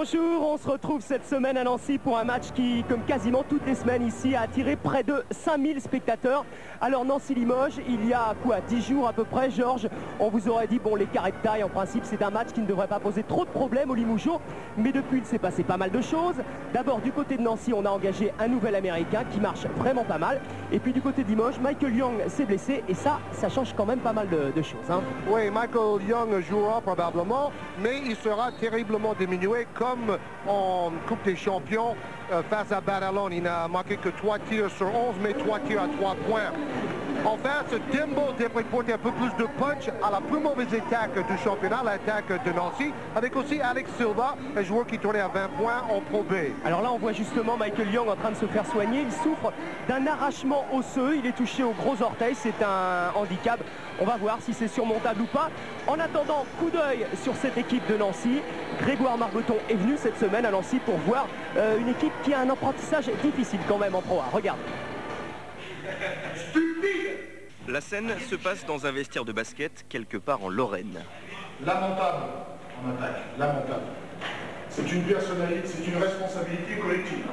Bonjour, on se retrouve cette semaine à Nancy pour un match qui, comme quasiment toutes les semaines ici, a attiré près de 5000 spectateurs. Alors Nancy-Limoges, il y a quoi, 10 jours à peu près, Georges, on vous aurait dit, bon, les carrés de taille, en principe, c'est un match qui ne devrait pas poser trop de problèmes aux Limougeaux. Mais depuis, il s'est passé pas mal de choses. D'abord, du côté de Nancy, on a engagé un nouvel Américain qui marche vraiment pas mal. Et puis du côté de Limoges, Michael Young s'est blessé. Et ça change quand même pas mal de choses. Hein. Oui, Michael Young jouera probablement, mais il sera terriblement diminué comme en Coupe des Champions face à Badalone. Il n'a marqué que 3 tirs sur 11, mais 3 tirs à 3 points. En fait, Dembo devrait porter un peu plus de punch à la plus mauvaise attaque du championnat, l'attaque de Nancy, avec aussi Alex Silva, un joueur qui tournait à 20 points en Pro B. Alors là, on voit justement Michael Young en train de se faire soigner. Il souffre d'un arrachement osseux. Il est touché au gros orteil. C'est un handicap. On va voir si c'est surmontable ou pas. En attendant, coup d'œil sur cette équipe de Nancy. Grégoire Margoton est venu cette semaine à Nancy pour voir une équipe qui a un apprentissage difficile quand même en Pro A. Regarde. La scène se passe dans un vestiaire de basket, quelque part en Lorraine. Lamentable en attaque, lamentable. C'est une personnalité, c'est une responsabilité collective.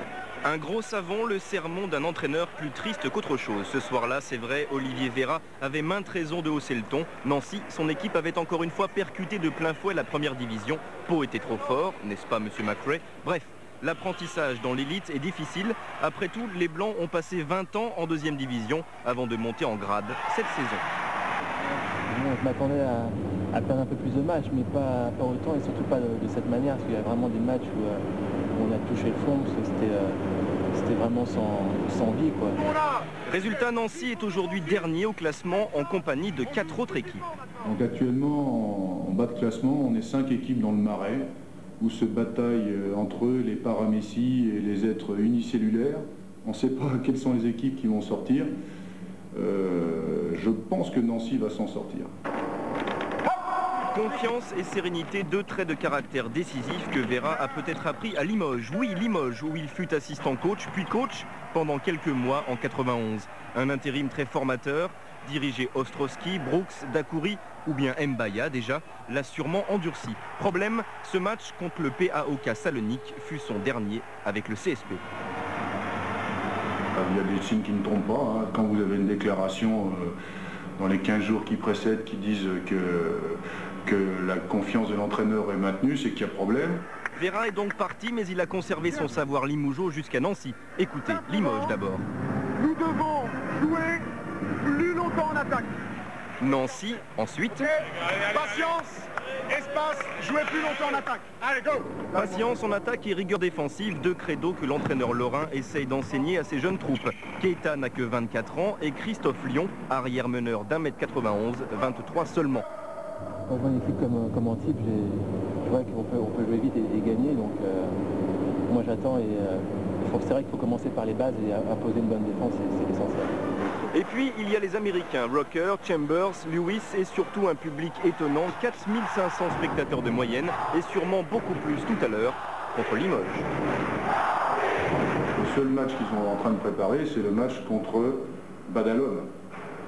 Un gros savon, le sermon d'un entraîneur plus triste qu'autre chose. Ce soir-là, c'est vrai, Olivier Véra avait maintes raisons de hausser le ton. Nancy, son équipe avait encore une fois percuté de plein fouet la première division. Pau était trop fort, n'est-ce pas, monsieur McRae? Bref. L'apprentissage dans l'élite est difficile. Après tout, les Blancs ont passé 20 ans en deuxième division avant de monter en grade cette saison. Je m'attendais à perdre un peu plus de matchs, mais pas autant et surtout pas de cette manière, parce qu'il y a vraiment des matchs où on a touché le fond, parce que c'était vraiment sans vie, quoi. Résultat, Nancy est aujourd'hui dernier au classement en compagnie de 4 autres équipes. Donc actuellement, en bas de classement, on est 5 équipes dans le Marais, où se bataillent entre eux les paramécies et les êtres unicellulaires. On ne sait pas quelles sont les équipes qui vont sortir. Je pense que Nancy va s'en sortir. Confiance et sérénité, deux traits de caractère décisifs que Véra a peut-être appris à Limoges. Oui, Limoges, où il fut assistant coach, puis coach pendant quelques mois en 91. Un intérim très formateur. Diriger Ostrowski, Brooks, Dacoury ou bien Mbaya déjà, l'a sûrement endurci. Problème, ce match contre le PAOK Salonique fut son dernier avec le CSP. Il y a des signes qui ne trompent pas. Hein. Quand vous avez une déclaration dans les 15 jours qui précèdent qui disent que la confiance de l'entraîneur est maintenue, c'est qu'il y a problème. Véra est donc parti, mais il a conservé son savoir limougeau jusqu'à Nancy. Écoutez, Limoges d'abord. Nous devons jouer plus longtemps en attaque. Nancy, ensuite. Patience, espace, jouer plus longtemps en attaque. Allez, go! Patience en attaque et rigueur défensive, deux credos que l'entraîneur lorrain essaye d'enseigner à ses jeunes troupes. Keita n'a que 24 ans et Christophe Lyon, arrière-meneur d'1m91, 23 seulement. Quand je vois une équipe comme Antibes, je vois qu'on peut jouer vite et gagner, donc moi j'attends et c'est vrai qu'il faut commencer par les bases et imposer une bonne défense, c'est essentiel. Et puis, il y a les Américains, Rocker, Chambers, Lewis et surtout un public étonnant, 4500 spectateurs de moyenne et sûrement beaucoup plus tout à l'heure contre Limoges. Le seul match qu'ils sont en train de préparer, c'est le match contre Badalone.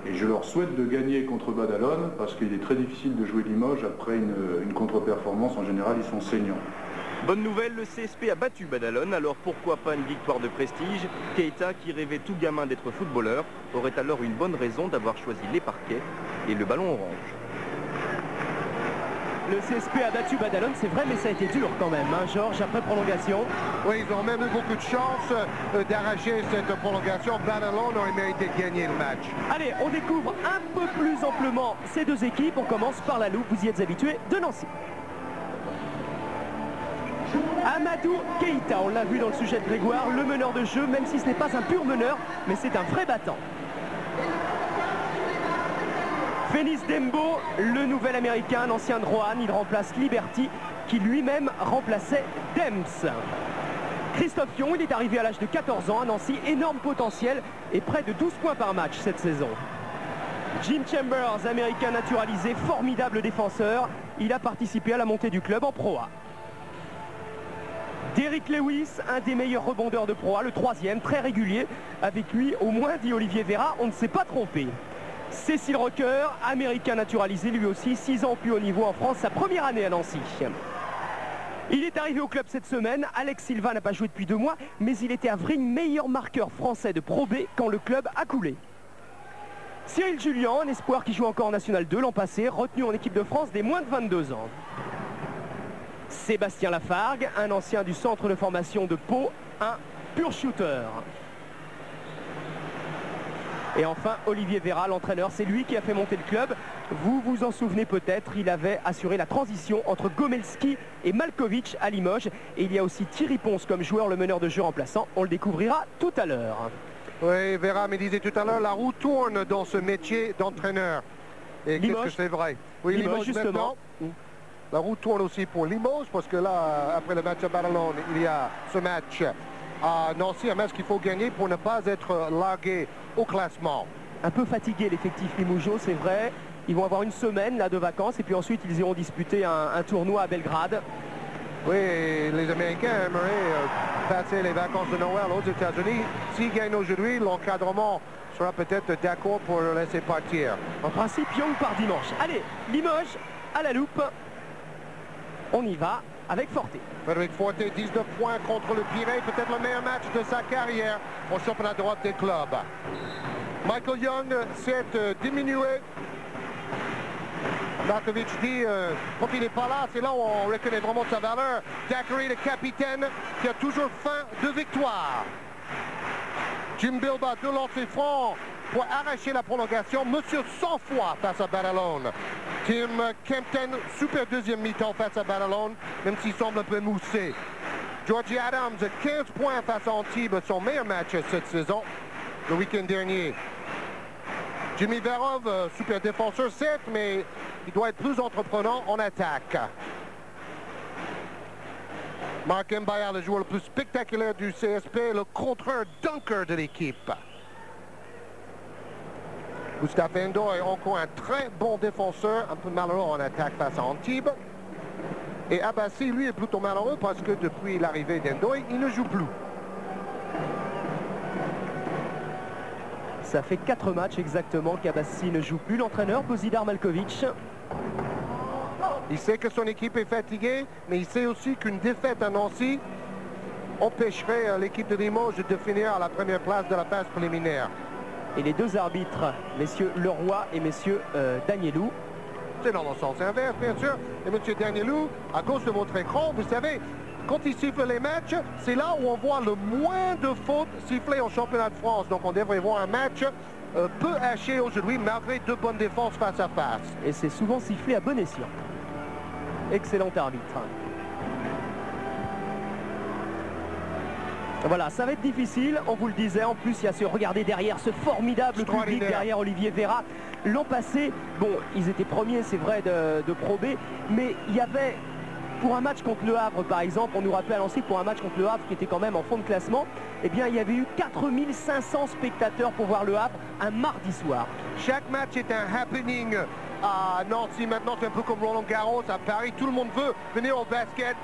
Et je leur souhaite de gagner contre Badalone parce qu'il est très difficile de jouer Limoges après une contre-performance. En général, ils sont saignants. Bonne nouvelle, le CSP a battu Badalone, alors pourquoi pas une victoire de prestige? Keita, qui rêvait tout gamin d'être footballeur, aurait alors une bonne raison d'avoir choisi les parquets et le ballon orange. Le CSP a battu Badalone, c'est vrai, mais ça a été dur quand même, hein, Georges, après prolongation. Oui, ils ont même eu beaucoup de chance d'arracher cette prolongation. Badalone aurait mérité de gagner le match. Allez, on découvre un peu plus amplement ces deux équipes. On commence par la loupe, vous y êtes habitués, de Nancy. Amadou Keita, on l'a vu dans le sujet de Grégoire, le meneur de jeu, même si ce n'est pas un pur meneur, mais c'est un vrai battant. Félix Dembo, le nouvel américain, un ancien de Roanne, il remplace Liberty, qui lui-même remplaçait Dems. Christophe Lyon, il est arrivé à l'âge de 14 ans à Nancy, énorme potentiel et près de 12 points par match cette saison. Jim Chambers, américain naturalisé, formidable défenseur, il a participé à la montée du club en Pro A. Derrick Lewis, un des meilleurs rebondeurs de Pro A, le troisième, très régulier. Avec lui, au moins, dit Olivier Véra, on ne s'est pas trompé. Cécile Rocker, américain naturalisé, lui aussi, 6 ans au plus haut niveau en France, sa première année à Nancy. Il est arrivé au club cette semaine. Alex Silva n'a pas joué depuis 2 mois, mais il était à Vrigne meilleur marqueur français de Pro B quand le club a coulé. Cyril Julien, un espoir qui joue encore en National 2 l'an passé, retenu en équipe de France des moins de 22 ans. Sébastien Lafargue, un ancien du centre de formation de Pau, un pur shooter. Et enfin, Olivier Véra, l'entraîneur, c'est lui qui a fait monter le club. Vous vous en souvenez peut-être, il avait assuré la transition entre Gomelski et Malkovich à Limoges. Et il y a aussi Thierry Ponce comme joueur, le meneur de jeu remplaçant. On le découvrira tout à l'heure. Oui, Véra me disait tout à l'heure, la roue tourne dans ce métier d'entraîneur. Et qu'est-ce que c'est vrai? Oui, Limoges justement. La roue tourne aussi pour Limoges, parce que là, après le match à Badalone, il y a ce match à Nancy, un match qu'il faut gagner pour ne pas être largué au classement. Un peu fatigué l'effectif Limougeot, c'est vrai. Ils vont avoir une semaine là de vacances et puis ensuite ils iront disputer un tournoi à Belgrade. Oui, les Américains aimeraient passer les vacances de Noël aux États-Unis. S'ils gagnent aujourd'hui, l'encadrement sera peut-être d'accord pour le laisser partir. En principe, Young part dimanche. Allez, Limoges à la loupe. On y va avec Forte. Frédéric Forte, 19 points contre le Pirée, peut-être le meilleur match de sa carrière au championnat d'Europe des clubs. Michael Young s'est diminué. Markovic dit, quand il n'est pas là, c'est là où on reconnaît vraiment sa valeur. Daiquiri, le capitaine, qui a toujours faim de victoire. Jim Bilba, 2 lancers francs pour arracher la prolongation. Monsieur 100 fois face à Badalone. Tim Kempton, super deuxième mi-temps face à Badalone, même s'il semble un peu moussé. Georgie Adams, 15 points face à Antibes, son meilleur match cette saison, le week-end dernier. Jimmy Verov, super défenseur certes, mais il doit être plus entreprenant en attaque. Mark Mbaya, le joueur le plus spectaculaire du CSP, le contreur dunker de l'équipe. Gustave Endo est encore un très bon défenseur, un peu malheureux en attaque face à Antibes. Et Abbassi, lui, est plutôt malheureux parce que depuis l'arrivée d'Endoy, il ne joue plus. Ça fait 4 matchs exactement qu'Abbassi ne joue plus. L'entraîneur, Bozidar Malkovich. Il sait que son équipe est fatiguée, mais il sait aussi qu'une défaite à Nancy empêcherait l'équipe de Limoges de finir à la première place de la phase préliminaire. Et les 2 arbitres, messieurs Leroy et messieurs Danielou. C'est dans le sens inverse, bien sûr. Et monsieur Danielou, à gauche de votre écran, vous savez, quand il siffle les matchs, c'est là où on voit le moins de fautes sifflées au championnat de France. Donc on devrait voir un match peu haché aujourd'hui, malgré 2 bonnes défenses face à face. Et c'est souvent sifflé à bon escient. Excellent arbitre. Voilà, ça va être difficile, on vous le disait. En plus, il y a ce, regardez derrière, ce formidable public derrière Olivier Véra. L'an passé, bon, ils étaient premiers, c'est vrai, de Pro B, mais il y avait, pour un match contre Le Havre, par exemple, on nous rappelait à Nancy, pour un match contre Le Havre, qui était quand même en fond de classement, eh bien, il y avait eu 4500 spectateurs pour voir Le Havre un mardi soir. Chaque match est un happening à Nancy. Maintenant, c'est un peu comme Roland Garros à Paris. Tout le monde veut venir au basket.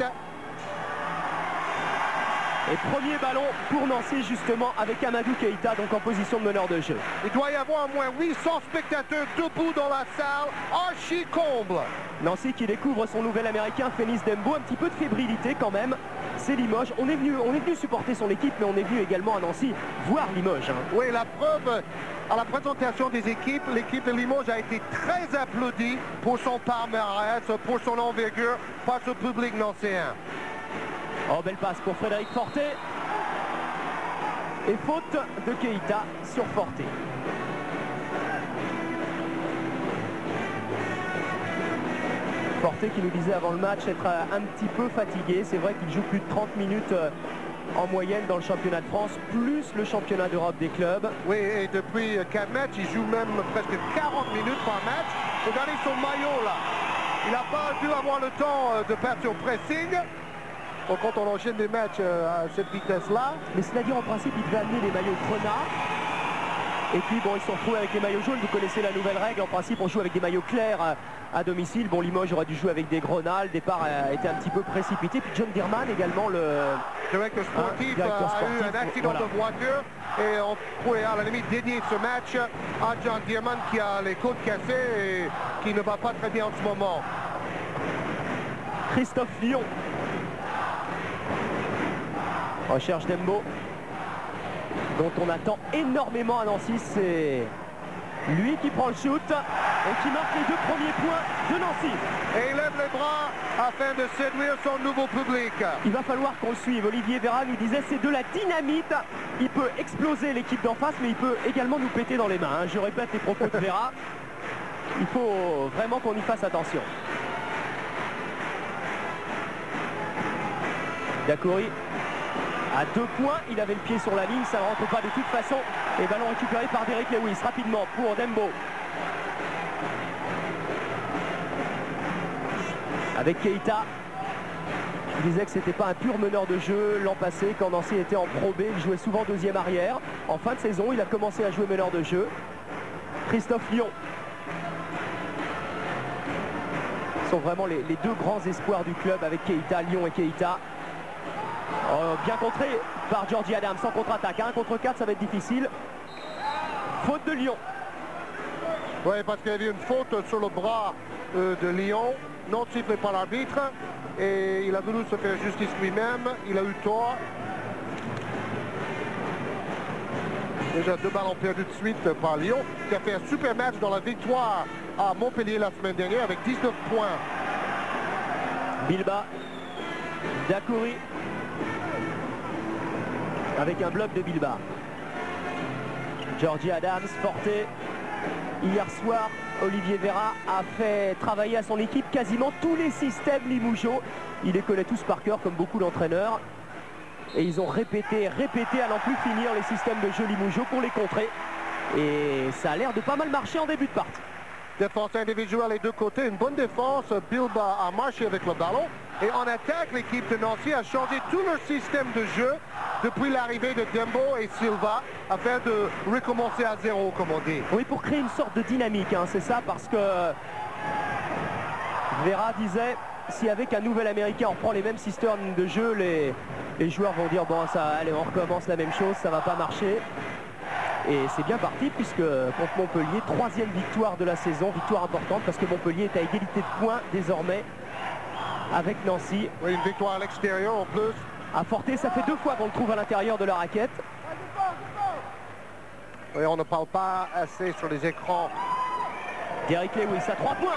Et premier ballon pour Nancy justement avec Amadou Keïta, donc en position de meneur de jeu. Il doit y avoir au moins 800 spectateurs debout dans la salle, archi comble. Nancy qui découvre son nouvel américain Fénis Dembo, un petit peu de fébrilité quand même. C'est Limoges, on est venu supporter son équipe, mais on est venu également à Nancy voir Limoges. Oui, la preuve, à la présentation des équipes, l'équipe de Limoges a été très applaudie pour son palmarès, pour son envergure, par ce public nancéen. Oh, belle passe pour Frédéric Forte. Et faute de Keïta sur Forte. Forte qui nous disait avant le match être un petit peu fatigué. C'est vrai qu'il joue plus de 30 minutes en moyenne dans le championnat de France, plus le championnat d'Europe des clubs. Oui, et depuis 4 matchs, il joue même presque 40 minutes par match. Regardez son maillot là. Il n'a pas dû avoir le temps de partir au pressing. Donc, quand on enchaîne des matchs à cette vitesse-là. Mais cela dit, en principe, il devait amener les maillots Grenat. Et puis, bon, ils se sont retrouvés avec les maillots jaunes. Vous connaissez la nouvelle règle. En principe, on joue avec des maillots clairs à domicile. Bon, Limoges aurait dû jouer avec des Grenats. Le départ a été un petit peu précipité. Puis John Dirman également, le directeur sportif, a eu un accident de voiture. Et on pourrait à la limite dédier ce match à John Dirman qui a les côtes cassées et qui ne va pas très bien en ce moment. Christophe Lyon Recherche Dembo, dont on attend énormément à Nancy. C'est lui qui prend le shoot et qui marque les 2 premiers points de Nancy. Et il lève les bras afin de séduire son nouveau public. Il va falloir qu'on le suive. Olivier Vera nous disait c'est de la dynamite. Il peut exploser l'équipe d'en face, mais il peut également nous péter dans les mains. Je répète les propos de Vera. Il faut vraiment qu'on y fasse attention. Dakouri à 2 points, il avait le pied sur la ligne, ça ne rentre pas de toute façon. Et ballon récupéré par Derrick Lewis rapidement pour Dembo. Avec Keita. Je disais que c'était pas un pur meneur de jeu l'an passé quand Nancy était en Pro B. Il jouait souvent deuxième arrière. En fin de saison, il a commencé à jouer meneur de jeu. Christophe Lyon. Ce sont vraiment les 2 grands espoirs du club avec Keita, Lyon et Keita. Bien contré par Georgie Adams en contre-attaque. 1 contre 4, ça va être difficile. Faute de Lyon. Oui, parce qu'il y avait une faute sur le bras de Lyon, non sifflé par l'arbitre. Et il a voulu se faire justice lui-même. Il a eu tort. Déjà 2 ballons perdus de suite par Lyon, qui a fait un super match dans la victoire à Montpellier la semaine dernière avec 19 points. Bilba. Dakouri. Avec un bloc de Bilba. Georgie Adams, porté. Hier soir, Olivier Vera a fait travailler à son équipe quasiment tous les systèmes Limoujo. Il les connaît tous par cœur comme beaucoup d'entraîneurs. Et ils ont répété à n'en plus finir les systèmes de jeu Limoujo pour les contrer. Et ça a l'air de pas mal marcher en début de partie. Défense individuelle des 2 côtés, une bonne défense. Bilba a marché avec le ballon. Et en attaque, l'équipe de Nancy a changé tout leur système de jeu depuis l'arrivée de Dembo et Silva afin de recommencer à 0, comme on dit. Oui, pour créer une sorte de dynamique, hein, c'est ça, parce que Vera disait, si avec un nouvel Américain on reprend les mêmes systèmes de jeu, les joueurs vont dire, bon, ça, allez, on recommence la même chose, ça va pas marcher. Et c'est bien parti puisque contre Montpellier, 3e victoire de la saison, victoire importante parce que Montpellier est à égalité de points désormais avec Nancy. Oui, une victoire à l'extérieur en plus. À Forté, ça fait 2 fois qu'on le trouve à l'intérieur de la raquette. Oui, on ne parle pas assez sur les écrans. Derrick Lewis à 3 points.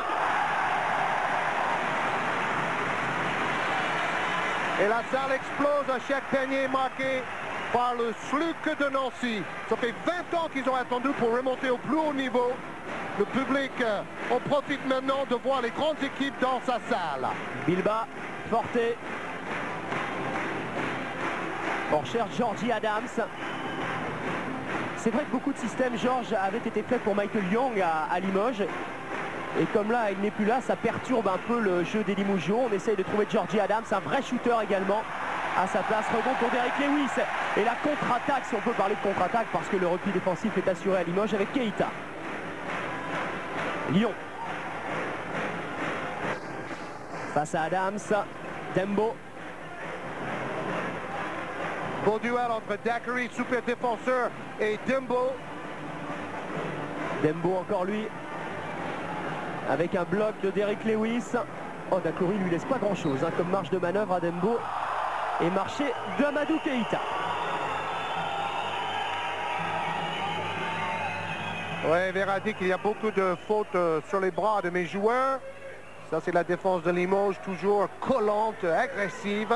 Et la salle explose à chaque panier marqué par le SLUC de Nancy. Ça fait 20 ans qu'ils ont attendu pour remonter au plus haut niveau. Le public en profite maintenant de voir les grandes équipes dans sa salle. Bilba, Forté. On recherche Georgie Adams. C'est vrai que beaucoup de systèmes, Georges, avaient été faits pour Michael Young à Limoges. Et comme là, il n'est plus là, ça perturbe un peu le jeu des Limougeaux. On essaye de trouver Georgie Adams, un vrai shooter également, à sa place. Rebond pour Derrick Lewis. Et la contre-attaque, si on peut parler de contre-attaque, parce que le repli défensif est assuré à Limoges avec Keita. Lyon. Face à Adams. Dembo. Beau duel entre Dakouri, super défenseur, et Dembo. Dembo encore lui. Avec un bloc de Derrick Lewis. Oh, Dakouri lui laisse pas grand chose hein, comme marge de manœuvre à Dembo. Et marché d'Amadou Keita. Oui, Vera dit qu'il y a beaucoup de fautes sur les bras de mes joueurs. Ça, c'est la défense de Limoges, toujours collante, agressive.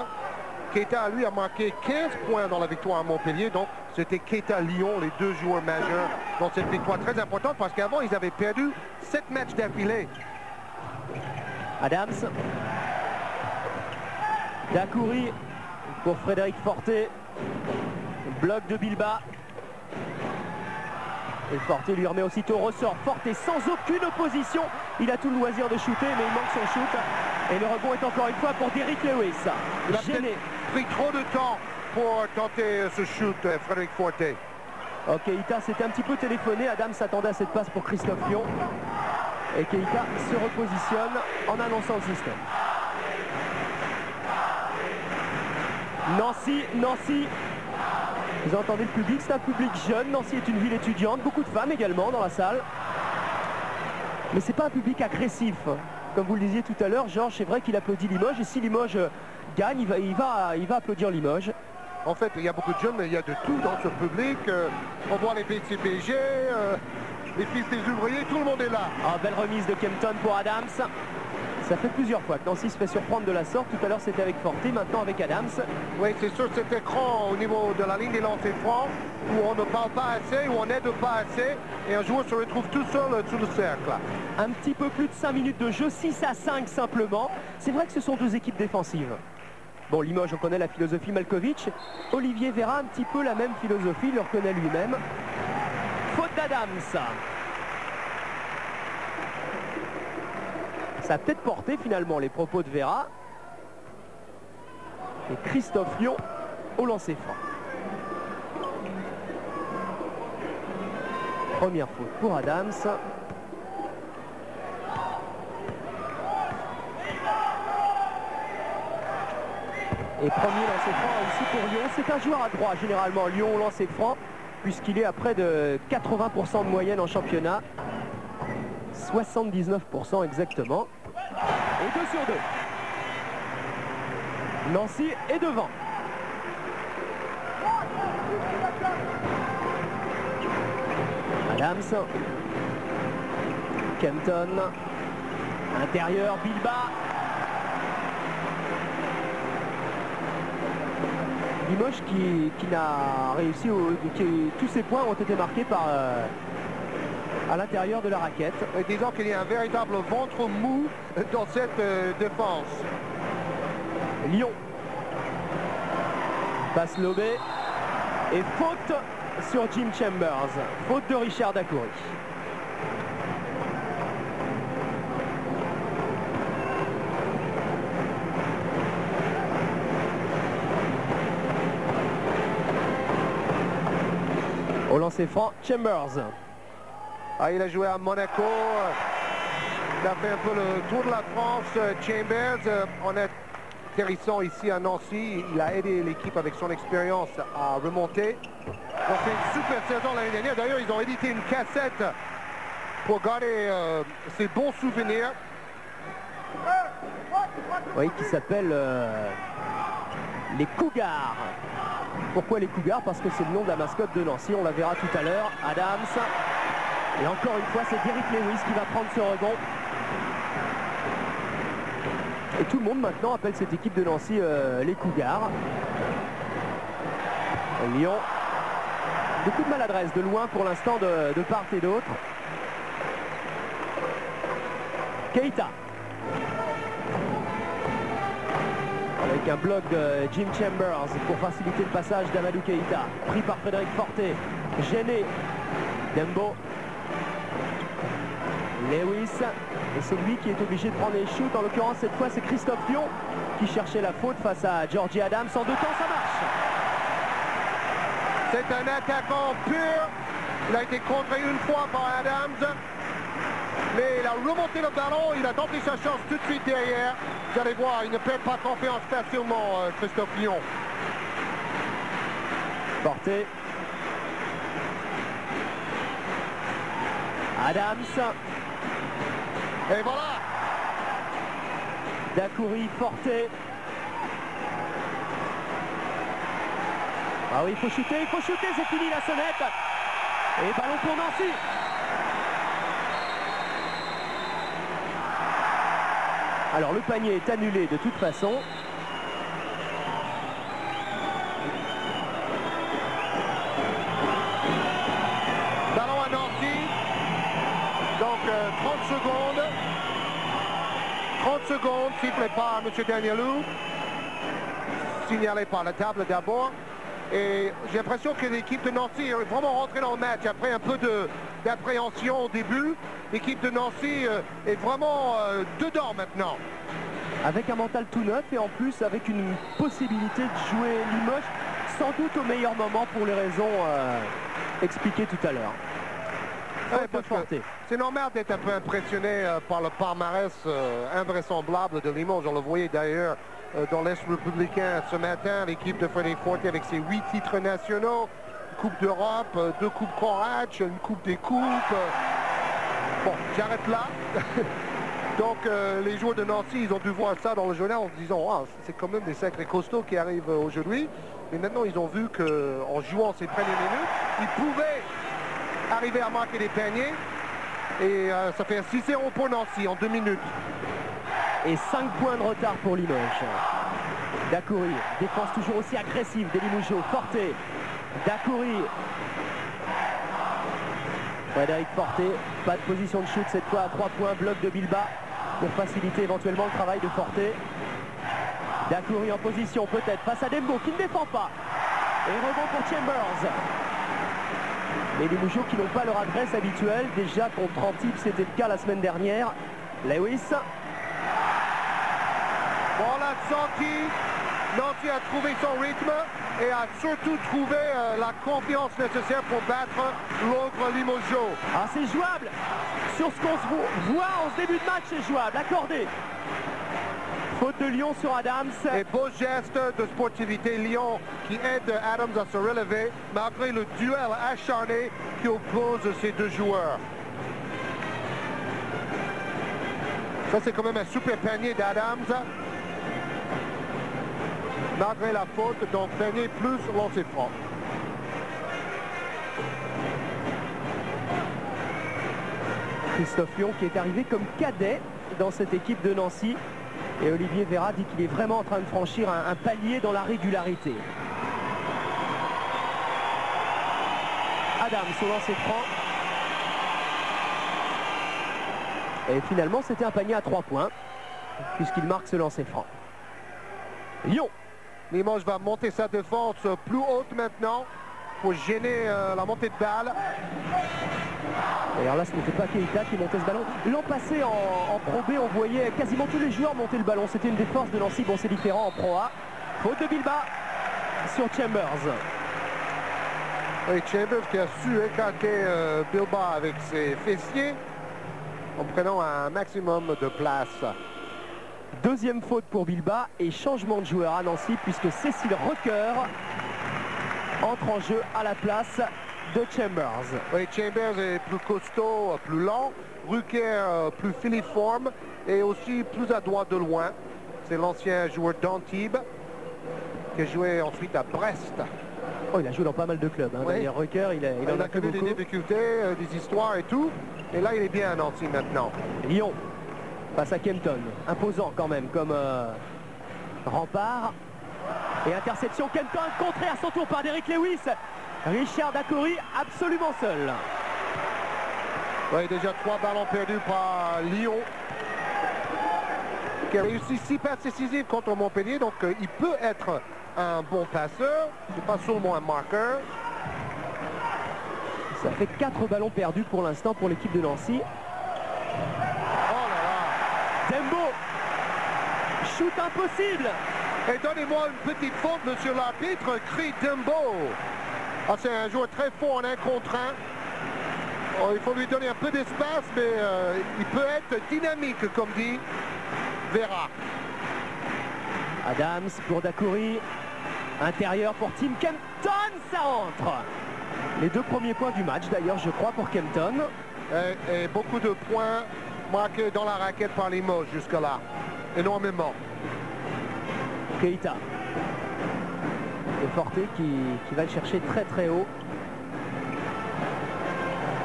Keita, lui, a marqué 15 points dans la victoire à Montpellier. Donc, c'était Keita-Lyon, les 2 joueurs majeurs dans cette victoire très importante parce qu'avant, ils avaient perdu 7 matchs d'affilée. Adams. Dakouri pour Frédéric Forté. Bloc de Bilba. Et Forté lui remet aussitôt au ressort. Forté sans aucune opposition. Il a tout le loisir de shooter, mais il manque son shoot. Et le rebond est encore une fois pour Derrick Lewis. Il a gêné. pris trop de temps pour tenter ce shoot, Frédéric Forté. Ok, Keita s'était un petit peu téléphoné. Adam s'attendait à cette passe pour Christophe Lyon. Et Keita se repositionne en annonçant le système. Nancy. Vous entendez le public, c'est un public jeune. Nancy est une ville étudiante, beaucoup de femmes également dans la salle. Mais c'est pas un public agressif. Comme vous le disiez tout à l'heure, Georges, c'est vrai qu'il applaudit Limoges. Et si Limoges gagne, il va applaudir Limoges. En fait, il y a beaucoup de jeunes, mais il y a de tout dans ce public. On voit les PCPG, les fils des ouvriers, tout le monde est là. Ah, belle remise de Kempton pour Adams. Ça fait plusieurs fois que Nancy se fait surprendre de la sorte. Tout à l'heure c'était avec Forte, maintenant avec Adams. Oui, c'est sur cet écran au niveau de la ligne des lancers francs où on ne parle pas assez, où on n'aide pas assez et un joueur se retrouve tout seul sous le cercle. Un petit peu plus de 5 minutes de jeu, 6-5 simplement. C'est vrai que ce sont deux équipes défensives. Bon, Limoges, on connaît la philosophie Malkovich. Olivier Vera, un petit peu la même philosophie, il le reconnaît lui-même. Faute d'Adams. Ça a peut-être porté finalement les propos de Vera. Et Christophe Lyon au lancer franc. Première faute pour Adams. Et premier lancer franc ici pour Lyon. C'est un joueur à droit généralement, Lyon au lancer franc, puisqu'il est à près de 80% de moyenne en championnat. 79% exactement. Et 2 sur 2. Nancy est devant. Adams. Kempton. Intérieur, Bilba. Limoges qui n'a réussi, tous ses points ont été marqués par à l'intérieur de la raquette. Et disons qu'il y a un véritable ventre mou dans cette défense. Lyon passe lobé et faute sur Jim Chambers. Faute de Richard Dacoury. Au lancer franc, Chambers. Ah, il a joué à Monaco. Il a fait un peu le tour de la France. Chambers, en atterrissant ici à Nancy, il a aidé l'équipe avec son expérience à remonter. Ils ont fait une super saison l'année dernière. D'ailleurs, ils ont édité une cassette pour garder ces bons souvenirs. Oui, qui s'appelle les Cougars. Pourquoi les Cougars? Parce que c'est le nom de la mascotte de Nancy, on la verra tout à l'heure. Adams. Et encore une fois, c'est Derrick Lewis qui va prendre ce rebond. Et tout le monde maintenant appelle cette équipe de Nancy les Cougars. Lyon. Beaucoup de maladresse de loin pour l'instant de part et d'autre. Keita. Avec un bloc de Jim Chambers pour faciliter le passage d'Amadou Keita. Pris par Frédéric Forte. Gêné. Dembo. Lewis. Et c'est lui qui est obligé de prendre les shoots. En l'occurrence, cette fois, c'est Christophe Lyon qui cherchait la faute face à Georgie Adams. En 2 temps, ça marche. C'est un attaquant pur. Il a été contré une fois par Adams. Mais il a remonté le ballon. Il a tenté sa chance tout de suite derrière. Vous allez voir, il ne perd pas confiance facilement, Christophe Lyon. Porté. Adams. Et voilà. Dacoury, Forte. Ah oui, il faut shooter, c'est fini la sonnette. Et ballon pour Nancy. Alors le panier est annulé de toute façon. Ballon à Nancy. Donc 30 secondes. 30 secondes, sifflé par M. Danielou. Signalé par la table d'abord. Et j'ai l'impression que l'équipe de Nancy est vraiment rentrée dans le match après un peu d'appréhension au début. L'équipe de Nancy est vraiment dedans maintenant. Avec un mental tout neuf et en plus avec une possibilité de jouer Limoges sans doute au meilleur moment pour les raisons expliquées tout à l'heure. Ouais, c'est normal d'être un peu impressionné par le palmarès invraisemblable de Limoges. On le voyait d'ailleurs dans l'Est républicain ce matin, l'équipe de Frédéric Forte avec ses 8 titres nationaux, Coupe d'Europe, 2 Coupes Courage, une Coupe des Coupes. Bon, j'arrête là. Donc les joueurs de Nancy, ils ont dû voir ça dans le journal en se disant ah, c'est quand même des sacrés costauds qui arrivent aujourd'hui. Mais maintenant, ils ont vu qu'en jouant ces premières minutes, ils pouvaient arriver à marquer des paniers. Et ça fait un 6-0 pour Nancy en 2 minutes. Et 5 points de retard pour Limoges. Dacoury, défense toujours aussi agressive des Limougeaux. Forté, Dacoury. Frédéric Forté, pas de position de shoot cette fois à 3 points. Bloc de Bilbao pour faciliter éventuellement le travail de Forté. Dacoury en position peut-être face à Dembo qui ne défend pas. Et rebond pour Chambers. Les Limougeaux qui n'ont pas leur adresse habituelle. Déjà contre Antibes, c'était le cas la semaine dernière. Lewis. On l'a senti. Nancy a trouvé son rythme et a surtout trouvé la confiance nécessaire pour battre l'autre Limoges. Ah, c'est jouable. Sur ce qu'on se voit en ce début de match, c'est jouable. Accordé. Faute de Lyon sur Adams. Et beau geste de sportivité. Lyon qui aide Adams à se relever malgré le duel acharné qui oppose ces deux joueurs. Ça, c'est quand même un super panier d'Adams. Malgré la faute, donc panier plus lancer franc. Christophe Lyon qui est arrivé comme cadet dans cette équipe de Nancy. Et Olivier Véra dit qu'il est vraiment en train de franchir un palier dans la régularité. Adams au lancer franc. Et finalement, c'était un panier à 3 points, puisqu'il marque ce lancer franc. Lyon. Limoges va monter sa défense plus haute maintenant pour gêner la montée de balle. D'ailleurs là, ce n'était pas Keita qui montait ce ballon. L'an passé en Pro B, on voyait quasiment tous les joueurs monter le ballon. C'était une des forces de Nancy. Bon, c'est différent en Pro A. Faute de Bilbao sur Chambers. Oui, Chambers qui a su écarter Bilbao avec ses fessiers en prenant un maximum de place. Deuxième faute pour Bilbao et changement de joueur à Nancy puisque Cécile Rocker entre en jeu à la place de Chambers. Oui, Chambers est plus costaud, plus lent. Rucker plus filiforme et aussi plus adroit de loin. C'est l'ancien joueur d'Antibes qui a joué ensuite à Brest. Oh, il a joué dans pas mal de clubs. Hein. Oui. Rucker, il en a connu des difficultés, des histoires et tout. Et là, il est bien à Nancy maintenant. Lyon face à Kempton. Imposant quand même comme rempart. Et interception Kempton contrée à son tour par Derrick Lewis. Richard Dacoury absolument seul. Oui, déjà 3 ballons perdus par Lyon. Qui a réussi 6 passes décisives contre Montpellier. Donc il peut être un bon passeur. C'est pas seulement un marqueur. Ça fait 4 ballons perdus pour l'instant pour l'équipe de Nancy. Oh là là. Dembo. Shoot impossible. Et donnez-moi une petite faute, monsieur l'arbitre, crie Dembo. Ah, c'est un joueur très fort en 1 contre 1. Oh, il faut lui donner un peu d'espace, mais il peut être dynamique, comme dit Véra. Adams pour Dacoury. Intérieur pour Tim Kempton, ça rentre. Les 2 premiers points du match, d'ailleurs, je crois, pour Kempton. Et beaucoup de points marqués dans la raquette par Limoges jusque-là. Énormément. Keita. Et Forté qui va le chercher très très haut.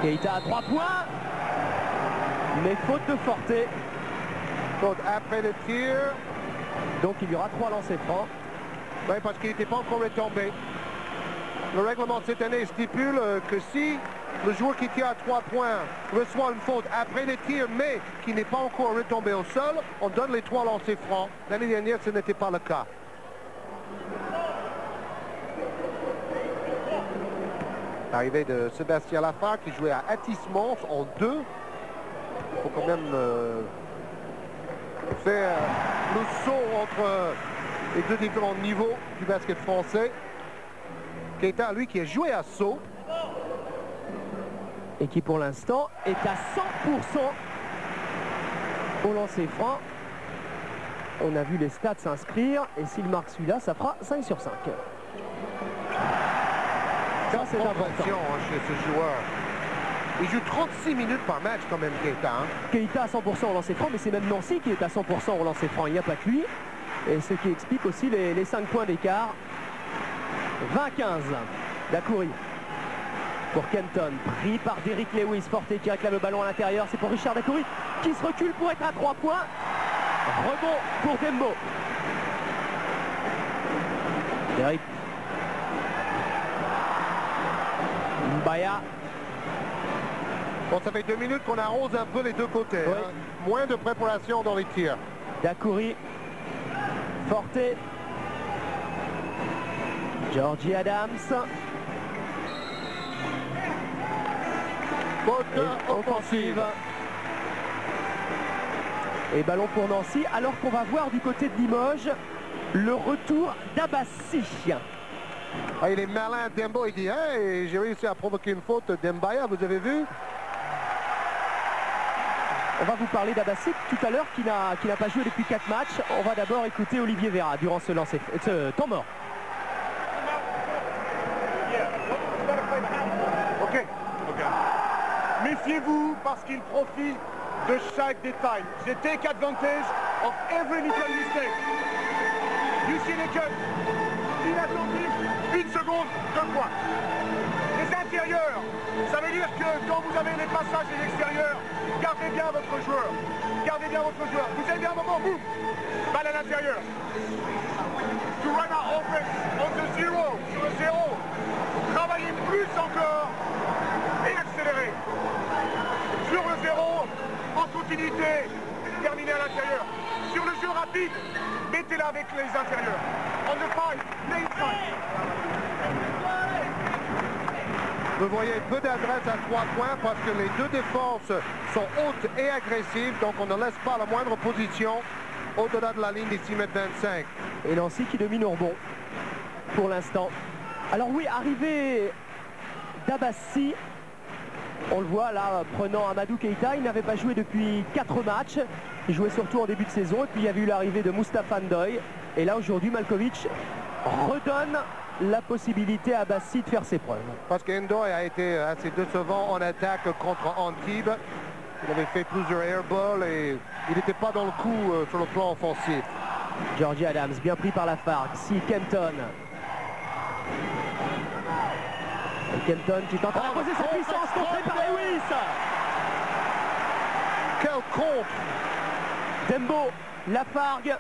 Keita à 3 points. Mais faute de Forté. Donc après le tir. Donc il y aura 3 lancers francs. Oui, parce qu'il n'était pas encore retombé. Le règlement de cette année stipule que si le joueur qui tire à 3 points reçoit une faute après le tir, mais qui n'est pas encore retombé au sol, on donne les 3 lancers francs. L'année dernière, ce n'était pas le cas. Arrivée de Sébastien Lafare qui jouait à Atis-Mons en 2. Il faut quand même faire le saut entre les 2 différents niveaux du basket français. Keita, lui, qui a joué à Sceaux. Et qui, pour l'instant, est à 100% au lancer franc. On a vu les stats s'inscrire. Et s'il marque celui-là, ça fera 5 sur 5. Ça, c'est important. Chez ce joueur. Il joue 36 minutes par match quand même, Keita. Keita à 100% au lancer franc, mais c'est même Nancy qui est à 100% au lancer franc. Il n'y a pas que lui. Et ce qui explique aussi les 5 points d'écart 20-15. Dacoury pour Kenton, pris par Derrick Lewis. Forté qui réclame le ballon à l'intérieur. C'est pour Richard Dacoury qui se recule pour être à 3 points. Rebond pour Dembo. Derrick. Mbaya. Bon, ça fait 2 minutes qu'on arrose un peu les deux côtés. Oui. Hein. Moins de préparation dans les tirs. Dacoury. Forté. Georgie Adams. Faute Offensive. Et ballon pour Nancy, alors qu'on va voir du côté de Limoges le retour d'Abbassi. Ah, il est malin, Dembo. Il dit hey, j'ai réussi à provoquer une faute d'Mbaya, vous avez vu? On va vous parler d'Abbassi tout à l'heure qui n'a pas joué depuis 4 matchs. On va d'abord écouter Olivier Vera durant ce temps mort. Ok. Méfiez-vous parce qu'il profite de chaque détail. They take advantage of every little mistake. You see the cut. Inattentif, 1 seconde, 2 points. Les intérieurs, ça veut dire que quand vous avez les passages des extérieurs, gardez bien votre joueur. Gardez bien votre joueur. Vous avez bien un moment, boum, balle à l'intérieur. To run our offense on the zero, sur le 0. Travaillez plus encore et accélérez. Sur le 0, en continuité, terminez à l'intérieur. Sur le jeu rapide, mettez-la avec les intérieurs. On the five, late five. Vous voyez peu d'adresse à 3 points parce que les deux défenses sont hautes et agressives, donc on ne laisse pas la moindre position au-delà de la ligne des 6,25 m. Et Nancy qui domine au rebond pour l'instant. Alors oui, arrivée d'Abbassi, on le voit là, prenant Amadou Keïta. Il n'avait pas joué depuis 4 matchs. Il jouait surtout en début de saison. Et puis il y a eu l'arrivée de Moustapha Ndoye. Et là aujourd'hui, Malkovich redonne la possibilité à Abbassi de faire ses preuves. Parce qu'Ndoye a été assez décevant en attaque contre Antibes. Il avait fait plusieurs airballs et il n'était pas dans le coup sur le plan offensif. Georgie Adams, bien pris par la Fargue. Si Kenton. Et Kenton qui tente d'imposer sa puissance, contré par Lewis. Quel contre! Dembo, Lafargue.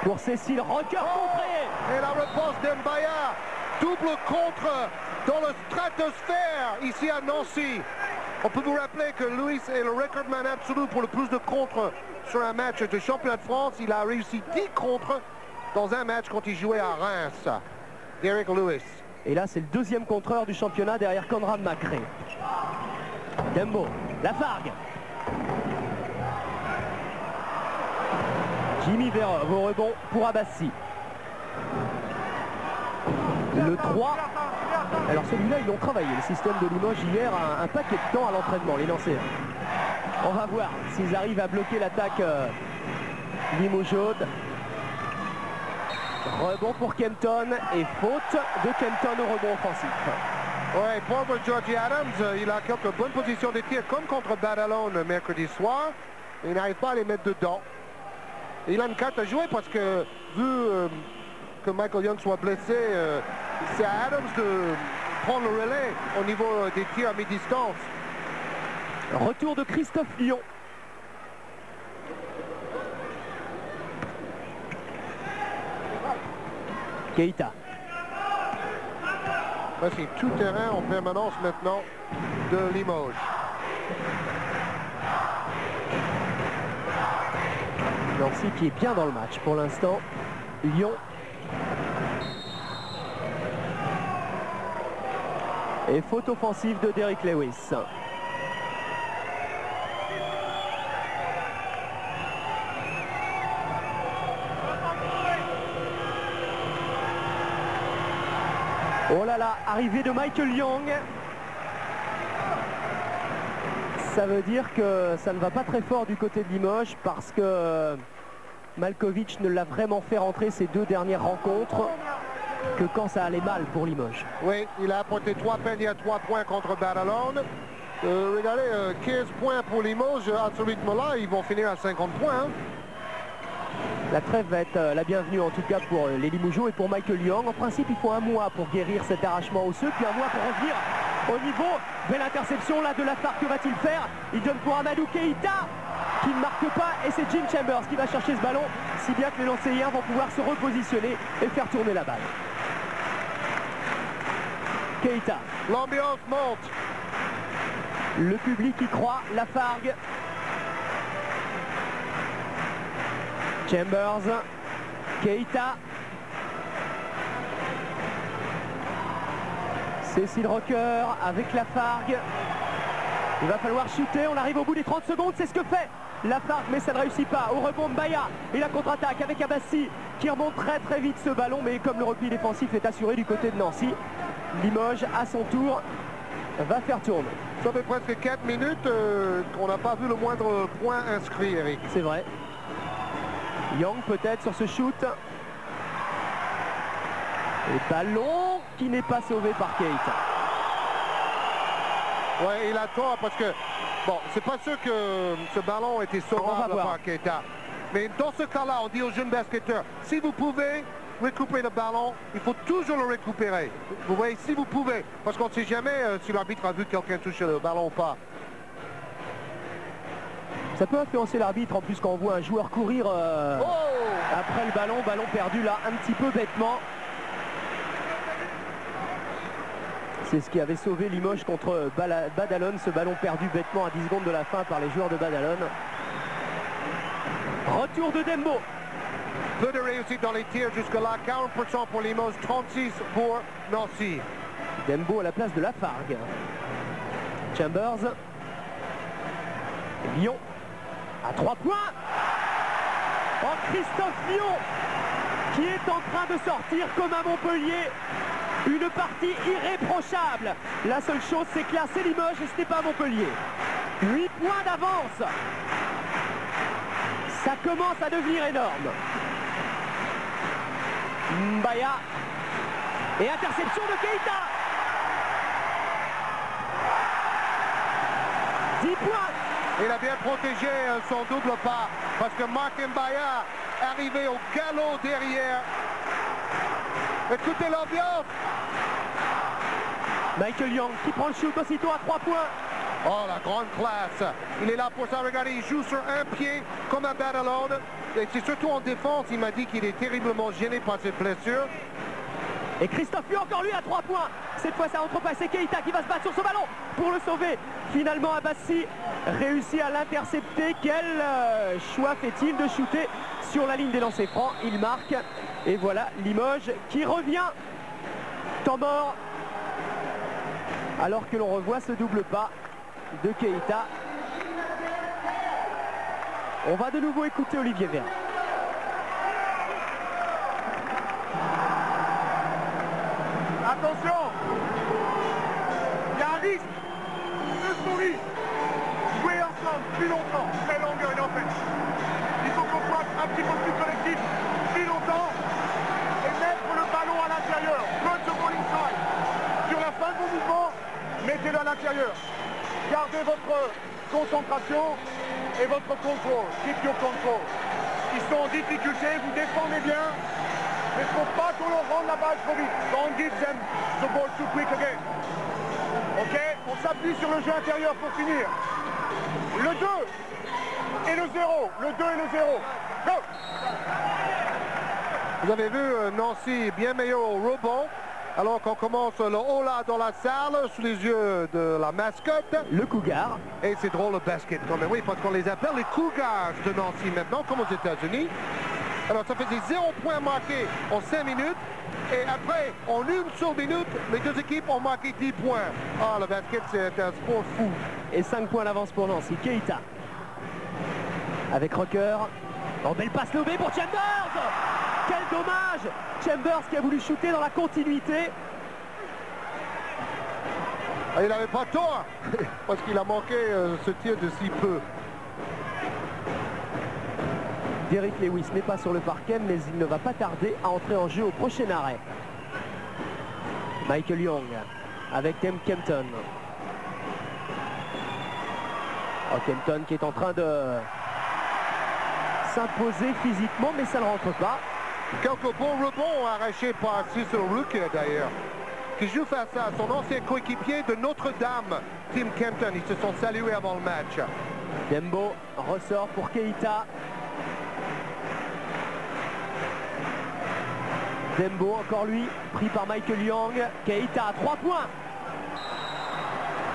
Pour Cécile, Rocker contré. Et la réponse d'Mbaya. Double contre dans le stratosphère ici à Nancy. On peut vous rappeler que Lewis est le recordman absolu pour le plus de contres sur un match de championnat de France. Il a réussi 10 contres dans un match quand il jouait à Reims. Derrick Lewis. Et là, c'est le deuxième contreur du championnat derrière Conrad Macré. Dembo, Lafargue. Jimmy Verov au rebond pour Abbassi. Le 3. Alors celui-là, ils l'ont travaillé, le système de Limoges hier, un paquet de temps à l'entraînement, les Nancéens. On va voir s'ils arrivent à bloquer l'attaque limougeaude. Rebond pour Kenton et faute de Kenton au rebond offensif. Ouais, pauvre Georgie Adams, il a quelques bonnes positions de tir comme contre Badalone mercredi soir. Il n'arrive pas à les mettre dedans. Il a une carte à jouer parce que vu que Michael Young soit blessé, c'est à Adams de prendre le relais au niveau des tirs à mi-distance. Retour de Christophe Lyon. Keïta. C'est tout terrain en permanence maintenant de Limoges. Nancy qui est bien dans le match pour l'instant. Lyon. Et faute offensive de Derrick Lewis. Oh là là, arrivée de Michael Young. Ça veut dire que ça ne va pas très fort du côté de Limoges parce que Malkovich ne l'a vraiment fait rentrer ces 2 dernières rencontres que quand ça allait mal pour Limoges. Oui, il a apporté 3 paniers à 3 points contre Badalone. Regardez, 15 points pour Limoges. À ce rythme-là, ils vont finir à 50 points. Hein. La trêve va être la bienvenue en tout cas pour les Limougeaux et pour Michael Young. En principe, il faut un mois pour guérir cet arrachement osseux, puis un mois pour revenir au niveau. Belle interception là de Lafargue, que va-t-il faire? Il donne pour Amadou Keïta qui ne marque pas et c'est Jim Chambers qui va chercher ce ballon, si bien que les Lancéiens vont pouvoir se repositionner et faire tourner la balle. Keïta. L'ambiance monte. Le public y croit. Lafargue. Chambers. Keïta. Cécile Rocker avec Lafargue. Il va falloir shooter. On arrive au bout des 30 secondes. C'est ce que fait Lafargue, mais ça ne réussit pas. Au rebond, Mbaya et la contre-attaque avec Abbassi qui remonte très très vite ce ballon, mais comme le repli défensif est assuré du côté de Nancy, Limoges à son tour va faire tourner. Ça fait presque 4 minutes qu'on n'a pas vu le moindre point inscrit, Eric. C'est vrai. Young peut-être sur ce shoot. Et ballon qui n'est pas sauvé par Keïta. Ouais, il attend parce que, bon, c'est pas sûr que ce ballon était sauvable par Keïta. Mais dans ce cas-là, on dit aux jeunes basketteurs, si vous pouvez récupérer le ballon, il faut toujours le récupérer. Vous voyez, si vous pouvez, parce qu'on ne sait jamais si l'arbitre a vu quelqu'un toucher le ballon ou pas. Ça peut influencer l'arbitre en plus quand on voit un joueur courir après le ballon perdu là un petit peu bêtement. C'est ce qui avait sauvé Limoges contre Badalone, ce ballon perdu bêtement à 10 secondes de la fin par les joueurs de Badalone. Retour de Dembo. Peu de réussite dans les tirs jusque-là, 40% pour Limoges, 36% pour Nancy. Dembo à la place de Lafargue. Chambers. Lyon à 3 points. Oh, Christophe Lyon qui est en train de sortir comme à Montpellier. Une partie irréprochable. La seule chose, c'est que là, c'est Limoges et ce n'est pas Montpellier. 8 points d'avance. Ça commence à devenir énorme. Mbaya. Et interception de Keïta. 10 points. Il a bien protégé son double pas parce que Marc Mbaya arrivé au galop derrière. Écoutez l'ambiance. Michael Young qui prend le shoot aussitôt à 3 points. Oh, la grande classe. Il est là pour ça. Regardez, il joue sur un pied comme un Badalone. Et c'est surtout en défense. Il m'a dit qu'il est terriblement gêné par cette blessure. Et Christophe Lyon encore lui à 3 points. Cette fois, ça entrepasse. C'est Keïta qui va se battre sur ce ballon pour le sauver. Finalement, Abbassi réussit à l'intercepter. Quel choix fait-il de shooter sur la ligne des lancers francs? Il marque. Et voilà Limoges qui revient. Temps mort. Alors que l'on revoit ce double pas de Keïta. On va de nouveau écouter Olivier Véran. Attention, il y a un risque, euphorie, jouer ensemble plus longtemps, très longueur et en fait. Il faut qu'on soit un petit peu plus collectif, plus longtemps, et mettre le ballon à l'intérieur. Put the ball inside. Sur la fin de vos mouvements, mettez-le à l'intérieur. Gardez votre concentration et votre contrôle. Keep your control. Ils sont en difficulté, vous défendez bien. Mais il ne faut pas qu'on leur rende la balle trop vite. Don't give them the ball too quick again. Ok, on s'appuie sur le jeu intérieur pour finir. Le 2 et le 0. Le 2 et le 0. Go! Vous avez vu Nancy bien meilleur au rebond. Alors qu'on commence le hola dans la salle sous les yeux de la mascotte. Le Cougar. Et c'est drôle le basket quand même. Oui, parce qu'on les appelle les Cougars de Nancy maintenant, comme aux États-Unis. Alors ça faisait 0 point marqué en 5 minutes. Et après, en une seule minute, les deux équipes ont marqué 10 points. Ah, le basket, c'est un sport fou. Et 5 points d'avance pour Nancy. Keïta. Avec Rocker. En belle passe lobée pour Chambers. Quel dommage. Chambers qui a voulu shooter dans la continuité. Ah, il n'avait pas tort. Parce qu'il a manqué ce tir de si peu. Derrick Lewis n'est pas sur le parquet, mais il ne va pas tarder à entrer en jeu au prochain arrêt. Michael Young avec Tim Kempton. Oh, Kempton qui est en train de s'imposer physiquement, mais ça ne rentre pas. Quelques bons rebonds arrachés par Cecil Rucker d'ailleurs, qui joue face à son ancien coéquipier de Notre-Dame, Tim Kempton. Ils se sont salués avant le match. Dembo ressort pour Keita. Dembo, encore lui, pris par Michael Young. Keita à 3 points.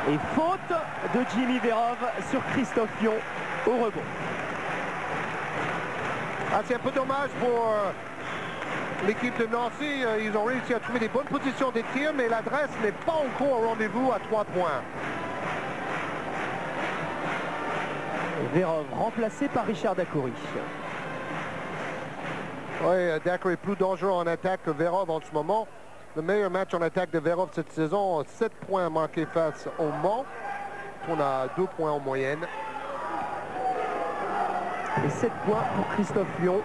Et faute de Jimmy Verov sur Christophe Lyon au rebond. Ah, c'est un peu dommage pour l'équipe de Nancy. Ils ont réussi à trouver des bonnes positions des tirs, mais l'adresse n'est pas encore au rendez-vous à 3 points. Verov remplacé par Richard Dacoury. Oui, Dacoury est plus dangereux en attaque que Verov en ce moment. Le meilleur match en attaque de Verov cette saison, 7 points marqués face au Mans. On a 2 points en moyenne. Et 7 points pour Christophe Lyon.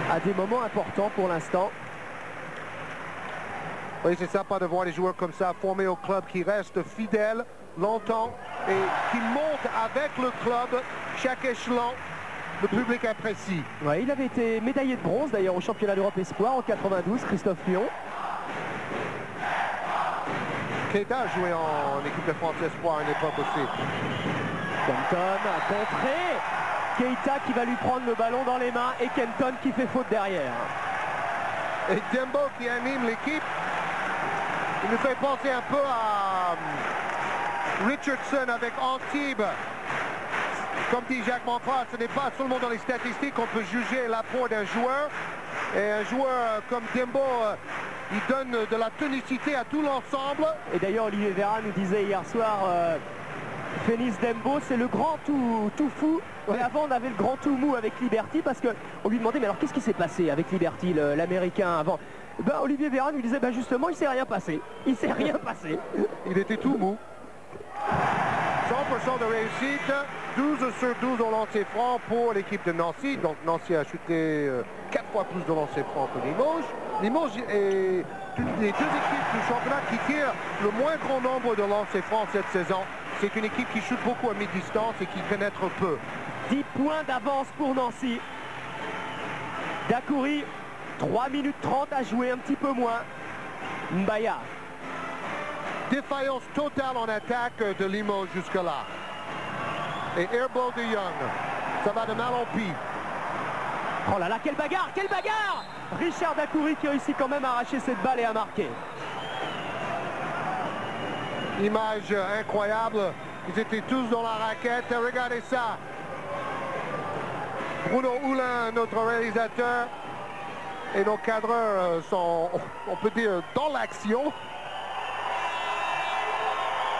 À des moments importants pour l'instant. Oui, c'est sympa de voir les joueurs comme ça formés au club qui restent fidèles longtemps et qui montent avec le club chaque échelon. Le public apprécie. Ouais, il avait été médaillé de bronze d'ailleurs au championnat d'Europe Espoir en 92, Christophe Lyon. Keita a joué en équipe de France Espoir à une époque aussi. Kenton a contré. Keita qui va lui prendre le ballon dans les mains et Kenton qui fait faute derrière. Et Dembo qui anime l'équipe. Il nous fait penser un peu à Richardson avec Antibes. Comme dit Jacques Monfort, ce n'est pas seulement dans les statistiques qu'on peut juger l'apport d'un joueur. Et un joueur comme Dembo, il donne de la tonicité à tout l'ensemble. Et d'ailleurs, Olivier Véran nous disait hier soir, Phénix Dembo, c'est le grand tout fou. Ouais. Et avant, on avait le grand tout mou avec Liberty parce qu'on lui demandait, mais alors qu'est-ce qui s'est passé avec Liberty, l'Américain, avant? Ben, Olivier Véran lui disait, ben, justement, il s'est rien passé. Il s'est rien passé. Il était tout mou. 100% de réussite, 12 sur 12 au lancer franc pour l'équipe de Nancy. Donc Nancy a chuté 4 fois plus de lancers francs que Limoges. Limoges est une des 2 équipes du championnat qui tire le moins grand nombre de lancers francs cette saison. C'est une équipe qui chute beaucoup à mi-distance et qui pénètre peu. 10 points d'avance pour Nancy. Dacoury, 3 minutes 30 à jouer, un petit peu moins. Mbaya. Défaillance totale en attaque de Limoges jusque-là. Et airball de Young. Ça va de mal en pis. Oh là là, quelle bagarre, quelle bagarre! Richard Dacoury qui réussit quand même à arracher cette balle et à marquer. Image incroyable. Ils étaient tous dans la raquette. Regardez ça. Bruno Houlin, notre réalisateur, et nos cadreurs sont, on peut dire, dans l'action.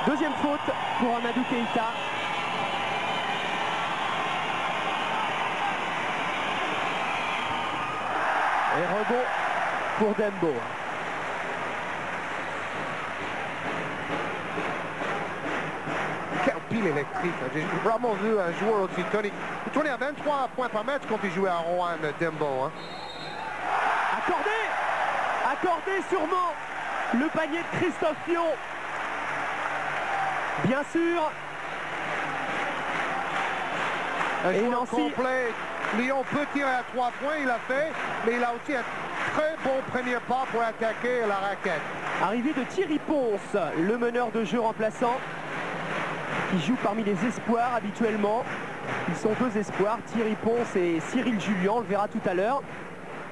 Deuxième faute pour Amadou Keita. Et rebond pour Dembo. Quel pile électrique. J'ai vraiment vu un joueur aussi tonique. Il tournait à 23 points par match quand il jouait à Rouen, Dembo. Hein. Accordé sûrement le panier de Christophe Lyon. Bien sûr. Un et joueur Nancy complet. Lyon peut tirer à 3 points, il a fait, mais il a aussi un très bon premier pas pour attaquer la raquette. Arrivée de Thierry Ponce, le meneur de jeu remplaçant, qui joue parmi les espoirs habituellement. Ils sont 2 espoirs, Thierry Ponce et Cyril Julien, on le verra tout à l'heure.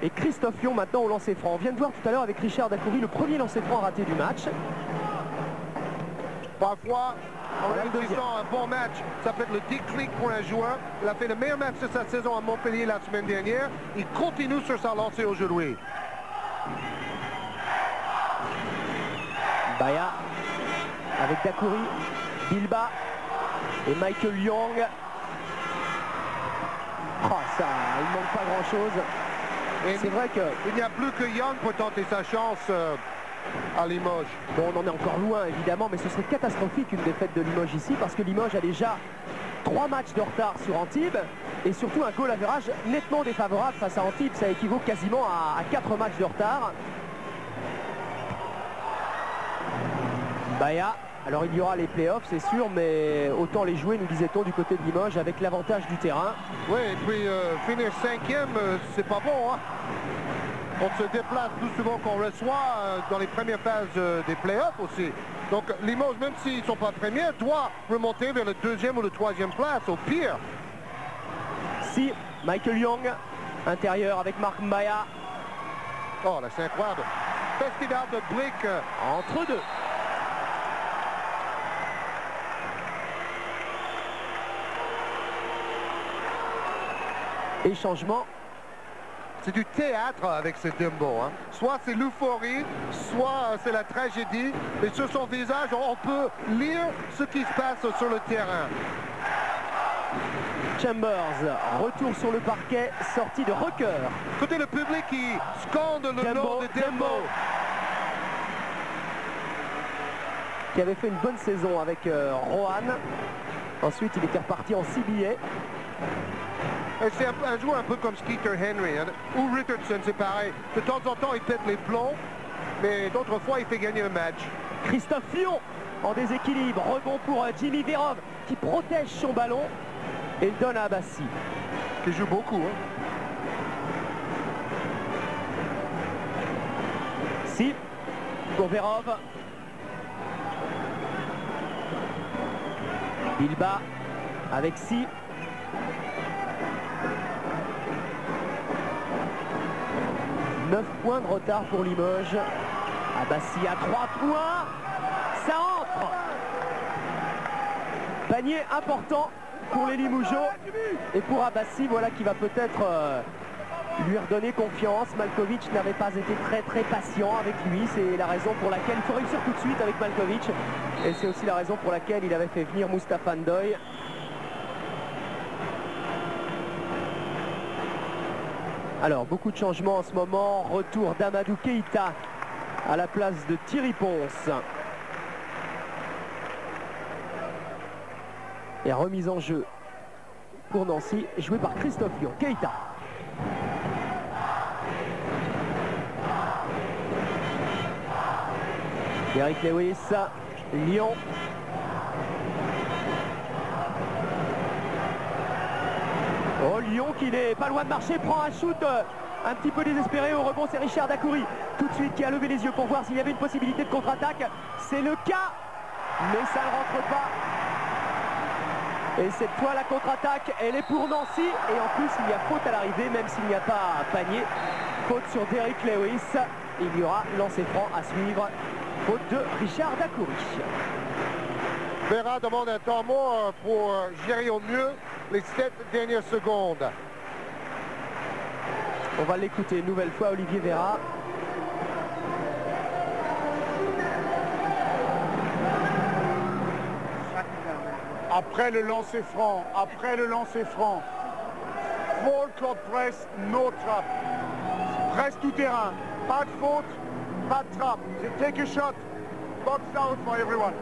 Et Christophe Lyon maintenant au lancer franc. On vient de voir tout à l'heure avec Richard Dacoury le premier lancer franc raté du match. Parfois, en réussissant un bon match, ça peut être le déclic pour un joueur. Il a fait le meilleur match de sa saison à Montpellier la semaine dernière. Il continue sur sa lancée aujourd'hui. Baya avec Dacoury, Bilba et Michael Young. Oh, ça, il manque pas grand-chose. C'est vrai qu'il n'y a plus que Young pour tenter sa chance à Limoges. Bon, on en est encore loin évidemment, mais ce serait catastrophique une défaite de Limoges ici parce que Limoges a déjà 3 matchs de retard sur Antibes et surtout un goal average nettement défavorable face à Antibes. Ça équivaut quasiment à 4 matchs de retard. Baya Alors il y aura les playoffs, c'est sûr, mais autant les jouer, nous disait-on, du côté de Limoges, avec l'avantage du terrain. Oui, et puis finir 5e, c'est pas bon. Hein? On se déplace plus souvent qu'on reçoit dans les premières phases des playoffs aussi. Donc Limoges, même s'ils ne sont pas premiers, doit remonter vers le 2e ou le 3e place, au pire. Si, Michael Young, intérieur avec Marc Mbaya. Oh là, c'est incroyable. Festival de briques. Entre deux. Et changement. C'est du théâtre avec ce Dembo. Hein. Soit c'est l'euphorie, soit c'est la tragédie. Mais sur son visage, on peut lire ce qui se passe sur le terrain. Chambers, retour sur le parquet, sortie de Rucker. Écoutez le public qui scande le nom de Dembo. Qui avait fait une bonne saison avec Rohan. Ensuite, il était reparti en CBA. C'est un joueur un peu comme Skeeter Henry, hein, ou Richardson, c'est pareil. De temps en temps, il pète les plombs, mais d'autres fois, il fait gagner le match. Christophe Fillon en déséquilibre. Rebond pour Jimmy Verov qui protège son ballon et le donne à Abbassi. Qui joue beaucoup. Hein. Si, pour Verov. Bilba avec Si. Neuf points de retard pour Limoges. Abbassi à 3 points. Ça entre. Panier important pour les Limougeaux. Et pour Abbassi, voilà qui va peut-être lui redonner confiance. Malkovic n'avait pas été très patient avec lui. C'est la raison pour laquelle il faut réussir tout de suite avec Malkovic. Et c'est aussi la raison pour laquelle il avait fait venir Moustapha Ndoye. Alors, beaucoup de changements en ce moment. Retour d'Amadou Keïta à la place de Thierry Ponce. Et remise en jeu pour Nancy, joué par Christophe Lyon. Keïta. Derrick Lewis, Lyon. Oh, Lyon qui n'est pas loin de marcher, prend un shoot un petit peu désespéré. Au rebond, c'est Richard Dacoury tout de suite qui a levé les yeux pour voir s'il y avait une possibilité de contre-attaque. C'est le cas, mais ça ne rentre pas. Et cette fois, la contre-attaque, elle est pour Nancy. Et en plus, il y a faute à l'arrivée, même s'il n'y a pas panier. Faute sur Derrick Lewis. Il y aura lancer franc à suivre. Faute de Richard Dacoury. Vera demande un temps mort pour gérer au mieux les 7 dernières secondes. On va l'écouter une nouvelle fois, Olivier Vera. Après le lancer franc, full club press, no trap. Presse tout terrain, pas de faute, pas de trap. Take a shot, box out for everyone.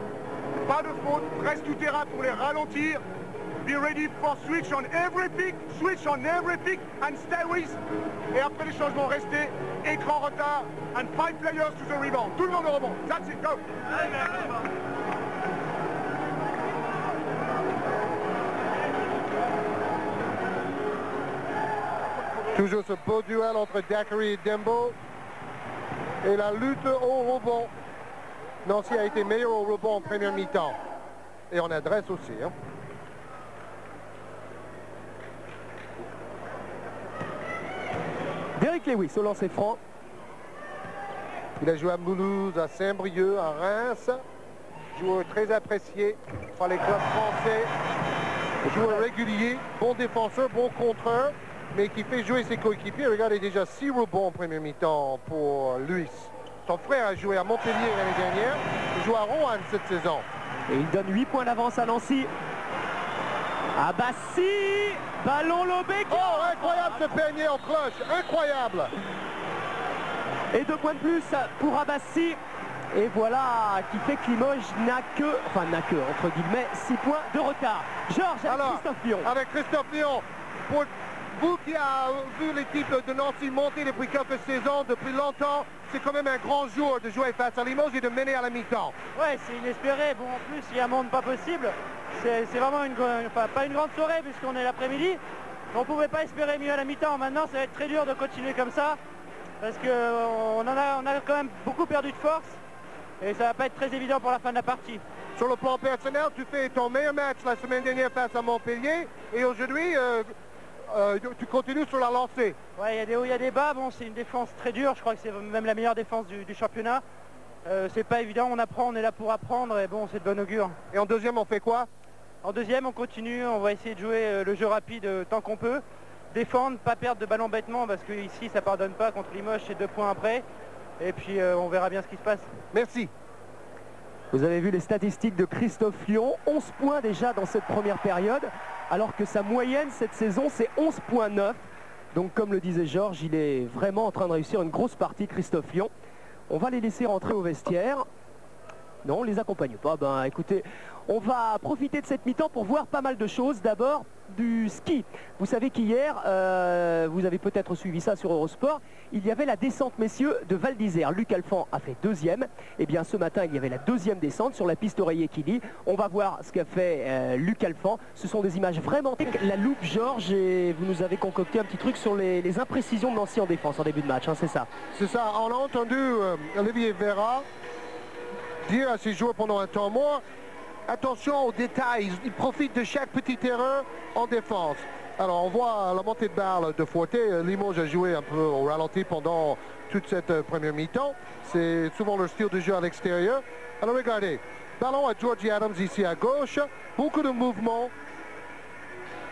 Pas de faute, presse tout terrain pour les ralentir. Be ready for switch on every pick, and stay with. Et après les changements, restez, écran retard, and 5 players to the rebound. Tout le monde au rebond, that's it, go. Toujours ce beau duel entre Dacoury et Dembo. Et la lutte au rebond. Nancy a été meilleur au rebond en première mi-temps. Et en adresse aussi. Hein. Derrick Lewis au lancer franc. Il a joué à Mulhouse, à Saint-Brieuc, à Reims. Joueur très apprécié par les clubs français. Joueur régulier, bon défenseur, bon contreur, mais qui fait jouer ses coéquipiers. Regardez déjà 6 rebonds en première mi-temps pour Luis. Son frère a joué à Montpellier l'année dernière. Il joue à Rouen cette saison. Et il donne 8 points d'avance à Nancy. Abbassi, ballon lobé. Oh, incroyable ce panier en cloche, incroyable. Et 2 points de plus pour Abbassi. Et voilà qui fait que Limoges n'a que, entre guillemets, 6 points de retard. Georges avec Christophe Lyon. Avec Christophe Lyon, pour vous qui avez vu l'équipe de Nancy monter depuis quelques saisons, depuis longtemps, c'est quand même un grand jour de jouer face à Limoges et de mener à la mi-temps. Ouais, c'est inespéré. Bon, en plus, il y a un monde pas possible. C'est vraiment pas une grande soirée puisqu'on est l'après-midi. On ne pouvait pas espérer mieux à la mi-temps. Maintenant, ça va être très dur de continuer comme ça parce qu'on a quand même beaucoup perdu de force et ça va pas être très évident pour la fin de la partie. Sur le plan personnel, tu fais ton meilleur match la semaine dernière face à Montpellier et aujourd'hui, tu continues sur la lancée. Ouais, il y a des hauts, il y a des bas. Bon, c'est une défense très dure. Je crois que c'est même la meilleure défense du championnat. C'est pas évident, on apprend, on est là pour apprendre et bon, c'est de bon augure. Et en deuxième, on fait quoi? En deuxième, on continue, on va essayer de jouer le jeu rapide tant qu'on peut. Défendre, pas perdre de ballon bêtement parce que ici ça pardonne pas. Contre Limoges, c'est 2 points après. Et puis on verra bien ce qui se passe. Merci. Vous avez vu les statistiques de Christophe Lyon, 11 points déjà dans cette première période, alors que sa moyenne cette saison c'est 11,9. Donc comme le disait Georges, il est vraiment en train de réussir une grosse partie, Christophe Lyon. On va les laisser rentrer au vestiaire. Non, on ne les accompagne pas. Ben écoutez, on va profiter de cette mi-temps pour voir pas mal de choses. D'abord, du ski. Vous savez qu'hier, vous avez peut-être suivi ça sur Eurosport, il y avait la descente, messieurs, de Val d'Isère. Luc Alphand a fait 2e. Et bien ce matin, il y avait la 2e descente sur la piste Oreiller-Kili. On va voir ce qu'a fait Luc Alphand. Ce sont des images vraiment... La loupe, Georges, et vous nous avez concocté un petit truc sur les imprécisions de Nancy en défense en début de match, hein, c'est ça? C'est ça. On a entendu Olivier Vera dire à ses joueurs pendant un temps mort, attention aux détails, ils profitent de chaque petite erreur en défense. Alors on voit la montée de balle de Forte. Limoges a joué un peu au ralenti pendant toute cette première mi-temps. C'est souvent leur style de jeu à l'extérieur. Alors regardez, ballon à Georgie Adams ici à gauche, beaucoup de mouvements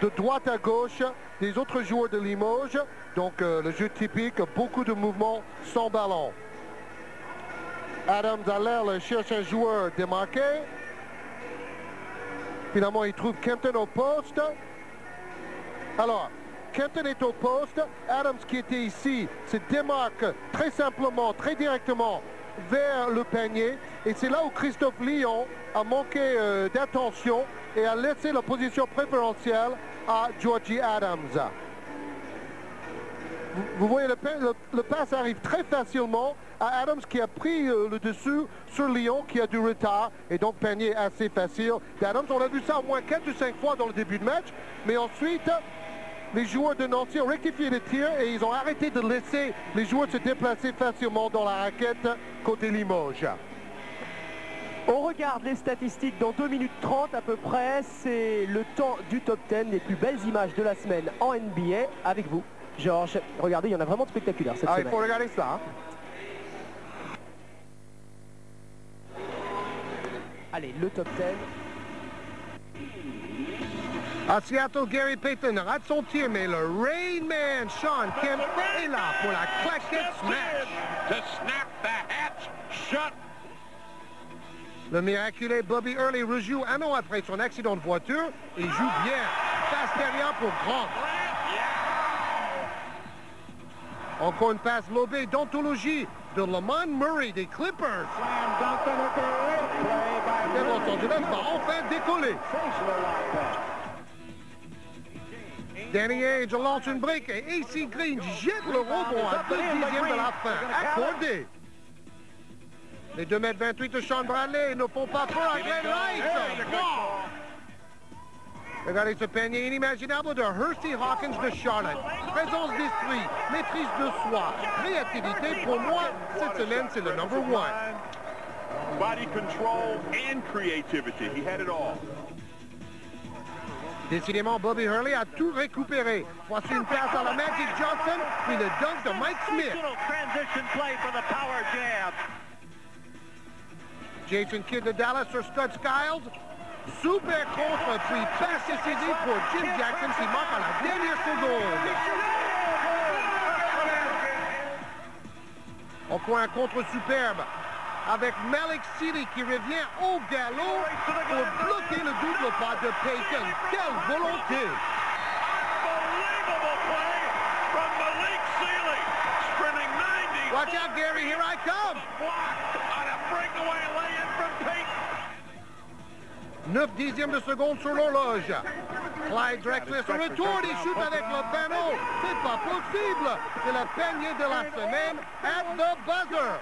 de droite à gauche des autres joueurs de Limoges. Donc le jeu typique, beaucoup de mouvements sans ballon. Adams à l'aile cherche un joueur démarqué. Finalement, il trouve Kempton au poste. Alors, Kempton est au poste. Adams, qui était ici, se démarque très simplement, très directement vers le panier. Et c'est là où Christophe Lyon a manqué d'attention et a laissé la position préférentielle à Georgie Adams. Vous voyez, le pass arrive très facilement à Adams qui a pris le dessus sur Lyon qui a du retard et donc panier assez facile d'Adams. On a vu ça au moins 4 ou 5 fois dans le début de match, mais ensuite les joueurs de Nancy ont rectifié le tir et ils ont arrêté de laisser les joueurs se déplacer facilement dans la raquette côté Limoges. On regarde les statistiques dans 2 minutes 30 à peu près. C'est le temps du top 10, les plus belles images de la semaine en NBA avec vous, Georges. Regardez, il y en a vraiment de spectaculaires cette semaine. Il faut regarder ça. Hein. Allez, le top 10. À Seattle, Gary Payton rate son tir, mais le Rain Man, Sean Kemp, est là pour la claquette smash. To snap the hatch shut. Le miraculé Bobby Hurley rejoue un an après son accident de voiture et joue bien. Passe derrière pour Grant. Encore une passe lobée d'anthologie de Lamont Murray des Clippers. Et Los Angeles va enfin décoller. Danny Ainge lance une brique et AC Green jette le rebond à 2 dixièmes de la fin. Accordé. Les 2,28 m de Sean Bradley ne font pas peur à Glenn Rice. Regardez ce panier inimaginable de Hersey Hawkins de Charlotte. Présence d'esprit, maîtrise de soi, créativité. Pour moi, cette semaine, c'est le number 1. Body control and creativity. He had it all. Décidément, Bobby Hurley a tout récupéré. Voici une passe à la Magic Johnson, puis le dunk de Mike Smith. Transition play for the power jab. Jason Kidd de Dallas sur Scott Skiles. Super contre, puis passe décisive pour Jim Jackson qui marque à la dernière seconde. Encore un contre superbe avec Malik Sealy qui revient au galop pour bloquer le double pas de Payton. Quelle volonté! Unbelievable play from Malik Sealy. Sprinting 90. Watch out, Gary, here I come! Blocked on a breakaway lay-in from Payton. 9 dixièmes de seconde sur l'horloge. Clyde Drexler se retourne, il shoot avec le ballon. C'est pas possible. C'est le panier de la semaine at the buzzer.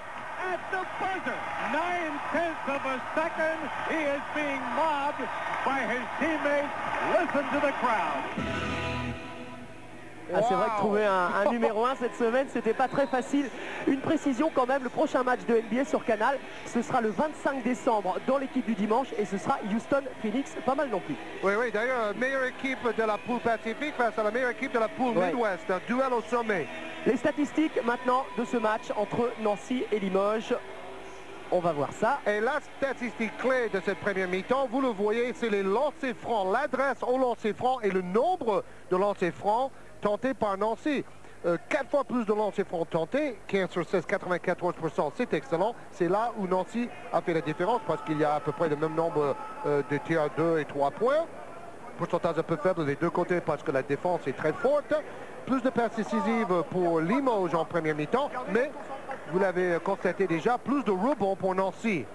At the buzzer, 9/10 of a second, he is being mobbed by his teammates. Listen to the crowd. Ah, c'est vrai que trouver un numéro 1 cette semaine, c'était pas très facile. Une précision quand même, le prochain match de NBA sur Canal, ce sera le 25 décembre dans l'équipe du dimanche et ce sera Houston Phoenix, pas mal non plus. Oui, oui, d'ailleurs, meilleure équipe de la poule Pacifique face à la meilleure équipe de la poule Midwest, un duel au sommet. Les statistiques maintenant de ce match entre Nancy et Limoges. On va voir ça. Et la statistique clé de cette première mi-temps, vous le voyez, c'est les lancers francs, l'adresse au lancer franc et le nombre de lancers francs tentés par Nancy. 4 fois plus de lancers francs tentés, 15 sur 16, 94%, c'est excellent. C'est là où Nancy a fait la différence parce qu'il y a à peu près le même nombre de tirs à 2 et 3 points. Pourcentage un peu faible des deux côtés parce que la défense est très forte. Plus de passes décisives pour Limoges en première mi-temps, mais vous l'avez constaté déjà, plus de rebonds pour Nancy.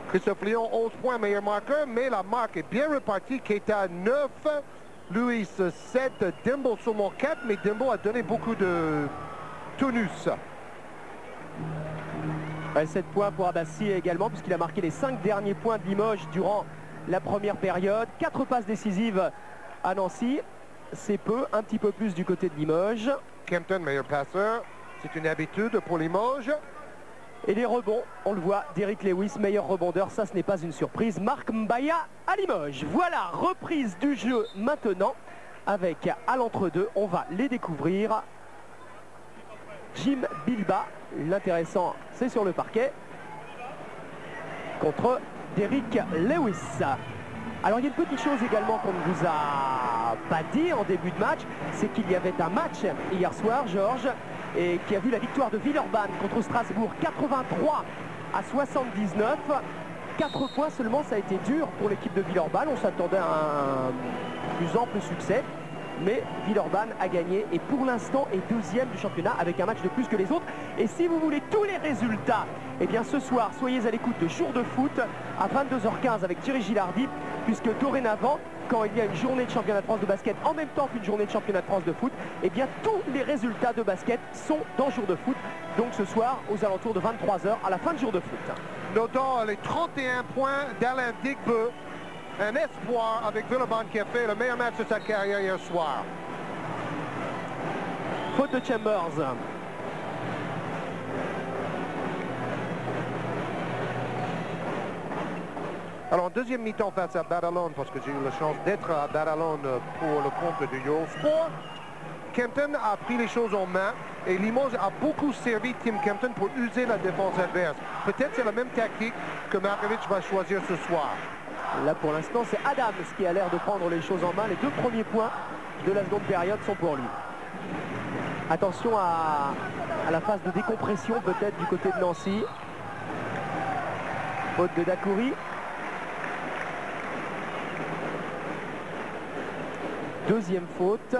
Christophe Lyon, 11 points, meilleur marqueur, mais la marque est bien répartie. Keita 9, Lewis 7, Dembo seulement 4, mais Dembo a donné beaucoup de tonus. 7 points pour Abbassi également, puisqu'il a marqué les 5 derniers points de Limoges durant la première période. 4 passes décisives à Nancy, c'est peu, un petit peu plus du côté de Limoges. Kempton, meilleur passeur, c'est une habitude pour Limoges. Et les rebonds, on le voit, Derrick Lewis, meilleur rebondeur, ça ce n'est pas une surprise. Marc Mbaya à Limoges. Voilà, reprise du jeu maintenant avec à l'entre-deux, on va les découvrir. Jim Bilba, l'intéressant c'est sur le parquet contre Derrick Lewis. Alors il y a une petite chose également qu'on ne vous a pas dit en début de match, c'est qu'il y avait un match hier soir, Georges, et qui a vu la victoire de Villeurbanne contre Strasbourg, 83 à 79. 4 points seulement, ça a été dur pour l'équipe de Villeurbanne. On s'attendait à un plus ample succès, mais Villeurbanne a gagné et pour l'instant est deuxième du championnat avec un match de plus que les autres. Et si vous voulez tous les résultats, eh bien ce soir, soyez à l'écoute de Jour de foot à 22h15 avec Thierry Gilardi, puisque dorénavant, quand il y a une journée de championnat de France de basket en même temps qu'une journée de championnat de France de foot, eh bien tous les résultats de basket sont dans Jour de foot. Donc ce soir, aux alentours de 23h, à la fin de Jour de foot. Notons les 31 points d'Alain Digbeu, un espoir avec Villeurbanne qui a fait le meilleur match de sa carrière hier soir. Faute de Chambers. Alors en deuxième mi-temps face à Badalone, parce que j'ai eu la chance d'être à Badalone pour le compte de Eurosport, Kempton a pris les choses en main et Limoges a beaucoup servi Tim Kempton pour user la défense adverse. Peut-être c'est la même tactique que Markovic va choisir ce soir. Là pour l'instant c'est Adams qui a l'air de prendre les choses en main. Les 2 premiers points de la seconde période sont pour lui. Attention à la phase de décompression peut-être du côté de Nancy. Faute de Dakouri. Deuxième faute.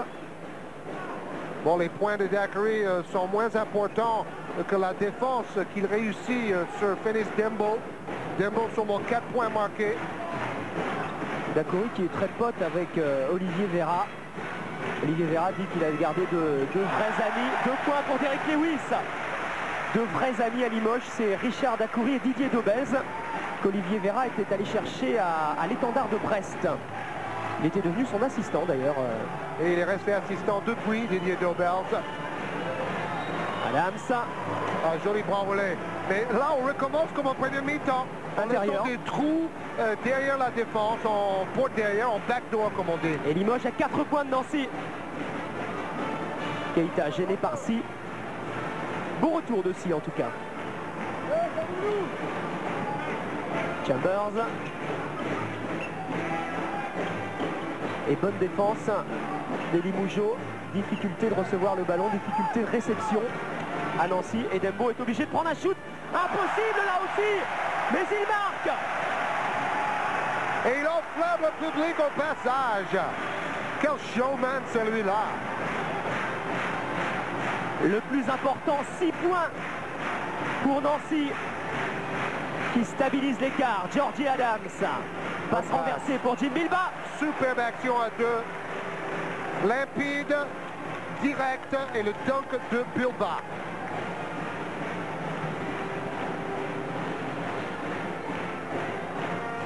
Bon, les points de Dakouri sont moins importants que la défense qu'il réussit sur Fennis Dembo. Dembo seulement 4 points marqués. Dakouri qui est très pote avec Olivier Vera. Olivier Vera dit qu'il a gardé de vrais amis. 2 points pour Derrick Lewis. 2 vrais amis à Limoges, c'est Richard Dakouri et Didier Daubez, qu'Olivier Vera était allé chercher à l'étendard de Brest. Il était devenu son assistant d'ailleurs. Et il est resté assistant depuis, Didier Daubez. Adams. Un joli bras volé. Mais là, on recommence comme en première mi-temps. On a des trous derrière la défense, en porte derrière, en backdoor comme on dit. Et Limoges à 4 points de Nancy. Keita gêné par Si. Bon retour de Si en tout cas. Chambers. Et bonne défense des Limougeaux. Difficulté de recevoir le ballon, difficulté de réception à Nancy. Et Dembo est obligé de prendre un shoot. Impossible là aussi. Mais il marque. Et il enflamme le public au passage. Quel showman celui-là. Le plus important, 6 points pour Nancy, qui stabilise l'écart. Georgie Adams. Passe renversée pour Jim Bilbah. Superbe action à deux. Limpide, direct et le dunk de Bilbah.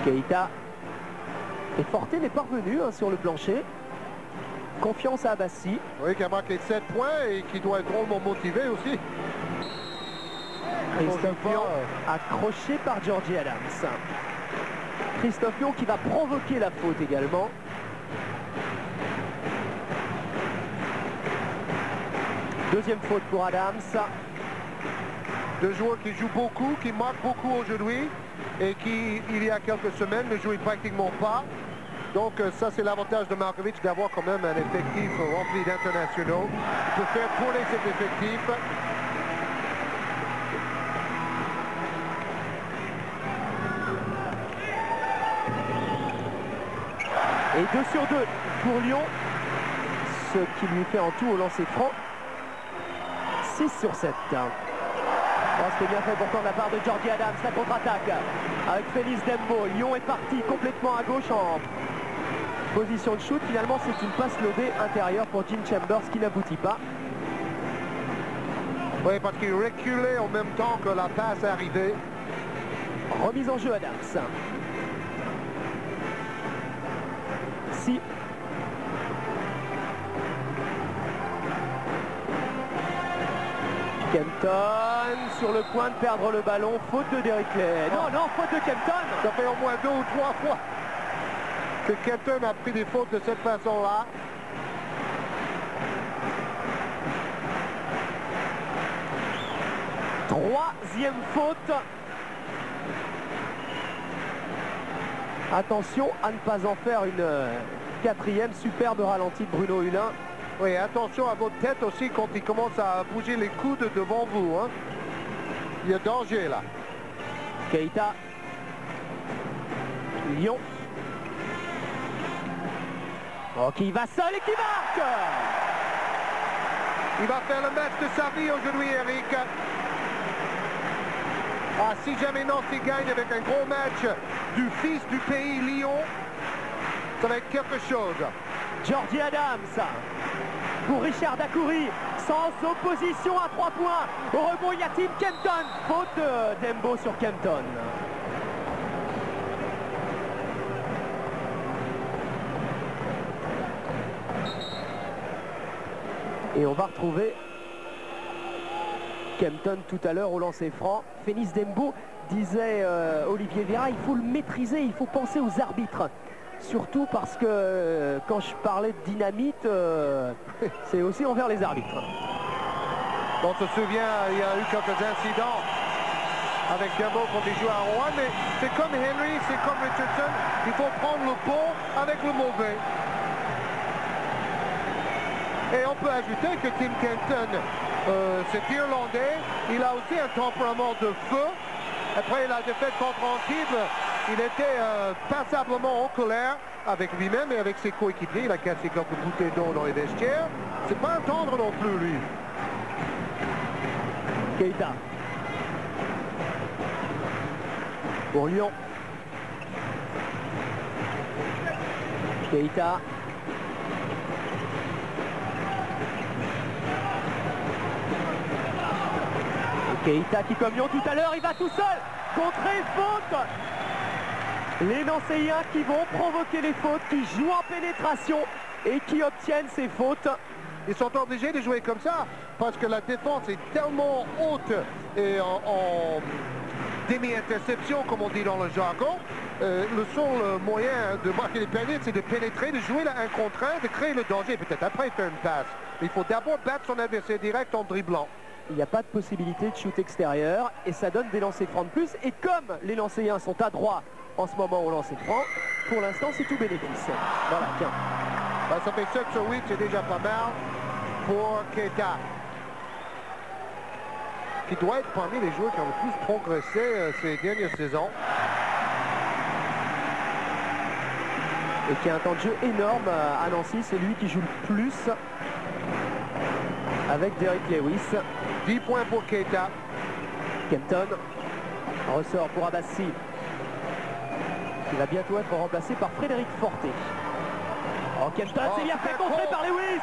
Keita. Et Forte n'est pas revenu sur le plancher. Confiance à Abbassi. Oui, qui a marqué 7 points et qui doit être drôlement motivé aussi. Christophe Lyon, accroché par Georgie Adams. Christophe Lyon qui va provoquer la faute également. Deuxième faute pour Adams. Deux joueurs qui jouent beaucoup, qui marquent beaucoup aujourd'hui et qui, il y a quelques semaines, ne jouaient pratiquement pas. Donc ça, c'est l'avantage de Markovic d'avoir quand même un effectif rempli d'internationaux. Il peut faire tourner cet effectif. Et 2 sur 2 pour Lyon, ce qui lui fait en tout au lancer franc 6 sur 7. Oh, c'était bien fait pourtant de la part de Georgie Adams, la contre-attaque avec Félix Dembo. Lyon est parti complètement à gauche en position de shoot. Finalement, c'est une passe lobée intérieure pour Jim Chambers qui n'aboutit pas. Oui, parce qu'il reculait en même temps que la passe est arrivée. Remise en jeu Adams. Si. Kempton sur le point de perdre le ballon. Faute de Derrick Lay. Non, non, faute de Kempton. Ça fait au moins 2 ou 3 fois que Kempton a pris des fautes de cette façon-là. Troisième faute. Attention à ne pas en faire une quatrième. Superbe ralenti de Bruno Hulin. Oui, attention à votre tête aussi quand il commence à bouger les coudes devant vous. Hein. Il y a danger là. Keita. Lyon. Oh, qui va seul et qui marque. Il va faire le match de sa vie aujourd'hui, Eric. Ah, si jamais Nancy gagne avec un gros match du fils du pays Lyon, ça va être quelque chose. Georgie Adams pour Richard Dacoury, sans opposition à 3 points. Au rebond, il y a Tim Kempton. Faute de Dembo sur Kempton. Et on va retrouver Kempton tout à l'heure au lancer franc. Félix Dembo disait Olivier Véra, il faut le maîtriser, il faut penser aux arbitres. Surtout parce que quand je parlais de dynamite, c'est aussi envers les arbitres. On se souvient, il y a eu quelques incidents avec Dembo quand il jouait à Rouen, mais c'est comme Henry, c'est comme Richardson, il faut prendre le bon avec le mauvais. Et on peut ajouter que Tim Kempton, cet Irlandais, il a aussi un tempérament de feu. Après la défaite contre Antibes, il était passablement en colère avec lui-même et avec ses coéquipiers. Il a cassé quelques bouteilles d'eau dans les vestiaires. C'est pas un tendre non plus, lui. Keita. Pour Lyon. Keita. Keita qui, comme Lyon tout à l'heure, il va tout seul. Contrée, faute. Les Nancéiens qui vont provoquer les fautes, qui jouent en pénétration et qui obtiennent ces fautes. Ils sont obligés de jouer comme ça parce que la défense est tellement haute et en demi-interception, comme on dit dans le jargon. Le seul moyen de marquer les paniers, c'est de pénétrer, de jouer là un contre un, de créer le danger, peut-être après faire une passe. Il faut d'abord battre son adversaire direct en dribblant. Il n'y a pas de possibilité de shoot extérieur et ça donne des lancers francs de plus. Et comme les Nancéiens sont adroits en ce moment au lancer franc, pour l'instant c'est tout bénéfice. Voilà, tiens. Ben, ça fait 7 sur 8, c'est déjà pas mal pour Keita, qui doit être parmi les joueurs qui ont le plus progressé ces dernières saisons. Et qui a un temps de jeu énorme à Nancy, c'est lui qui joue le plus avec Derrick Lewis. 10 points pour Keita. Kempton Ressort pour Abbassi, qui va bientôt être remplacé par Frédéric Forté. Oh, Kempton, c'est bien fait contrer par Lewis.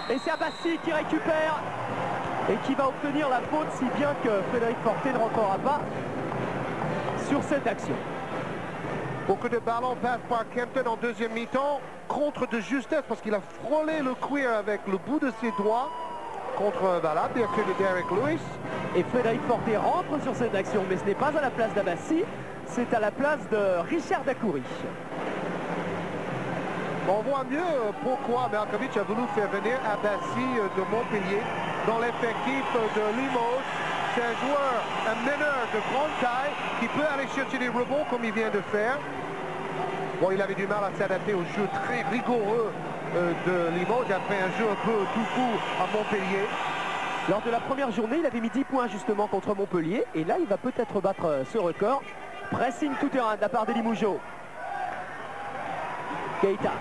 Et c'est Abbassi qui récupère et qui va obtenir la faute, si bien que Frédéric Forté ne rentrera pas sur cette action. Beaucoup de ballons passent par Kempton en deuxième mi-temps, contre de justesse parce qu'il a frôlé le cuir avec le bout de ses doigts contre la virtue de Derek Lewis. Et Frédéric Forté rentre sur cette action, mais ce n'est pas à la place d'Abbassi, c'est à la place de Richard Dacoury. On voit mieux pourquoi Markovic a voulu faire venir Abbassi de Montpellier dans l'effectif de Limoges. C'est un joueur, un meneur de grande taille qui peut aller chercher des rebonds comme il vient de faire. Bon, il avait du mal à s'adapter au jeu très rigoureux de Limoges après un jeu un peu tout fou à Montpellier. Lors de la première journée, il avait mis 10 points justement contre Montpellier. Et là, il va peut-être battre ce record. Pressing tout terrain de la part des Limougeaux. Keita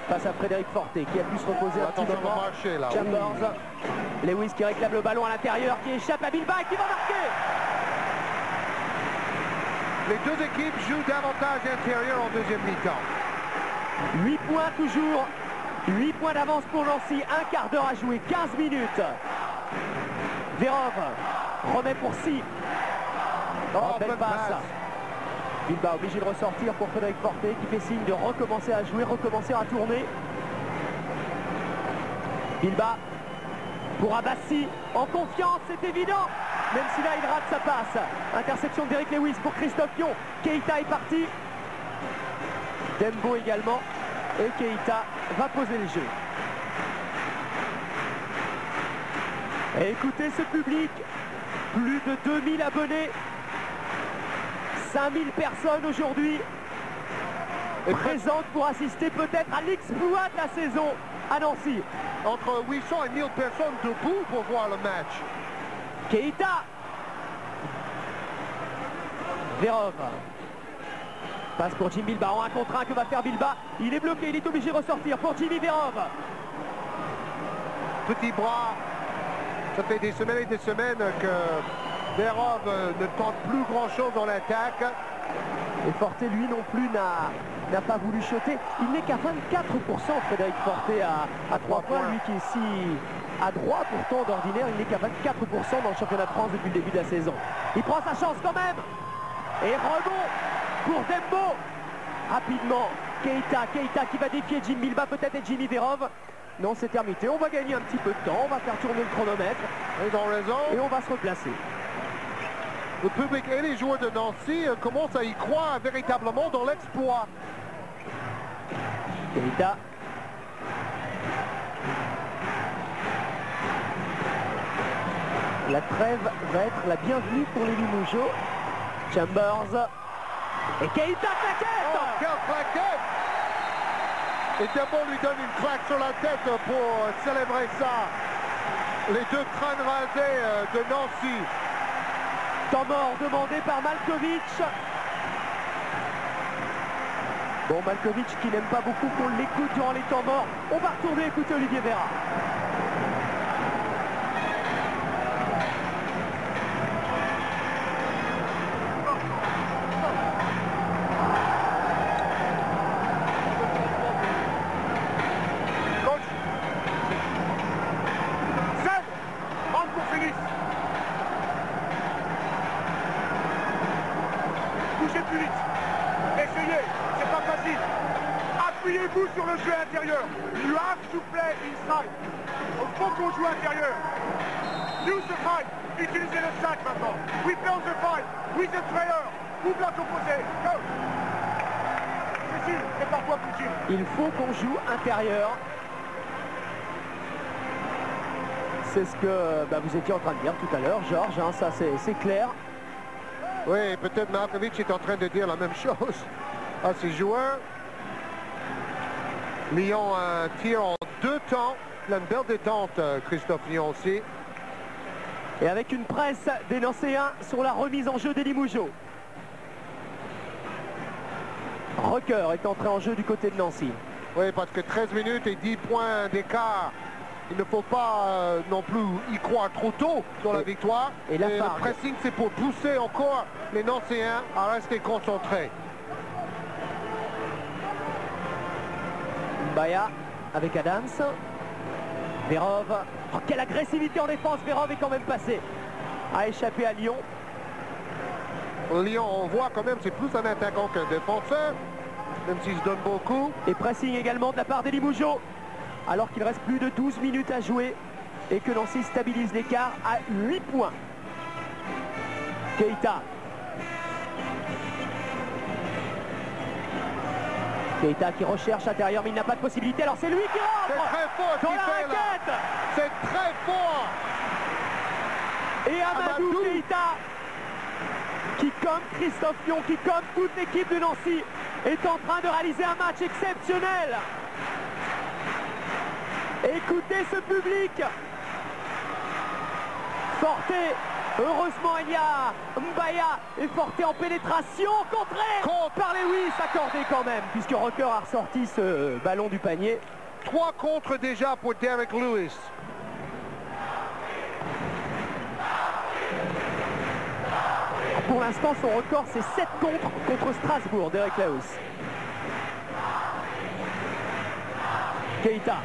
face à Frédéric Forté qui a pu se reposer un petit moment. Marché, là. Chambers. Lewis qui réclame le ballon à l'intérieur, qui échappe à Bilbao et qui va marquer. Les deux équipes jouent davantage intérieur en deuxième mi-temps. 8 points toujours. 8 points d'avance pour Nancy. Un quart d'heure à jouer, 15 minutes. Vérov remet pour 6. Belle passe. Bilbao obligé de ressortir pour Frédéric Forté qui fait signe de recommencer à jouer, recommencer à tourner. Bilbao pour Abbassi, en confiance, c'est évident, même si là il rate sa passe. Interception d'Eric Lewis pour Christophe Pion. Keita est parti. Dembo également. Et Keita va poser le jeu. Et écoutez ce public, plus de 2000 abonnés. 5000 personnes aujourd'hui présentes pour assister peut-être à l'exploit de la saison à Nancy. Entre 800 et 1000 personnes debout pour voir le match. Keita. Vérov. Passe pour Jim Bilbao, 1 contre 1 que va faire Bilbao. Il est bloqué, il est obligé de ressortir pour Jimmy Vérov. Petit bras. Ça fait des semaines et des semaines que Vérov ne tente plus grand-chose dans l'attaque. Et Forté, lui non plus, n'a pas voulu shooter. Il n'est qu'à 24%, Frédéric Forté, à 3 points. Lui qui est si à droit, pourtant, d'ordinaire, il n'est qu'à 24% dans le championnat de France depuis le début de la saison. Il prend sa chance quand même. Et rebond pour Dembo. Rapidement, Keita qui va défier Jim Bilbao, peut-être, et Jimmy Vérov. Non, c'est terminé. On va gagner un petit peu de temps. On va faire tourner le chronomètre. Ils ont raison. Et on va se replacer. Le public et les joueurs de Nancy commencent à y croire véritablement dans l'exploit. Keita. La trêve va être la bienvenue pour les Limougeaux. Chambers. Et Keita claquette. Oh, quelle claquette! Et Dembo lui donne une claque sur la tête pour célébrer ça. Les deux crânes rasés de Nancy. Temps mort demandé par Malkovic. Bon, Malkovic qui n'aime pas beaucoup qu'on l'écoute durant les temps morts. On va retourner écouter Olivier Vera. Appuyez-vous sur le jeu intérieur. You have to play inside. Il faut qu'on joue intérieur. Use the fight. Utilisez le sac maintenant. We build the fight. With the trailer. Ouvre la composée. Go. C'est par toi, Poutine. Il faut qu'on joue intérieur. C'est ce que vous étiez en train de dire tout à l'heure, Georges. Hein, ça, c'est clair. Oui, peut-être Markovic est en train de dire la même chose à ses joueurs. Lyon tire en 2 temps. Il a une belle détente, Christophe Lyon aussi. Et avec une presse des Nancéens sur la remise en jeu des Limougeaux. Rocker est entré en jeu du côté de Nancy. Oui, parce que 13 minutes et 10 points d'écart il ne faut pas non plus y croire trop tôt dans la victoire. Et le pressing, c'est pour pousser encore les Nancéens à rester concentrés. Mbaya avec Adams. Verov. Oh, quelle agressivité en défense. Verov est quand même passé. A échappé à Lyon. Lyon, on voit quand même, c'est plus un attaquant qu'un défenseur, même s'il se donne beaucoup. Et pressing également de la part d'Elie Mougeot, alors qu'il reste plus de 12 minutes à jouer et que Nancy stabilise l'écart à 8 points. Keita. Keita qui recherche intérieur, mais il n'a pas de possibilité. Alors c'est lui qui rentre. C'est très fort dans la raquette. C'est très fort. Et Amadou Keita, qui comme Christophe Lyon, qui comme toute l'équipe de Nancy, est en train de réaliser un match exceptionnel. Écoutez ce public. Forte, heureusement il y a Mbaya et Forte en pénétration, contré par Lewis, accordé quand même, puisque Rocker a ressorti ce ballon du panier. 3 contre déjà pour Derek Lewis. Pour l'instant, son record, c'est 7 contre Strasbourg, Derek Lewis. Keita.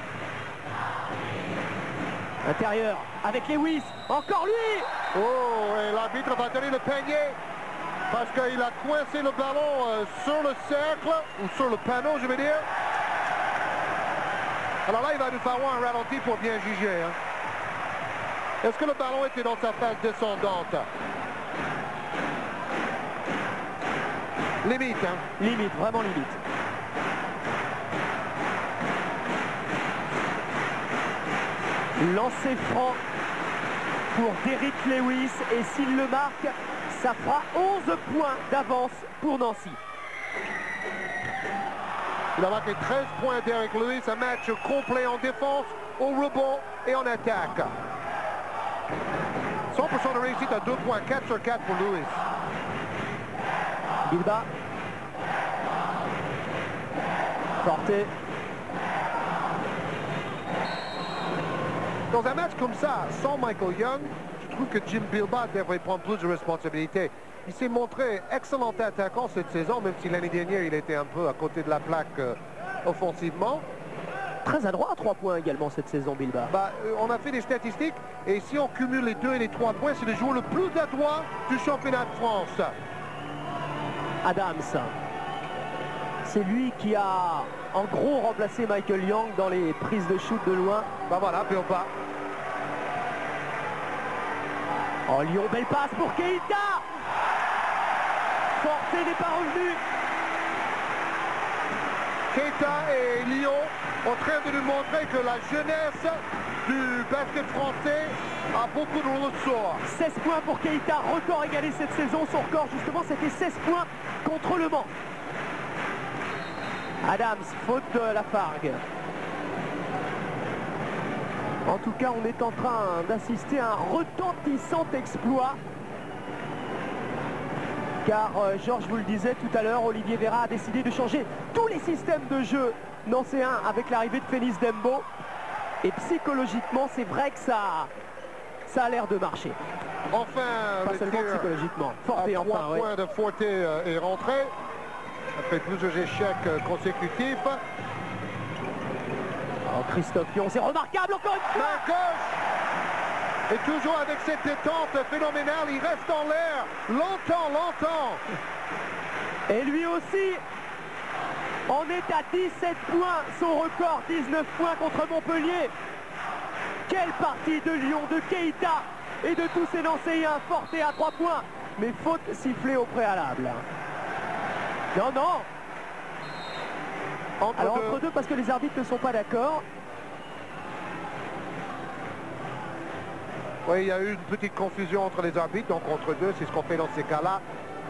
Intérieur, avec Lewis, encore lui. Oh, et l'arbitre va donner le panier, parce qu'il a coincé le ballon sur le cercle, ou sur le panneau, je veux dire. Alors là, il va nous falloir un ralenti pour bien juger. Hein. Est-ce que le ballon était dans sa phase descendante? Limite, hein. Limite, vraiment limite. Lancer franc pour Derek Lewis, et s'il le marque, ça fera 11 points d'avance pour Nancy. Il a marqué 13 points Derek Lewis, un match complet en défense, au rebond et en attaque. 100% de réussite à 2 points, 4 sur 4 pour Lewis. Bilba. Forte. Dans un match comme ça, sans Michael Young, je trouve que Jim Bilba devrait prendre plus de responsabilités. Il s'est montré excellent attaquant cette saison, même si l'année dernière, il était un peu à côté de la plaque offensivement. Très adroit à 3 points également cette saison, Bilba. On a fait des statistiques, et si on cumule les 2 et les 3 points, c'est le joueur le plus adroit du championnat de France. Adams. C'est lui qui a en gros remplacé Michael Young dans les prises de shoot de loin. Voilà, Bilba. Oh, Lyon, belle passe pour Keita. Forte n'est pas revenu. Keita et Lyon en train de nous montrer que la jeunesse du basket français a beaucoup de ressort. 16 points pour Keita, record égalé cette saison. Son record justement c'était 16 points contre Le Mans. Adams, faute de Lafargue. En tout cas, on est en train d'assister à un retentissant exploit. Car, Georges vous le disait tout à l'heure, Olivier Véra a décidé de changer tous les systèmes de jeu nancéens avec l'arrivée de Félix Dembo. Et psychologiquement, c'est vrai que ça a l'air de marcher. Enfin, pas seulement psychologiquement. Forte à 3 points de Forte est rentré. Après plusieurs échecs consécutifs. Oh, Christophe Lyon, c'est remarquable encore une fois. Main gauche. Et toujours avec cette détente phénoménale, il reste en l'air longtemps. Et lui aussi, on est à 17 points, son record 19 points contre Montpellier. Quelle partie de Lyon, de Keita et de tous ces Nancéens. Forte à 3 points, mais faute sifflée au préalable. Non. Entre deux, parce que les arbitres ne sont pas d'accord. Oui, il y a eu une petite confusion entre les arbitres, donc entre deux, c'est ce qu'on fait dans ces cas-là.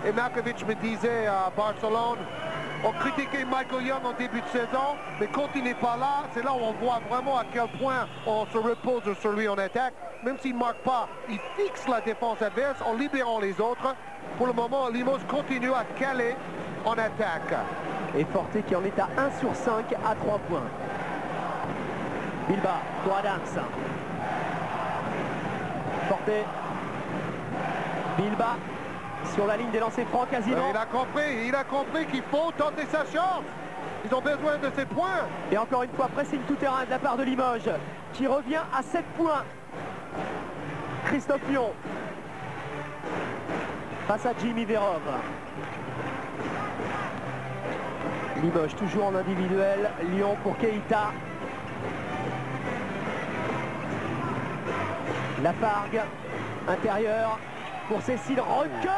Et Markovic me disait à Barcelone, on critiquait Michael Young en début de saison, mais quand il n'est pas là, c'est là où on voit vraiment à quel point on se repose sur lui en attaque. Même s'il ne marque pas, il fixe la défense adverse en libérant les autres. Pour le moment, Limos continue à caler en attaque. Et Forte qui en est à 1 sur 5 à 3 points. Bilba pour Adams. Forte. Bilba sur la ligne des lancers francs quasiment. Il a compris qu'il faut tenter sa chance. Ils ont besoin de ces points. Et encore une fois, pressing tout terrain de la part de Limoges, qui revient à 7 points. Christophe Lyon face à Jimmy Verov. Limoges toujours en individuel. Lyon pour Keita. Lafargue, intérieur pour Cécile Rocker.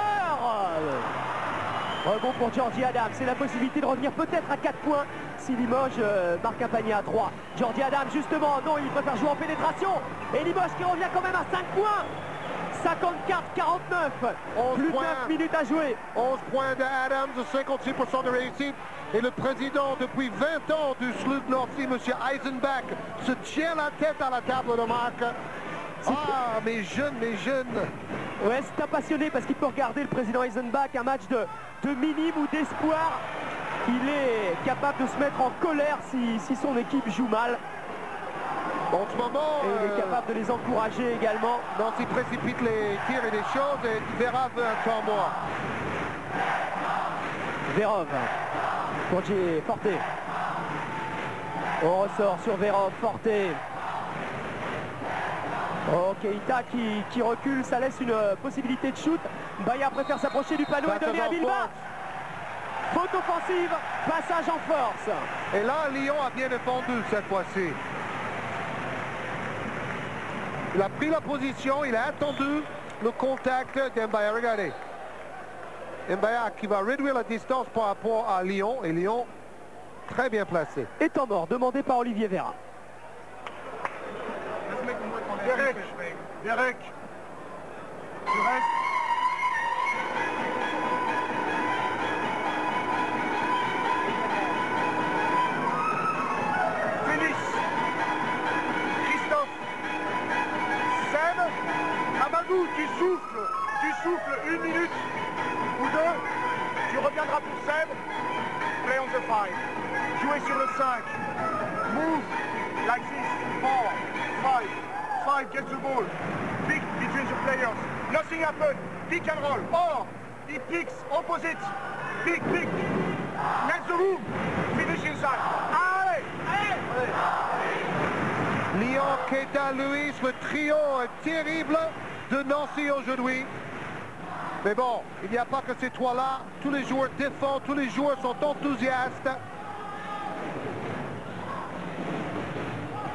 Rebond pour Georgie Adams. C'est la possibilité de revenir peut-être à 4 points si Limoges marque un panier à 3. Georgie Adams justement, non, il préfère jouer en pénétration. Et Limoges qui revient quand même à 5 points. 54-49. Plus de 9 minutes à jouer. 11 points d'Adams, 56% de réussite. Et le président depuis 20 ans du SLUC Nancy, M. Eisenbach, se tient la tête à la table de marque. Ah, mes jeunes. Ouais, c'est un passionné parce qu'il peut regarder le président Eisenbach, un match de minime ou d'espoir. Il est capable de se mettre en colère si son équipe joue mal. En ce moment... Et il est capable de les encourager également. Nancy précipite les tirs et les choses et Verov veut un temps mort. Verov pour Forte. On ressort sur Verov, Forte. Oh, Keita qui recule, ça laisse une possibilité de shoot. Mbaya préfère s'approcher du panneau et donner à Bilba. Faute offensive, passage en force. Et là, Lyon a bien défendu cette fois-ci. Il a pris la position, il a attendu le contact d'Mbaya. Regardez. Mbaya qui va réduire la distance par rapport à Lyon. Et Lyon, très bien placé. Et temps mort, demandé par Olivier Vera. Derek, tu restes. Félix, Christophe, Seb, Amadou, tu souffles 1 minute ou 2, tu reviendras pour Seb, play on the 5, jouez sur le 5, move like this, 4, 5, get the ball, pick between the players, nothing happened, pick and roll, or he picks opposite, pick, next the room, finish inside, allez. Lyon, Keita, Luis, le trio terrible de Nancy aujourd'hui. Mais bon, il n'y a pas que ces trois-là, tous les joueurs défendent, tous les joueurs sont enthousiastes.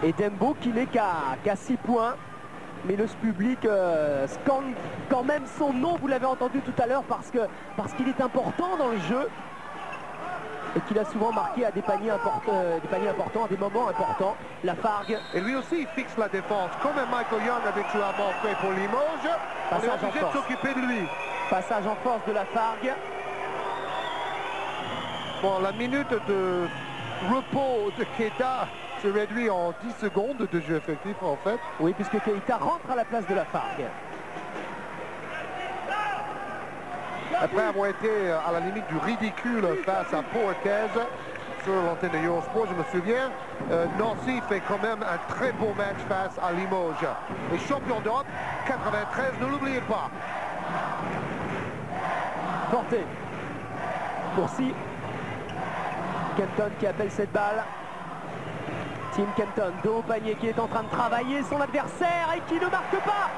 Et Dembo qui n'est qu'à 6 points. Mais le public scande quand même son nom, vous l'avez entendu tout à l'heure, parce qu'il est important dans le jeu. Et qu'il a souvent marqué à des paniers importants, à des moments importants. Lafargue. Et lui aussi il fixe la défense, comme Michael Young habituellement fait pour Limoges. On est obligé de s'occuper de lui. Passage en force de Lafargue. Bon, la minute de repos de Keita se réduit en 10 secondes de jeu effectif en fait. Oui, puisque Keita rentre à la place de Lafargue. Après avoir été à la limite du ridicule face à Porquez sur l'antenne de Eurosport, je me souviens, Nancy fait quand même un très beau match face à Limoges. Et champion d'Europe 93, ne l'oubliez pas. Forte. Courcy. Kenton qui appelle cette balle. Tim Kenton, dos au panier, qui est en train de travailler son adversaire et qui ne marque pas.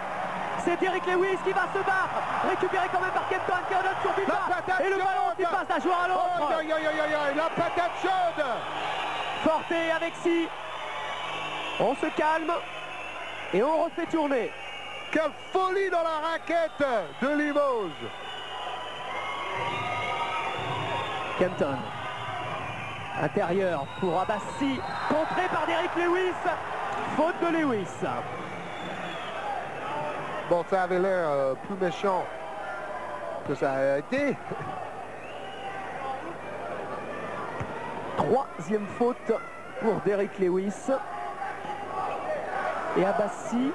C'est Eric Lewis qui va se battre. Récupéré quand même par Kenton qui redonne sur Bilba. Et le ballon qui passe d'un joueur à l'autre. La patate chaude. Forte avec Si. On se calme et on refait tourner. Quelle folie dans la raquette de Limoges. Kenton. Intérieur pour Abbassi. Contré par Eric Lewis. Faute de Lewis. Bon, ça avait l'air plus méchant que ça a été. Troisième faute pour Derrick Lewis. Et Abbassi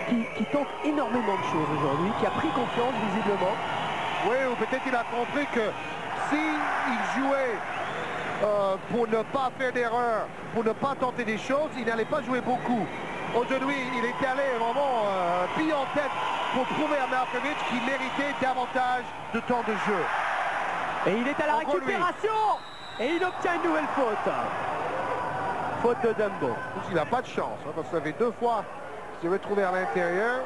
qui tente énormément de choses aujourd'hui, qui a pris confiance visiblement. Oui, ou peut-être il a compris que s'il jouait pour ne pas faire d'erreur, pour ne pas tenter des choses. Il n'allait pas jouer beaucoup. Aujourd'hui, il est allé vraiment pile en tête pour prouver à Markovic qu'il méritait davantage de temps de jeu. Et il est à la récupération et il obtient une nouvelle faute. Faute de Dembo. Il n'a pas de chance, hein, parce que ça fait 2 fois qu'il s'est retrouvé à l'intérieur.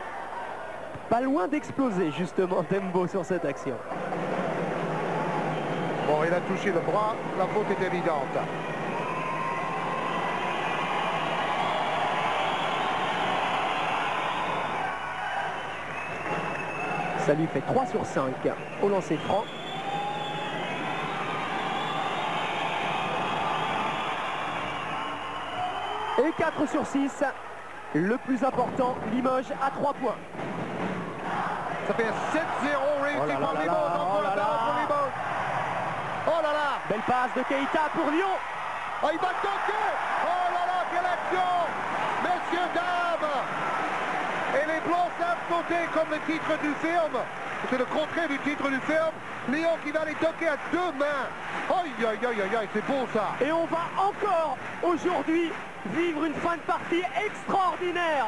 Pas loin d'exploser justement Dembo sur cette action. Bon, il a touché le bras, la faute est évidente. Ça lui fait 3 sur 5 au lancer franc. Et 4 sur 6. Le plus important, Limoges à 3 points. Ça fait 7-0 réussi pour Limoges. Oh là là! Belle passe de Keita pour Lyon. Oh, il va toquer! Oh là là, quelle action! Messieurs, dames! Et les Blancs savent sauter comme le titre du film. C'est le contraire du titre du film. Lyon qui va les toquer à 2 mains. Aïe, aïe, aïe, aïe, aïe, c'est beau ça. Et on va encore aujourd'hui vivre une fin de partie extraordinaire.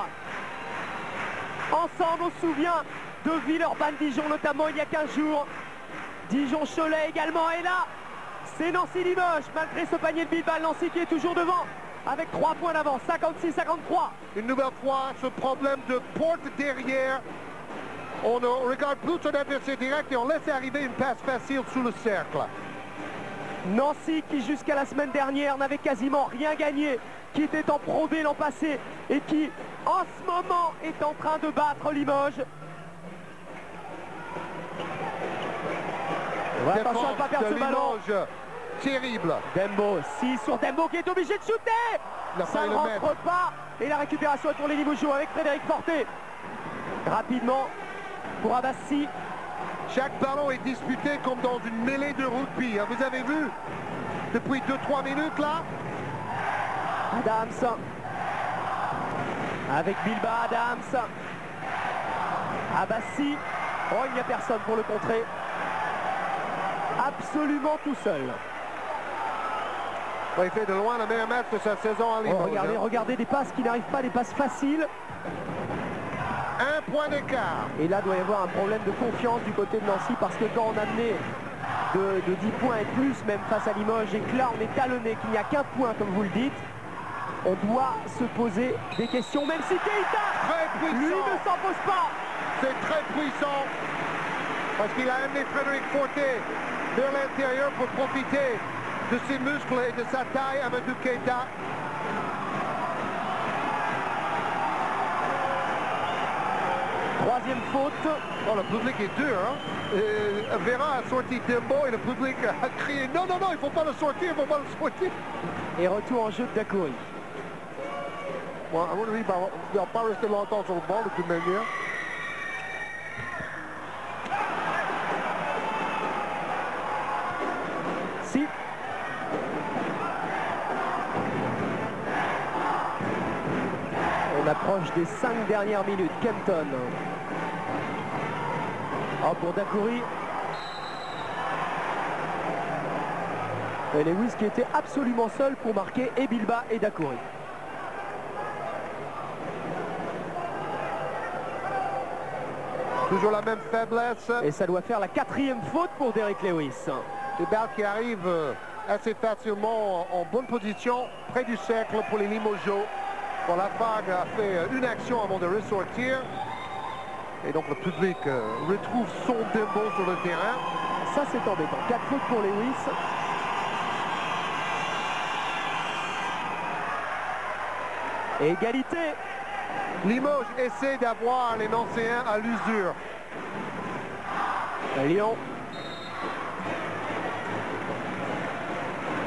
Ensemble, on se souvient de Villeurbanne-Dijon, notamment il y a 15 jours. Dijon-Cholet également. Et là, c'est Nancy-Limoges. Malgré ce panier de Bilbao, Nancy qui est toujours devant avec 3 points d'avance, 56-53. Une nouvelle fois, ce problème de porte derrière. On ne regarde plus son adversaire direct et on laisse arriver une passe facile sous le cercle. Nancy qui jusqu'à la semaine dernière n'avait quasiment rien gagné, qui était en Pro B l'an passé et qui en ce moment est en train de battre Limoges. Ouais, attention à ne pas perdre ce ballon. Terrible. Dembo, 6 sur Dembo qui est obligé de shooter. Ça ne rentre pas. Et la récupération est pour les Limoges avec Frédéric Forté. Rapidement pour Abbassi. Chaque ballon est disputé comme dans une mêlée de rugby. Vous avez vu depuis 2-3 minutes là. Adams. Avec Bilbao, Adams. Abbassi. Oh, il n'y a personne pour le contrer. Absolument tout seul. Il fait de loin le meilleur match de sa saison à Limoges. Oh, regardez des passes qui n'arrivent pas, des passes faciles. 1 point d'écart. Et là, doit y avoir un problème de confiance du côté de Nancy parce que quand on a mené de 10 points et plus, même face à Limoges, et que là, on est talonné, qu'il n'y a qu'un point, comme vous le dites, on doit se poser des questions, même si Keita, lui, ne s'en pose pas. C'est très puissant parce qu'il a amené Frédéric Forté vers l'intérieur pour profiter de ses muscles et de sa taille à Amadou Keita. Troisième faute. Oh, le public est dur. Hein? Vera a sorti Dembo et le public a crié non, non, non, il ne faut pas le sortir, il ne faut pas le sortir. Et retour en jeu de Dacoury. Bon, à mon avis, il ne va pas rester longtemps sur le banc de toute manière. Si. On approche des 5 dernières minutes. Kempton. Oh, pour Dacoury. Et Lewis qui était absolument seul pour marquer et Bilbao et Dacoury. Toujours la même faiblesse. Et ça doit faire la 4e faute pour Derek Lewis. Des balles qui arrivent assez facilement en bonne position près du cercle pour les Limogeaux. Bon, la Fargue a fait une action avant de ressortir. Et donc le public retrouve son Dembo sur le terrain. Ça c'est embêtant. 4 fautes pour Lewis. Et égalité. Limoges essaie d'avoir les Nancéens à l'usure. Lyon.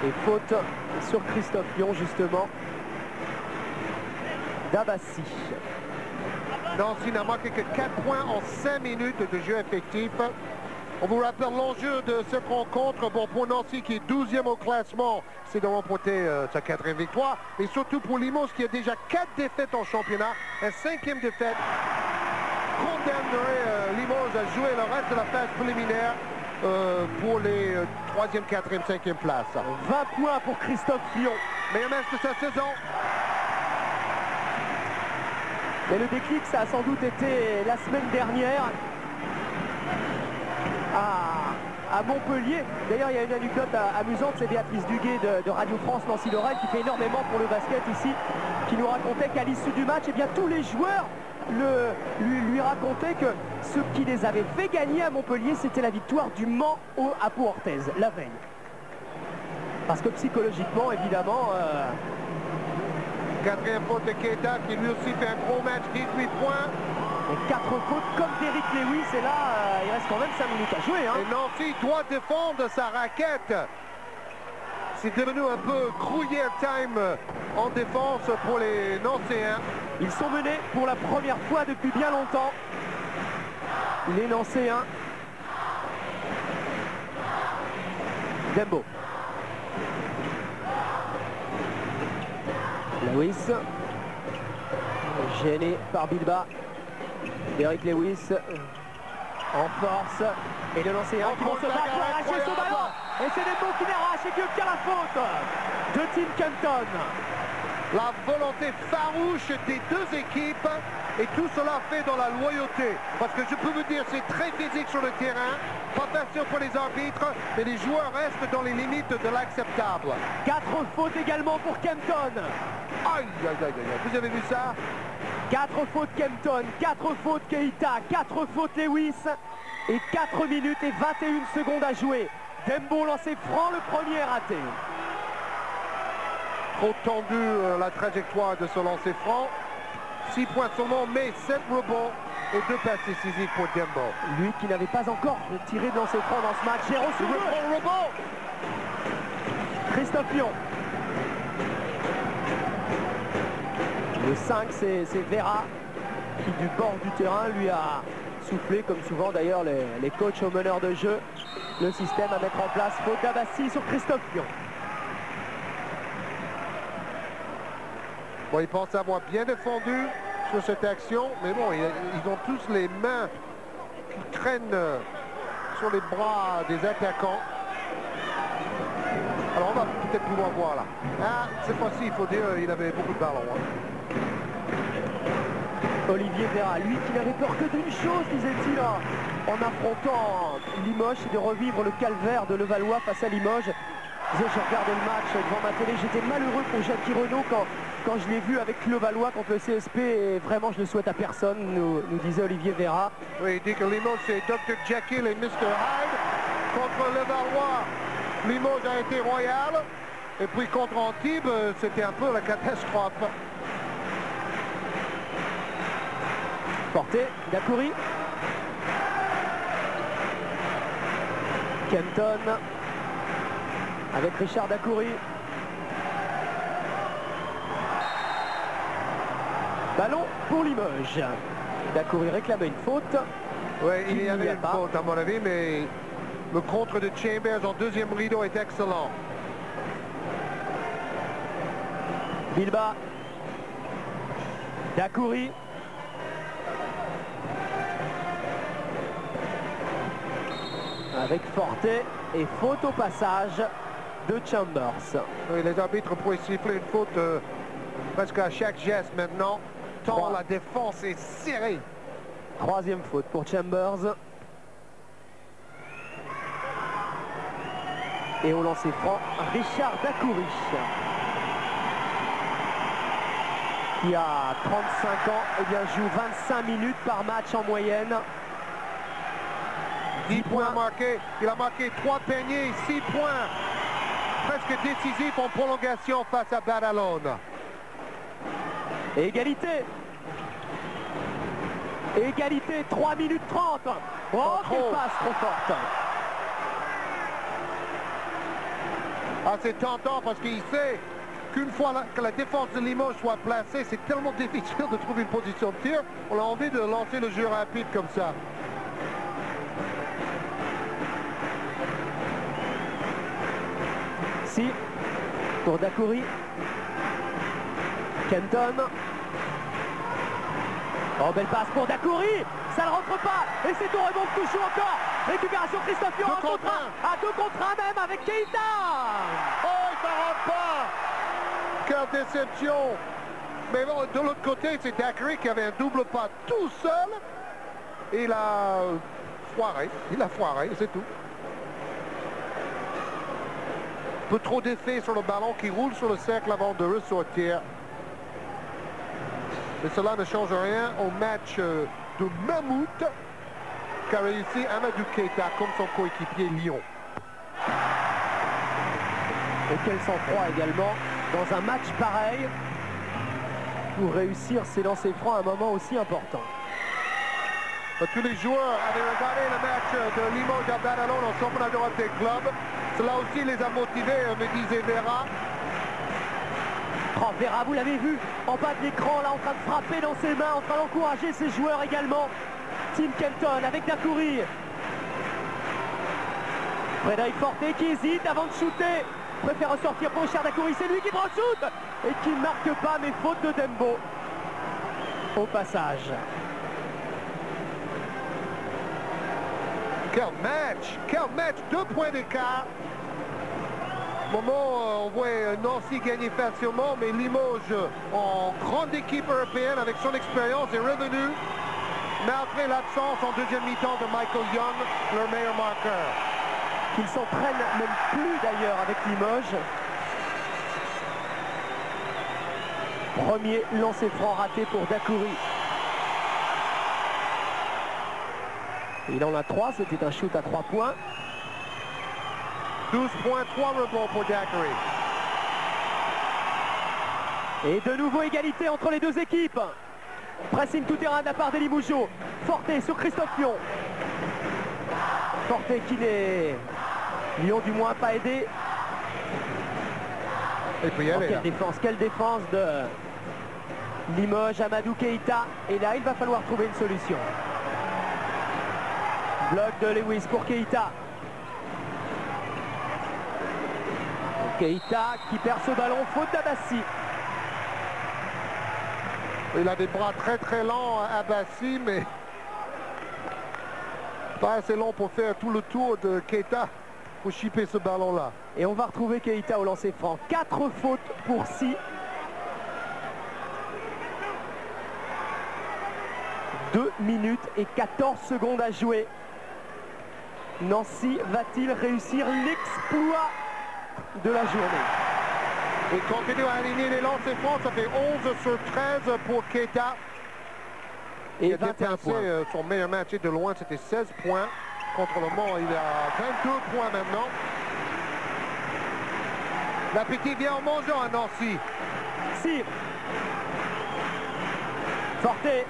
Et faute sur Christophe Lyon justement. D'Abbassi. Nancy n'a marqué que 4 points en 5 minutes de jeu effectif. On vous rappelle l'enjeu de cette rencontre. Bon, pour Nancy qui est 12e au classement, c'est de remporter sa 4e victoire. Et surtout pour Limoges qui a déjà 4 défaites en championnat. Un 5e défaite condamnerait Limoges à jouer le reste de la phase préliminaire. pour les 3e, 4e, 5e places. 20 points pour Christophe Fillon. Meilleur match de sa saison. Mais le déclic, ça a sans doute été la semaine dernière à Montpellier. D'ailleurs, il y a une anecdote amusante, c'est Béatrice Duguay de Radio France Nancy-Lorraine qui fait énormément pour le basket ici, qui nous racontait qu'à l'issue du match, eh bien, tous les joueurs lui racontaient que ce qui les avait fait gagner à Montpellier, c'était la victoire du Mans à Pau-Orthez, la veille. Parce que psychologiquement, évidemment... 4e faute de Keita qui lui aussi fait un gros match, 18 points. Et 4 fautes comme Derrick Lewis, et là, il reste quand même 5 minutes à jouer. Hein. Et Nancy doit défendre sa raquette. C'est devenu un peu crouillère time en défense pour les Nancéens. Ils sont menés pour la première fois depuis bien longtemps. Les Nancéens. Dembo. Lewis. Gêné par Bilba. Derrick Lewis en force. Et le Nancéen qui vont se battre pour arracher ce ballon. Et c'est Dembo qui l'arrache et qui obtient la faute de Tim Kempton. La volonté farouche des deux équipes et tout cela fait dans la loyauté. Parce que je peux vous dire, c'est très physique sur le terrain, pas facile pour les arbitres, mais les joueurs restent dans les limites de l'acceptable. 4 fautes également pour Kempton. Aïe, aïe, aïe, aïe, vous avez vu ça? 4 fautes Kempton, 4 fautes Keita, 4 fautes Lewis et 4 minutes et 21 secondes à jouer. Dembo lancé franc, le premier raté. Trop tendu la trajectoire de ce lancer franc. 6 points seulement, mais 7 rebonds et 2 passes décisives pour Dembo. Lui qui n'avait pas encore tiré de lancer franc dans ce match. J'ai reçu le rebond. Christophe Lyon. Le 5, c'est Vera qui du bord du terrain lui a soufflé, comme souvent d'ailleurs les coachs au meneur de jeu, le système à mettre en place. Faute d'Abassi sur Christophe Lyon. Bon, ils pensent avoir bien défendu sur cette action, mais bon, ils ont tous les mains qui traînent sur les bras des attaquants. Alors on va peut-être pouvoir voir là. Ah, cette fois-ci, il faut dire, il avait beaucoup de ballons. Hein. Olivier Vera, lui qui n'avait peur que d'une chose, disait-il, en affrontant Limoges, c'est de revivre le calvaire de Levallois face à Limoges. Je regardais le match devant ma télé, j'étais malheureux pour Jackie Renaud quand je l'ai vu avec Levallois contre le CSP, et vraiment je le souhaite à personne, nous disait Olivier Vera. Oui, il dit que Limoges c'est Dr. Jekyll et Mr. Hyde. Contre Levallois, Limoges a été royal, et puis contre Antibes, c'était un peu la catastrophe. Porté, Dacoury. Kempton avec Richard Dacoury. Ballon pour Limoges. Dacoury réclamait une faute. Oui, il y avait une faute à mon avis, mais le contre de Chambers en deuxième rideau est excellent. Bilba. Dacoury. Avec Forte et faute au passage de Chambers. Oui, les arbitres pourraient siffler une faute presque à chaque geste maintenant, tant la défense est serrée. 3e faute pour Chambers. Et au lancer franc, Richard Dacoury, qui a 35 ans, et bien joue 25 minutes par match en moyenne. 10 points marqués, il a marqué 3 paniers, 6 points, presque décisifs en prolongation face à Badalone. Et égalité. Égalité, 3 minutes 30. Oh, quelle passe trop forte. Ah, c'est tentant parce qu'il sait qu'une fois que la défense de Limoges soit placée, c'est tellement difficile de trouver une position de tir. On a envie de lancer le jeu rapide comme ça. Si, pour Dacoury. Kempton. Oh, belle passe pour Dacoury. ça ne rentre pas, et c'est au rebond toujours encore. Récupération Christophe Pion, 2 contre 1. à 2 contre 1 même avec Keita. Oh, ça rentre pas. Quelle déception. Mais bon, de l'autre côté, c'est Daiquiri qui avait un double pas tout seul. Et il a foiré. Il a foiré, c'est tout. Un peu trop d'effet sur le ballon qui roule sur le cercle avant de ressortir. Mais cela ne change rien au match de Mammouth qu'a réussi Amadou Keita comme son coéquipier Lyon. Et quel sang-froid également dans un match pareil pour réussir ses lancers francs à un moment aussi important. Tous les joueurs avaient regardé le match de Limoges à Badalone en championnat d'Europe des clubs. Cela aussi les a motivés, me disait Vera. Oh, Vera, vous l'avez vu en bas de l'écran, là en train de frapper dans ses mains, en train d'encourager ses joueurs également. Tim Kenton avec Daiquiri. Frédéric Forté qui hésite avant de shooter. Préfère ressortir pour Richard Daiquiri, c'est lui qui prend le shoot et qui ne marque pas, mais faute de Dembo au passage. Quel match, 2 points d'écart. Au moment on voit Nancy gagner facilement, mais Limoges en grande équipe européenne avec son expérience est revenu malgré l'absence en deuxième mi-temps de Michael Young, leur meilleur marqueur. Qu'il s'entraîne même plus d'ailleurs avec Limoges. Premier lancer franc raté pour Daiquiri. Il en a 3, c'était un shoot à 3 points. 12 points, 3 rebonds pour Daiquiri. Et de nouveau égalité entre les deux équipes. Pressing tout terrain de la part des Limougeaux. Forté sur Christophe Pion. Forté qui n'est... Lyon du moins pas aidé. Et puis quelle défense de Limoges, Amadou Keita. Et là, il va falloir trouver une solution. Bloc de Lewis pour Keita. Keita qui perd ce ballon, faute d'Abassi. Il a des bras très lents à Abassi, mais pas assez long pour faire tout le tour de Keita pour chipper ce ballon-là. Et on va retrouver Keita au lancer franc. 4 fautes pour 6. 2 minutes et 14 secondes à jouer. Nancy va-t-il réussir l'exploit de la journée? Il continue à aligner les lancers francs, ça fait 11 sur 13 pour Keita. Et il a 21 dépassé points. Son meilleur match de loin, c'était 16 points. Contre le Mans, il a 22 points maintenant. L'appétit vient en mangeant à Nancy. Si. Forté.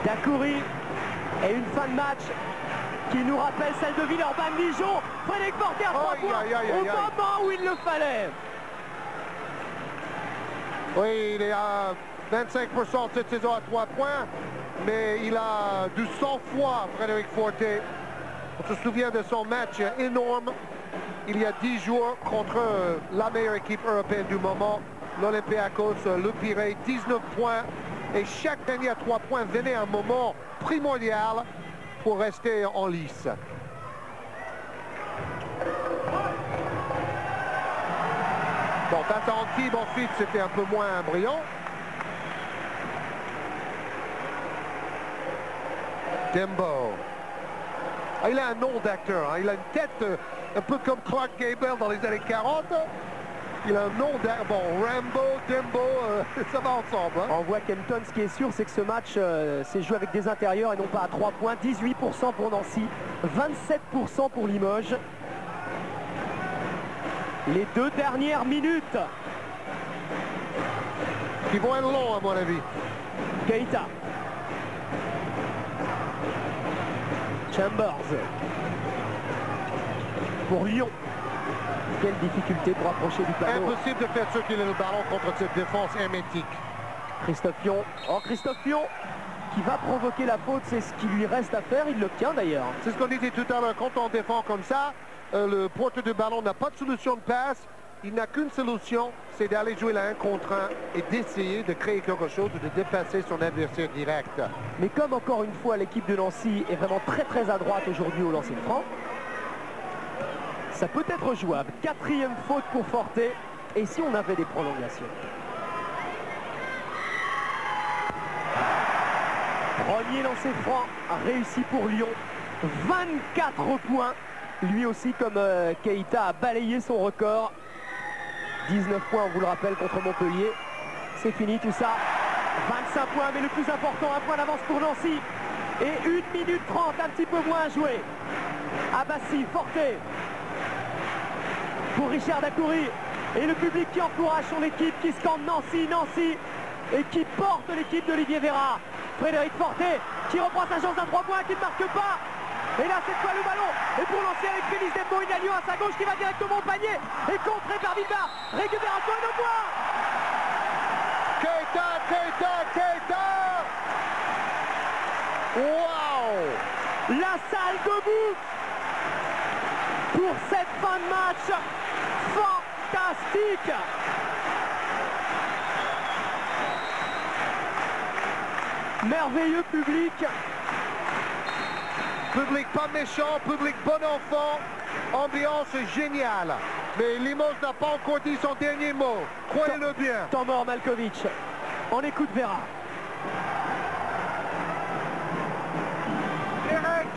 Daiquiri. Et une fin de match qui nous rappelle celle de Villeurbanne-Dijon. Frédéric Forté à 3 points au moment où il le fallait. Oui, il est à 25% cette saison à 3 points, mais il a du sang-froid, Frédéric Forté. On se souvient de son match énorme il y a 10 jours contre la meilleure équipe européenne du moment, l'Olympiakos, le Pirée, 19 points. Et chaque dernier à 3 points venait à un moment primordial pour rester en lice. Bon, face à Antibes, ensuite, c'était un peu moins brillant. Dembo. Ah, il a un nom d'acteur, hein. Il a une tête un peu comme Clark Gable dans les années 40. Il a un nom d'acteur. Bon, Rambo, Dembo, ça va ensemble. Hein. On voit Kenton, ce qui est sûr, c'est que ce match s'est joué avec des intérieurs et non pas à 3 points. 18% pour Nancy, 27% pour Limoges. Les 2 dernières minutes. Qui vont être longs, à mon avis. Keita. Chambers. Pour Lyon. Quelle difficulté pour approcher du panneau. Impossible de faire circuler le ballon contre cette défense hermétique. Christophe Pion. Oh, Christophe Pion qui va provoquer la faute, c'est ce qui lui reste à faire. Il l'obtient d'ailleurs. C'est ce qu'on disait tout à l'heure. Quand on défend comme ça, le porteur de ballon n'a pas de solution de passe. il n'a qu'une solution, c'est d'aller jouer la 1 contre 1 et d'essayer de créer quelque chose ou de dépasser son adversaire direct. Mais comme encore une fois l'équipe de Nancy est vraiment très à droite aujourd'hui au lancer franc, ça peut être jouable. 4e faute pour Forte. Et si on avait des prolongations? Premier lancer franc réussi pour Lyon. 24 points. Lui aussi, comme Keita, a balayé son record. 19 points, on vous le rappelle, contre Montpellier. C'est fini tout ça. 25 points, mais le plus important, un point d'avance pour Nancy. Et 1 minute 30, un petit peu moins à jouer. Abbassi, Forte. Pour Richard Dacoury. Et le public qui encourage son équipe, qui scande Nancy, Nancy. Et qui porte l'équipe d'Olivier Vera. Frédéric Forte, qui reprend sa chance à 3 points, qui ne marque pas. Et là, cette fois, le ballon est pour lancer avec Félix Dembo, une Lyon à sa gauche qui va directement au panier. Et contré par Vita. Récupération et 2 points. Keita, Keita, Keita. Waouh. La salle debout pour cette fin de match fantastique. Merveilleux public. Public pas méchant, public bon enfant, ambiance géniale. Mais Limoges n'a pas encore dit son dernier mot, croyez-le bien. Temps mort Malkovic, on écoute Vera. Derek,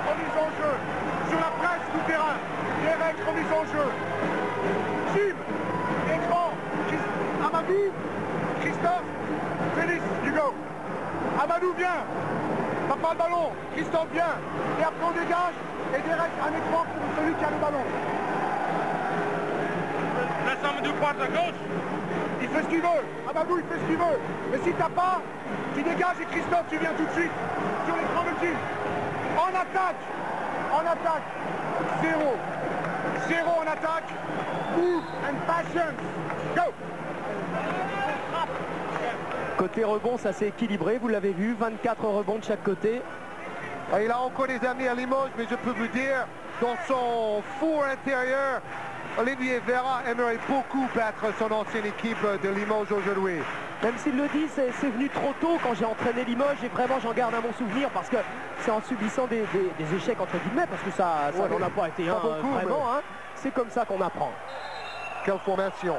remise en jeu. Sur la presse du terrain. Derek, remise en jeu. Jim, écran. Amadou, Christophe, Félix, Hugo. Amadou, viens. T'as pas le ballon, Christophe vient, et après on dégage, et Derek un écran pour celui qui a le ballon. Laisse Amadou pointe à gauche. Il fait ce qu'il veut, Amadou il fait ce qu'il veut. Mais si t'as pas, tu dégages et Christophe tu viens tout de suite sur l'écran de Jim. En attaque, 0. 0 en attaque, move and passion, go. Côté rebond, ça s'est équilibré, vous l'avez vu, 24 rebonds de chaque côté. Il a encore des amis à Limoges, mais je peux vous dire, dans son four intérieur, Olivier Vera aimerait beaucoup battre son ancienne équipe de Limoges aujourd'hui. Même s'il le dit, c'est venu trop tôt quand j'ai entraîné Limoges et vraiment j'en garde un bon souvenir parce que c'est en subissant des échecs entre guillemets, parce que ça n'en a pas été un beaucoup, vraiment, mais... hein. C'est comme ça qu'on apprend. Quelle formation.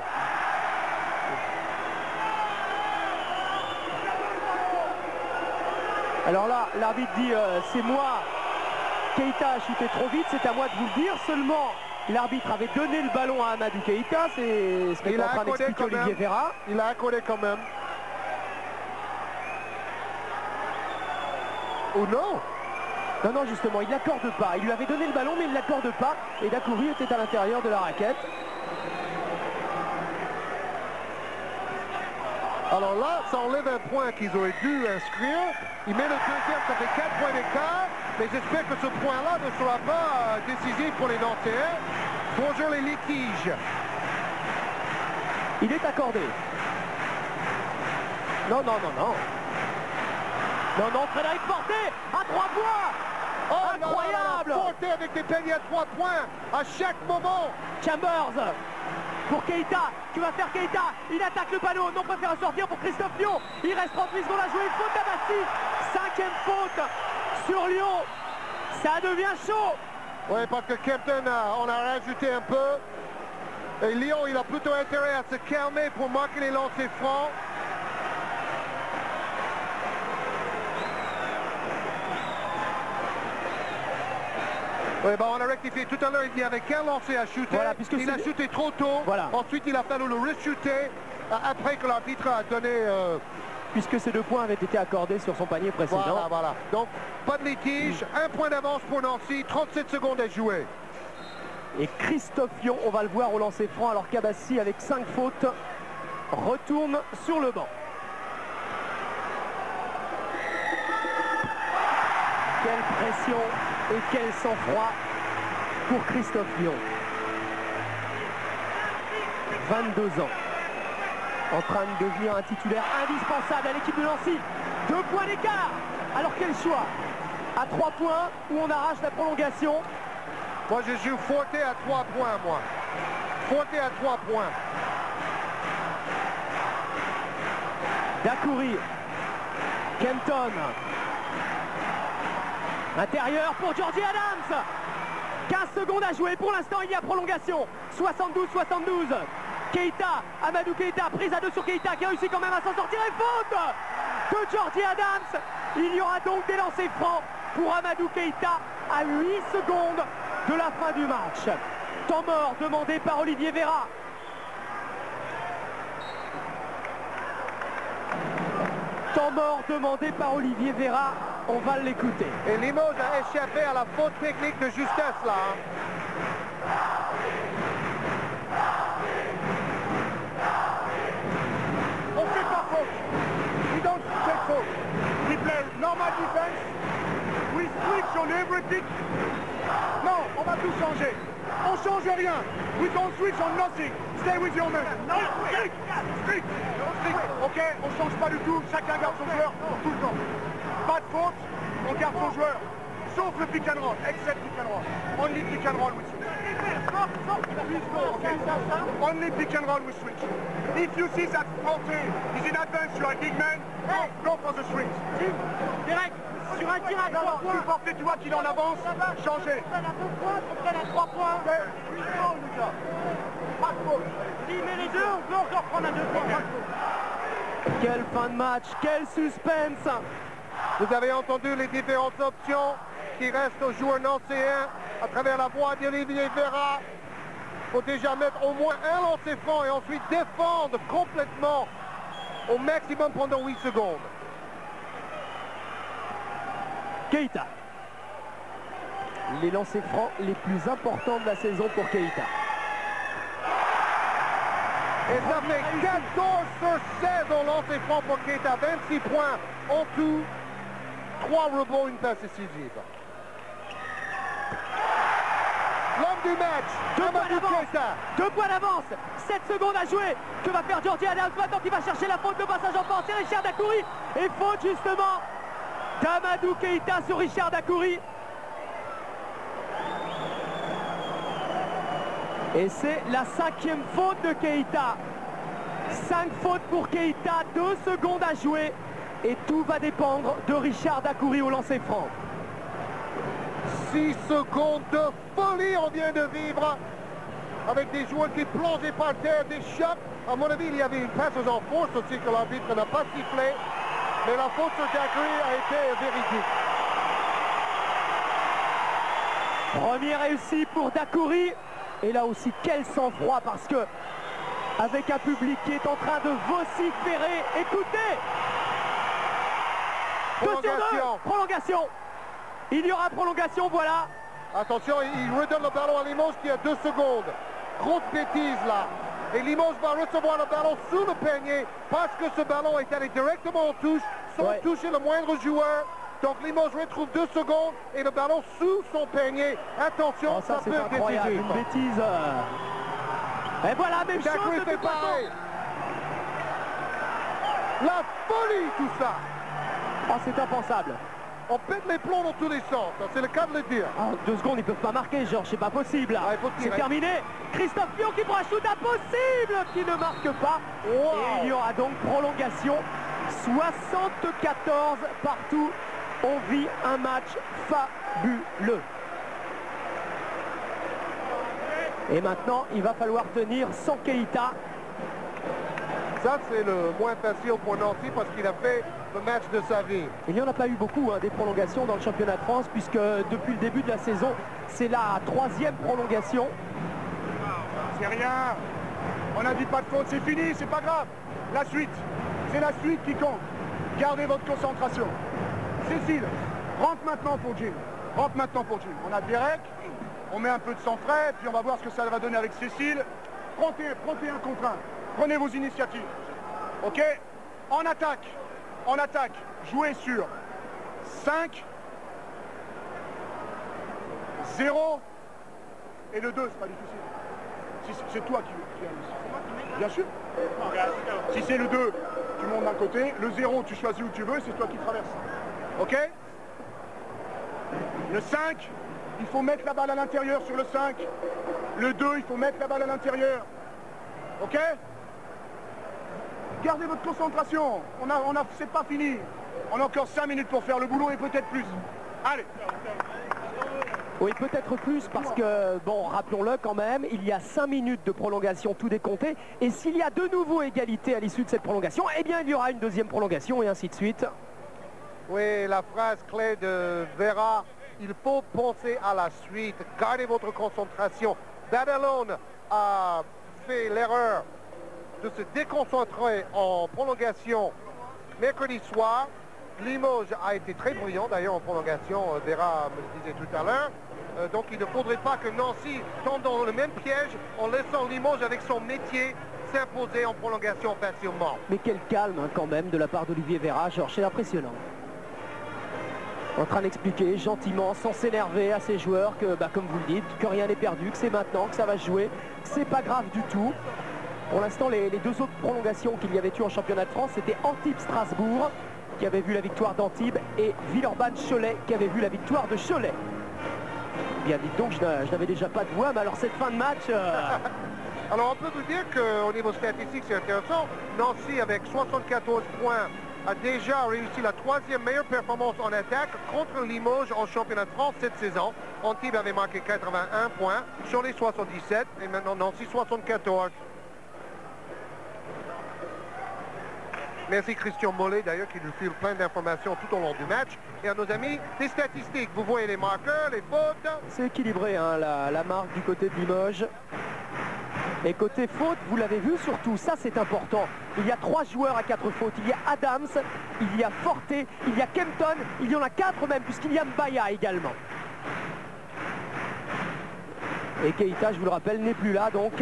Alors là, l'arbitre dit c'est moi, Keita a chuté trop vite, c'est à moi de vous le dire. Seulement, l'arbitre avait donné le ballon à Amadou Keita, c'est ce qu'est en train d'expliquer Olivier Vera. Il a accordé quand même. Oh non! Non, non, justement, il l'accorde pas. Il lui avait donné le ballon, mais il ne l'accorde pas. Et Dacoury était à l'intérieur de la raquette. Alors là, ça enlève un point qu'ils auraient dû inscrire. Il met le deuxième, ça fait 4 points d'écart. Mais j'espère que ce point-là ne sera pas décisif pour les Nantais. Bonjour les litiges. Il est accordé. Non, non, non, non. Non, non, Frédéric Forte à 3 points. Oh, incroyable. Forte avec des paniers à 3 points à chaque moment. Chambers pour Keita, qui va faire Keita, il attaque le panneau, non préfère sortir pour Christophe Lyon, il reste 38 secondes à jouer, une faute d'Abbassi, 5e faute sur Lyon, ça devient chaud. Oui, parce que Kempton, on a rajouté un peu, et Lyon, il a plutôt intérêt à se calmer pour marquer les lancers francs. Oui, bah on a rectifié tout à l'heure, il n'y avait qu'un lancé à shooter. Voilà, il a shooté trop tôt. Voilà. Ensuite, il a fallu le re-shooter après que l'arbitre a donné... Puisque ces 2 points avaient été accordés sur son panier précédent. Voilà, voilà. Donc, pas de litige, 1 point d'avance pour Nancy, 37 secondes à jouer. Et Christophe Lyon, on va le voir au lancer franc, alors qu'Abbassi, avec 5 fautes, retourne sur le banc. Quelle pression et quel sang-froid pour Christophe Lyon. 22 ans. En train de devenir un titulaire indispensable à l'équipe de Nancy. 2 points d'écart. Alors quel choix? À 3 points où on arrache la prolongation. Moi je joue Forte à 3 points moi. Faute à 3 points. Dacoury. Kenton. Intérieur pour Georgie Adams. 15 secondes à jouer. Pour l'instant, il y a prolongation. 72-72. Keita, Amadou Keita, prise à 2 sur Keita qui a réussi quand même à s'en sortir et faute de Georgie Adams. Il y aura donc des lancers francs pour Amadou Keita à 8 secondes de la fin du match. Temps mort demandé par Olivier Vera. Temps mort demandé par Olivier Vera. On va l'écouter. Et Limoges a échappé à la faute technique de justesse là. On fait pas faute. We don't take faute. We play normal defense. We switch on everything. Non, on va tout changer. On change rien. We don't switch on nothing. Stay with your man. Strict. Strict. Ok, on change pas du tout. Chacun garde son joueur tout le temps. Pas de faute, on garde son joueur. Sauf le pick and roll, except pick and roll. Only pick and roll we switch. Okay. Only pick and roll we switch. If you see that Forte is in advance, you are a big man, go for the swings. Direct, sur un tir à 3 points. Si Forte, tu vois qu'il est en avance, changez. On prenne à 2 points, on prenne à 3 points. Pas de faute. S'il met les deux, on peut encore prendre à 2 points. Quelle fin de match, quel suspense. Vous avez entendu les différentes options qui restent aux joueurs nancéens à travers la voix d'Olivier Vera. Il faut déjà mettre au moins un lancer franc et ensuite défendre complètement au maximum pendant 8 secondes. Keita. Les lancers francs les plus importants de la saison pour Keita. Et ça fait 14 sur 16 au lancer franc pour Keita. 26 points en tout. 3 rebonds, une passe décisive. L'homme du match, 2 points Amadou d'avance. Keita. 2 points d'avance. 7 secondes à jouer. Que va faire Georgie Adams maintenant qui va chercher la faute de passage en force. C'est Richard Dacoury. Et faute justement d'Amadou Keita sur Richard Dacoury. Et c'est la 5e faute de Keita. 5 fautes pour Keita, 2 secondes à jouer. Et tout va dépendre de Richard Dacoury au lancer franc. 6 secondes de folie on vient de vivre. Avec des joueurs qui plongeaient par terre, des chocs. À mon avis, il y avait une passe en force aussi que l'arbitre n'a pas sifflé. Mais la faute sur Dacoury a été véridique. Première réussie pour Dacoury. Et là aussi, quel sang-froid parce que avec un public qui est en train de vociférer. Écoutez, 2 sur 2, prolongation. Il y aura prolongation, voilà. Attention, il redonne le ballon à Limoges qui a 2 secondes. Grosse bêtise là. Et Limoges va recevoir le ballon sous le panier parce que ce ballon est allé directement en touche sans toucher le moindre joueur. Donc Limoges retrouve 2 secondes et le ballon sous son panier. Attention, ça peut être incroyable, décisif. une bêtise. Et voilà, même chose de toute façon. La folie tout ça. Oh, c'est impensable. On pète les plombs dans tous les sens, c'est le cas de le dire. En 2 secondes, ils ne peuvent pas marquer, Georges, c'est pas possible. Ah, il faut tirer. C'est terminé. Christophe Pion qui prend un shoot impossible, qui ne marque pas. Wow. Et il y aura donc prolongation. 74 partout. On vit un match fabuleux. Et maintenant, il va falloir tenir sans Keita. Ça, c'est le moins facile pour Nancy parce qu'il a fait le match de sa vie. Il n'y en a pas eu beaucoup des prolongations dans le championnat de France puisque depuis le début de la saison, c'est la 3e prolongation. C'est rien. On n'a dit pas de faute, c'est fini, c'est pas grave. La suite, c'est la suite qui compte. Gardez votre concentration. Cécile, rentre maintenant pour Jim. Rentre maintenant pour Jim. On a Derek, on met un peu de sang frais, puis on va voir ce que ça va donner avec Cécile. Prenez un contre un. Prenez vos initiatives. Ok? En attaque. En attaque. Jouez sur 5, 0 et le 2, c'est pas difficile. C'est toi qui as. Bien sûr. Si c'est le 2, tu montes d'un côté. Le 0, tu choisis où tu veux, c'est toi qui traverses. Ok? Le 5, il faut mettre la balle à l'intérieur sur le 5. Le 2, il faut mettre la balle à l'intérieur. Ok? Gardez votre concentration. C'est pas fini. On a encore 5 minutes pour faire le boulot et peut-être plus. Allez. Oui, peut-être plus parce que, bon, rappelons-le quand même, il y a 5 minutes de prolongation, tout décompté. Et s'il y a de nouveau égalité à l'issue de cette prolongation, eh bien, il y aura une deuxième prolongation et ainsi de suite. Oui, la phrase clé de Vera, il faut penser à la suite. Gardez votre concentration. Badalone a fait l'erreur de se déconcentrer en prolongation mercredi soir. Limoges a été très brillant d'ailleurs en prolongation, Vera me le disait tout à l'heure. Donc il ne faudrait pas que Nancy tombe dans le même piège en laissant Limoges avec son métier s'imposer en prolongation facilement. Mais quel calme hein, quand même de la part d'Olivier Vera, Georges, c'est impressionnant. En train d'expliquer gentiment, sans s'énerver à ses joueurs que, comme vous le dites, que rien n'est perdu, que c'est maintenant, que ça va se jouer, que c'est pas grave du tout. Pour l'instant, les deux autres prolongations qu'il y avait eu en championnat de France, c'était Antibes-Strasbourg, qui avait vu la victoire d'Antibes, et Villeurbanne-Cholet, qui avait vu la victoire de Cholet. Bien, dites donc, je n'avais déjà pas de voix, mais alors cette fin de match... Alors, on peut vous dire qu'au niveau statistique, c'est intéressant. Nancy, avec 74 points, a déjà réussi la 3e meilleure performance en attaque contre Limoges en championnat de France cette saison. Antibes avait marqué 81 points, Cholet 77, et maintenant Nancy 74. Merci Christian Mollet d'ailleurs qui nous file plein d'informations tout au long du match. Et à nos amis, des statistiques. Vous voyez les marqueurs, les fautes. C'est équilibré hein, la marque du côté de Limoges. Et côté faute, vous l'avez vu surtout, ça c'est important. Il y a 3 joueurs à 4 fautes. Il y a Adams, il y a Forte, il y a Kempton, il y en a 4 même puisqu'il y a Mbaya également. Et Keita, je vous le rappelle, n'est plus là donc.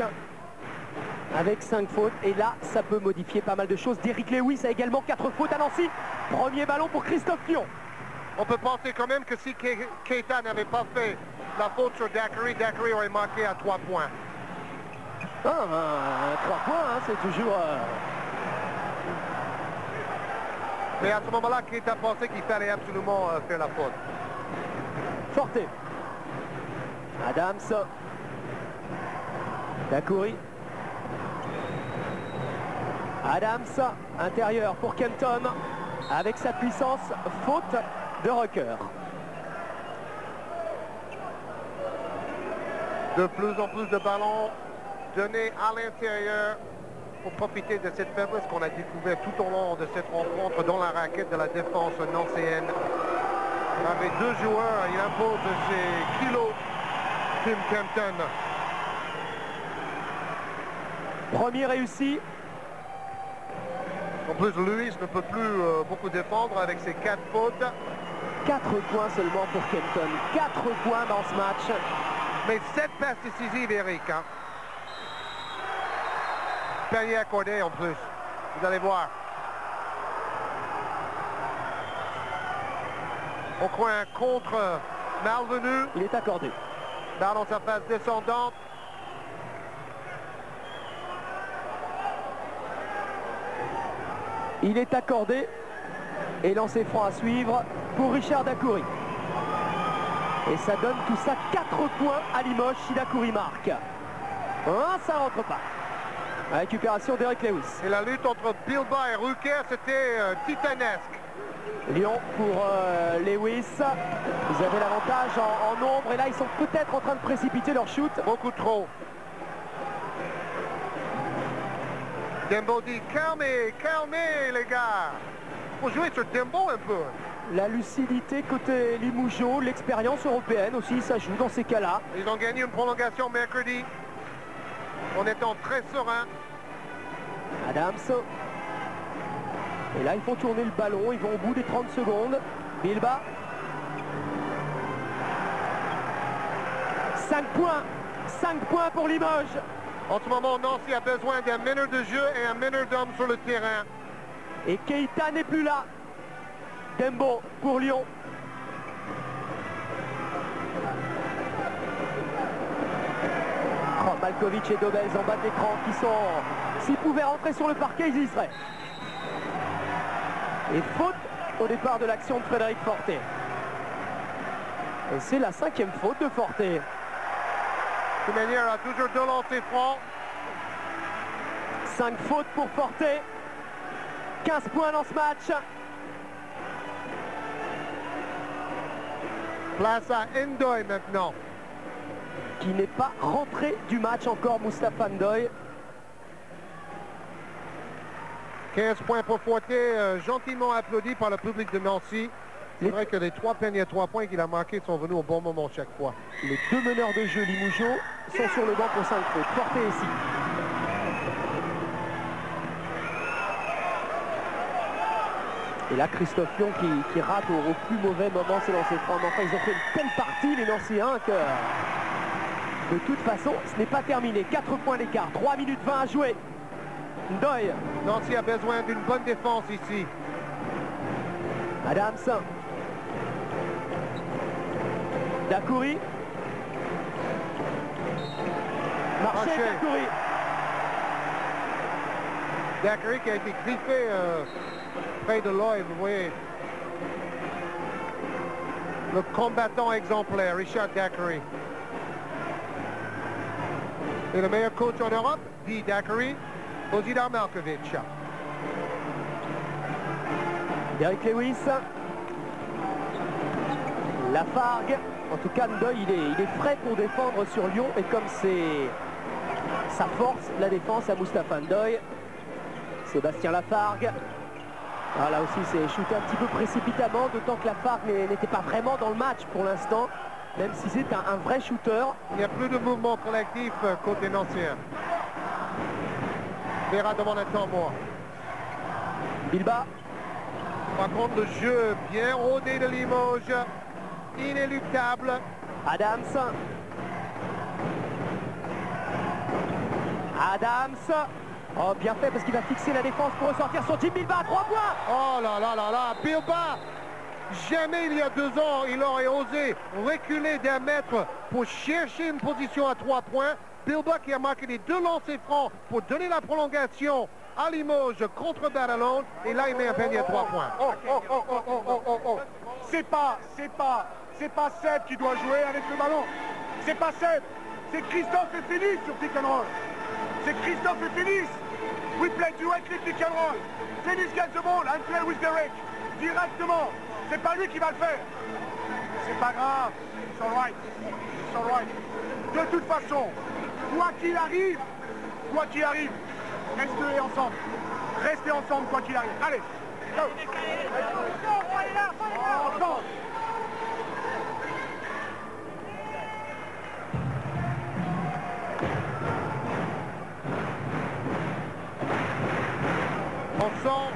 Avec 5 fautes, et là ça peut modifier pas mal de choses. Derrick Lewis a également 4 fautes à Nancy. Premier ballon pour Christophe Pion. On peut penser quand même que si Keita n'avait pas fait la faute sur Dackery, Dackery aurait marqué à 3 points. 3 points, hein, c'est toujours... Mais à ce moment-là, Keita pensait qu'il fallait absolument faire la faute. Forte. Adams. Dackery. Adams, intérieur pour Kempton, avec sa puissance, faute de Rucker. De plus en plus de ballons donnés à l'intérieur pour profiter de cette faiblesse qu'on a découvert tout au long de cette rencontre dans la raquette de la défense nancéenne. Avec 2 joueurs, il impose ses kilos, Tim Kempton. Premier réussi. En plus, Lewis ne peut plus beaucoup défendre avec ses 4 fautes. 4 points seulement pour Kempton. 4 points dans ce match. Mais 7 passes décisives, Eric. Hein. Panier accordé en plus. Vous allez voir. On croit un contre malvenu. Il est accordé. Balle dans sa phase descendante. Il est accordé et lancé franc à suivre pour Richard Dackery. Et ça donne tout ça 4 points à Limoges si Dackery marque. Ça rentre pas. La récupération d'Eric Lewis. Et la lutte entre Bilbao et Rucker, c'était titanesque. Lyon pour Lewis. Ils avaient l'avantage en nombre et là ils sont peut-être en train de précipiter leur shoot. Beaucoup trop. Dembo dit calmez, calmez les gars. Faut jouer sur Dembo un peu. La lucidité côté Limougeot, l'expérience européenne aussi, ça joue dans ces cas-là. Ils ont gagné une prolongation mercredi en étant très serein. Adams. Et là ils font tourner le ballon, ils vont au bout des 30 secondes. Bilbao. 5 points. 5 points pour Limoges. En ce moment, Nancy a besoin d'un meneur de jeu et un meneur d'hommes sur le terrain. Et Keita n'est plus là. Dembo pour Lyon. Oh, Malkovic et Dobez en bas de l'écran qui sont... S'ils pouvaient rentrer sur le parquet, ils y seraient. Et faute au départ de l'action de Frédéric Forte. Et c'est la 5e faute de Forte. De toute manière, a toujours 2 lancers francs. 5 fautes pour Forte. 15 points dans ce match. Place à Ndoye maintenant. Qui n'est pas rentré du match encore, Moustapha Ndoye. 15 points pour Forte, gentiment applaudi par le public de Nancy. C'est vrai que les 3 paniers à 3 points qu'il a marqués sont venus au bon moment chaque fois. Les 2 meneurs de jeu, Limoujo, sont sur le banc pour 5 fautes. Forte ici. Et là, Christophe Lyon qui rate au plus mauvais moment ses lancers francs. Enfin, ils ont fait une telle partie, les Nancéens, que de toute façon, ce n'est pas terminé. 4 points d'écart, 3 minutes 20 à jouer. Ndoye. Nancy a besoin d'une bonne défense ici. Adams. Dacoury. Marché, Dacoury. Dacoury qui a été griffé près de l'œil, vous voyez. Le combattant exemplaire, Richard Dacoury. Et le meilleur coach en Europe, dit Dacoury, Bozidar Markovic. Derek Lewis. Lafargue. En tout cas, Ndoye, il est frais pour défendre sur Lyon. Et comme c'est sa force, la défense à Moustapha Ndoye. Sébastien Lafargue. Ah, là aussi, c'est shooté un petit peu précipitamment, d'autant que Lafargue n'était pas vraiment dans le match pour l'instant, même si c'est un vrai shooter. Il n'y a plus de mouvement collectif côté nancien. Vera demande un temps mort. Bilba. Par contre, le jeu bien rodé de Limoges. Inéluctable. Adams. Oh, bien fait parce qu'il va fixer la défense pour ressortir son Jim Bilba à 3 points. Oh là là là là, Bilba. Jamais il y a 2 ans, il aurait osé reculer d'1 mètre pour chercher une position à 3 points. Bilba qui a marqué les 2 lancers francs pour donner la prolongation à Limoges contre Badalone. Et là, il met un panier à 3 points. C'est pas Seb qui doit jouer avec le ballon. C'est pas Seb. C'est Christophe et Félix sur pick and roll. C'est Christophe et Félix. We play directly pick and roll. Félix gets the ball and play with Derek. Directement. C'est pas lui qui va le faire. C'est pas grave. It's all right. It's all right. De toute façon, quoi qu'il arrive, restez ensemble. Restez ensemble quoi qu'il arrive. Allez. Go. Ensemble. On sent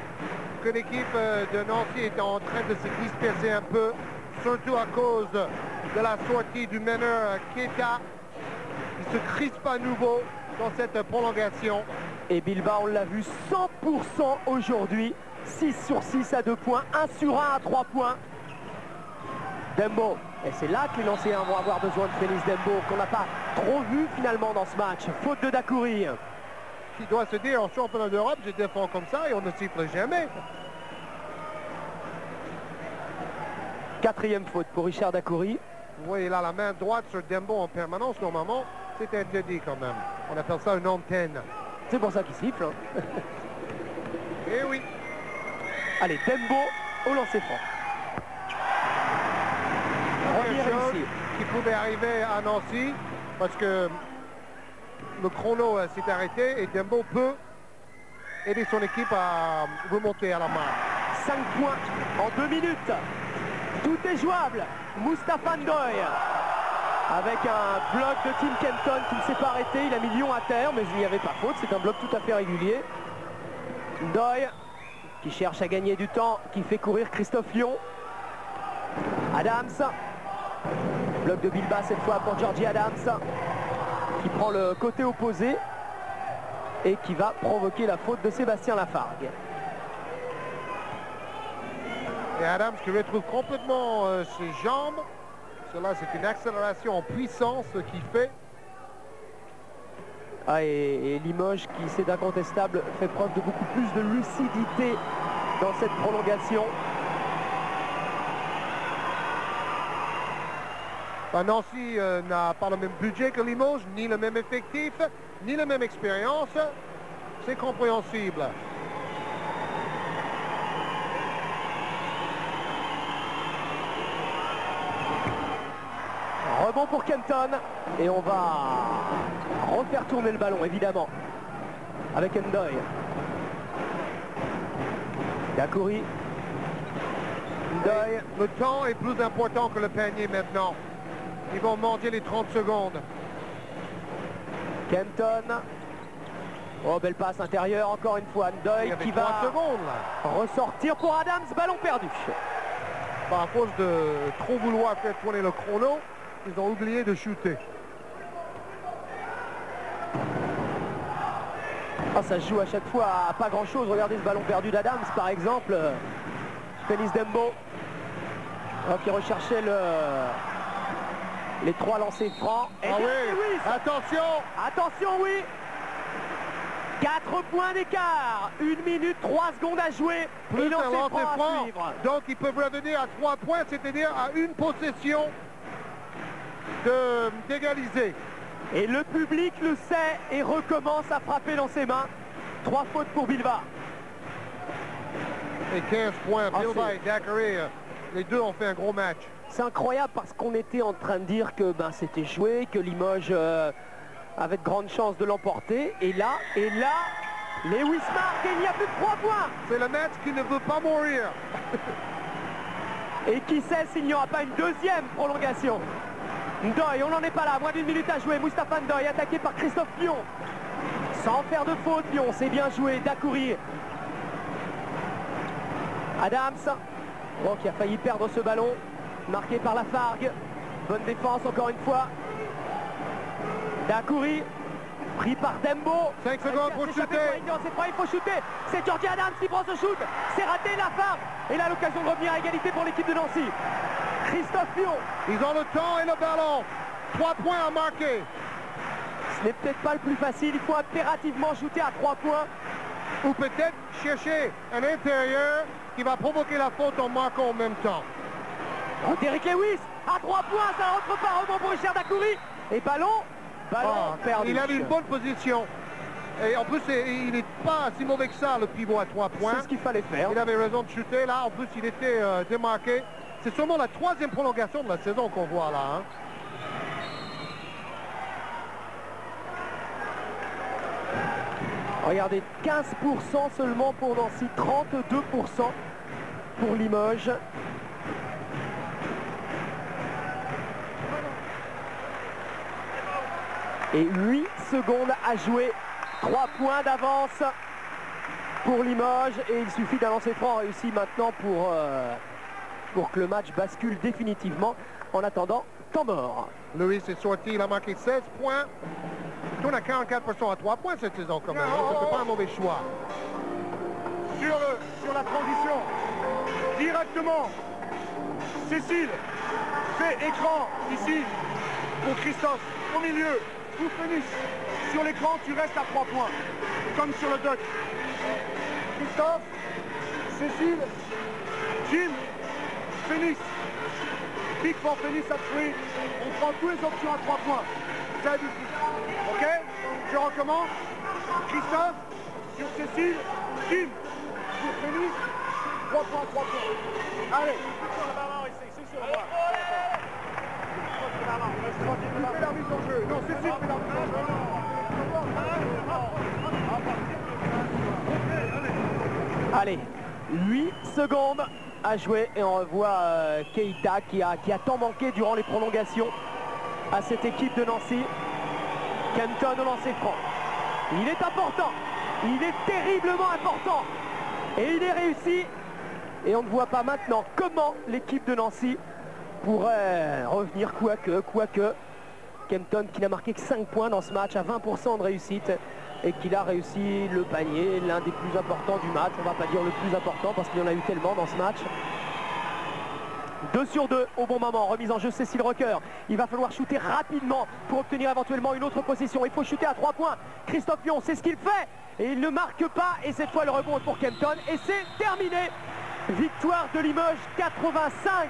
que l'équipe de Nancy est en train de se disperser un peu, surtout à cause de la sortie du meneur Keita. Il se crispe à nouveau dans cette prolongation. Et Bilba, on l'a vu, 100% aujourd'hui. 6 sur 6 à 2 points, 1 sur 1 à 3 points. Dembo. Et c'est là que les Nancéens vont avoir besoin de Félix Dembo, qu'on n'a pas trop vu finalement dans ce match. Faute de Dacoury. Qui doit se dire, en championnat d'Europe, je défends comme ça et on ne siffle jamais. 4e faute pour Richard Dacoury. Vous voyez là la main droite sur Dembo en permanence, normalement, c'est interdit quand même. On appelle ça une antenne. C'est pour ça qu'il siffle. Hein. Eh oui. Allez, Dembo au lancer franc. Quelque chose qui pouvait arriver à Nancy, parce que le chrono s'est arrêté et Dembo peut aider son équipe à remonter à la marque. 5 points en 2 minutes. Tout est jouable. Moustapha Ndoye avec un bloc de Tim Kenton qui ne s'est pas arrêté. Il a mis Lyon à terre, mais il n'y avait pas faute. C'est un bloc tout à fait régulier. Ndoye qui cherche à gagner du temps, qui fait courir Christophe Lyon. Adams. Bloc de Bilba cette fois pour Georgie Adams, qui prend le côté opposé et qui va provoquer la faute de Sébastien Lafargue. Et Adams qui retrouve complètement ses jambes. Cela, c'est une accélération en puissance qu'il fait. Ah, et Limoges, qui c'est incontestable, fait preuve de beaucoup plus de lucidité dans cette prolongation. Nancy n'a pas le même budget que Limoges, ni le même effectif, ni la même expérience. C'est compréhensible. Rebond pour Kenton. Et on va refaire tourner le ballon, évidemment. Avec Ndoye. Dakouri. Ndoye. Le temps est plus important que le panier maintenant. Ils vont manger les 30 secondes. Kenton. Oh, belle passe intérieure, encore une fois. Ndoye qui va secondes, là. Ressortir pour Adams. Ballon perdu. À cause de trop vouloir faire tourner le chrono, ils ont oublié de shooter. Oh, ça se joue à chaque fois à pas grand chose. Regardez ce ballon perdu d'Adams par exemple. Félix Dembo qui recherchait les 3 lancers francs. Et ah oui, attention. Attention, oui. 4 points d'écart. 1 minute 3 secondes à jouer. Plus et un lancer franc franc. à suivre. Donc ils peuvent revenir à 3 points, c'est-à-dire à une possession d'égaliser. Et le public le sait et recommence à frapper dans ses mains. 3 fautes pour Bilbao. Et 15 points, Bilbao et Dakouri, les deux ont fait un gros match. C'est incroyable parce qu'on était en train de dire que c'était joué, que Limoges avait de grandes chances de l'emporter. Et là, Lewis marque et il n'y a plus de 3 points. C'est le match qui ne veut pas mourir. Et qui sait s'il n'y aura pas une deuxième prolongation. Ndoye, on n'en est pas là, moins d'1 minute à jouer. Moustapha Ndoye attaqué par Christophe Pion. Sans faire de faute, Pion, c'est bien joué. Dakouri. Adams, qui a failli perdre ce ballon. Marqué par Lafargue. Bonne défense encore une fois. Dakouri. Pris par Dembo. 5 secondes pour shooter. Il faut shooter. C'est Georgie Adams qui prend ce shoot. C'est raté, Lafargue. Et là, l'occasion de revenir à égalité pour l'équipe de Nancy. Christophe Pion. Ils ont le temps et le ballon. 3 points à marquer. Ce n'est peut-être pas le plus facile. Il faut impérativement shooter à 3 points. Ou peut-être chercher un intérieur qui va provoquer la faute en marquant en même temps. Derrick Lewis à 3 points. Ça ne rentre pas. Rebond pour Richard Dakouri. Et ballon perdu. Il avait une bonne position. Et en plus, il n'est pas si mauvais que ça, le pivot à 3 points. C'est ce qu'il fallait faire. Il avait raison de shooter. Là, en plus, il était démarqué. C'est seulement la 3e prolongation de la saison qu'on voit là. Hein. Regardez, 15% seulement pour Nancy, 32% pour Limoges. Et 8 secondes à jouer. 3 points d'avance pour Limoges. Et il suffit d'un lancer franc réussi maintenant pour que le match bascule définitivement. En attendant, temps mort. Lewis est sorti, il a marqué 16 points. Il tourne à 44% à 3 points cette saison quand même. C'est pas un mauvais choix. Sur la transition, directement, Cécile fait écran ici pour Christophe. Au milieu, pour Phoenix. Sur l'écran, tu restes à 3 points. Comme sur le duck. Christophe, Cécile, Jim, Phoenix. Pick for Phoenix à 3. On prend tous les options à 3 points. Ça du tout. Ok? Je recommence. Christophe, sur Cécile, Jim, sur Phoenix. 3 points, 3 points. Allez. C'est sur moi. Tu fais la mise en jeu. Non, Cécile fait la mise en jeu. Allez, 8 secondes à jouer et on revoit Keita qui a tant manqué durant les prolongations à cette équipe de Nancy. Kenton au lancer franc. Il est important, il est terriblement important et il est réussi. Et on ne voit pas maintenant comment l'équipe de Nancy pourrait revenir, quoique. Kenton qui n'a marqué que 5 points dans ce match à 20% de réussite et qu'il a réussi le panier, l'un des plus importants du match. On ne va pas dire le plus important parce qu'il y en a eu tellement dans ce match. 2 sur 2 au bon moment, remise en jeu Cécile Rocker. Il va falloir shooter rapidement pour obtenir éventuellement une autre possession. Il faut shooter à 3 points. Christophe Pion, c'est ce qu'il fait. Et il ne marque pas. Et cette fois le rebond pour Kenton. Et c'est terminé. Victoire de Limoges 85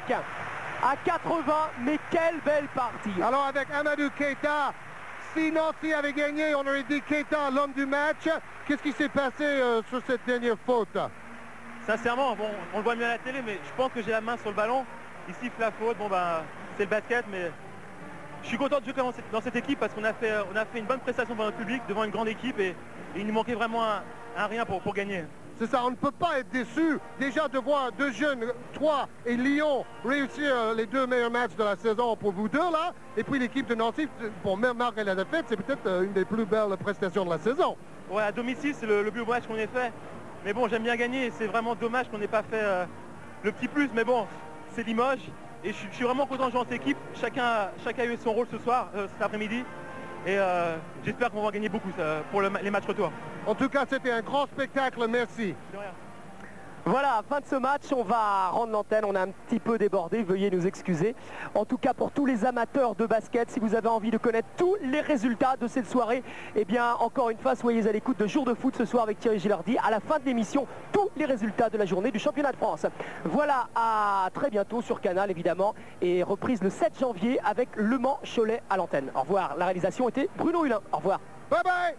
à 80, mais quelle belle partie. Alors avec Amadou Keita, si Nancy avait gagné, on aurait dit Keita l'homme du match. Qu'est-ce qui s'est passé sur cette dernière faute? Sincèrement, bon, on le voit mieux à la télé, mais je pense que j'ai la main sur le ballon. Il siffle la faute, bon ben c'est le basket, mais je suis content de jouer dans cette équipe parce qu'on a fait une bonne prestation devant notre public, devant une grande équipe et il nous manquait vraiment un rien pour gagner. C'est ça, on ne peut pas être déçu déjà de voir deux jeunes, Troyes et Lyon, réussir les deux meilleurs matchs de la saison pour vous deux là. Et puis l'équipe de Nancy, bon, même malgré la défaite, c'est peut-être une des plus belles prestations de la saison. Ouais, à domicile, c'est le plus beau match qu'on ait fait. Mais bon, j'aime bien gagner et c'est vraiment dommage qu'on n'ait pas fait le petit plus. Mais bon, c'est Limoges et je suis vraiment content de jouer en cette équipe. Chacun a eu son rôle ce soir, cet après-midi. Et j'espère qu'on va gagner beaucoup pour les matchs retour. En tout cas, c'était un grand spectacle, merci. De rien. Voilà, fin de ce match, on va rendre l'antenne, on a un petit peu débordé, veuillez nous excuser. En tout cas, pour tous les amateurs de basket, si vous avez envie de connaître tous les résultats de cette soirée, eh bien, encore une fois, soyez à l'écoute de Jour de foot ce soir avec Thierry Gilardi. À la fin de l'émission, tous les résultats de la journée du championnat de France. Voilà, à très bientôt sur Canal, évidemment, et reprise le 7 janvier avec Le Mans-Cholet à l'antenne. Au revoir, la réalisation était Bruno Hulin. Au revoir. Bye bye.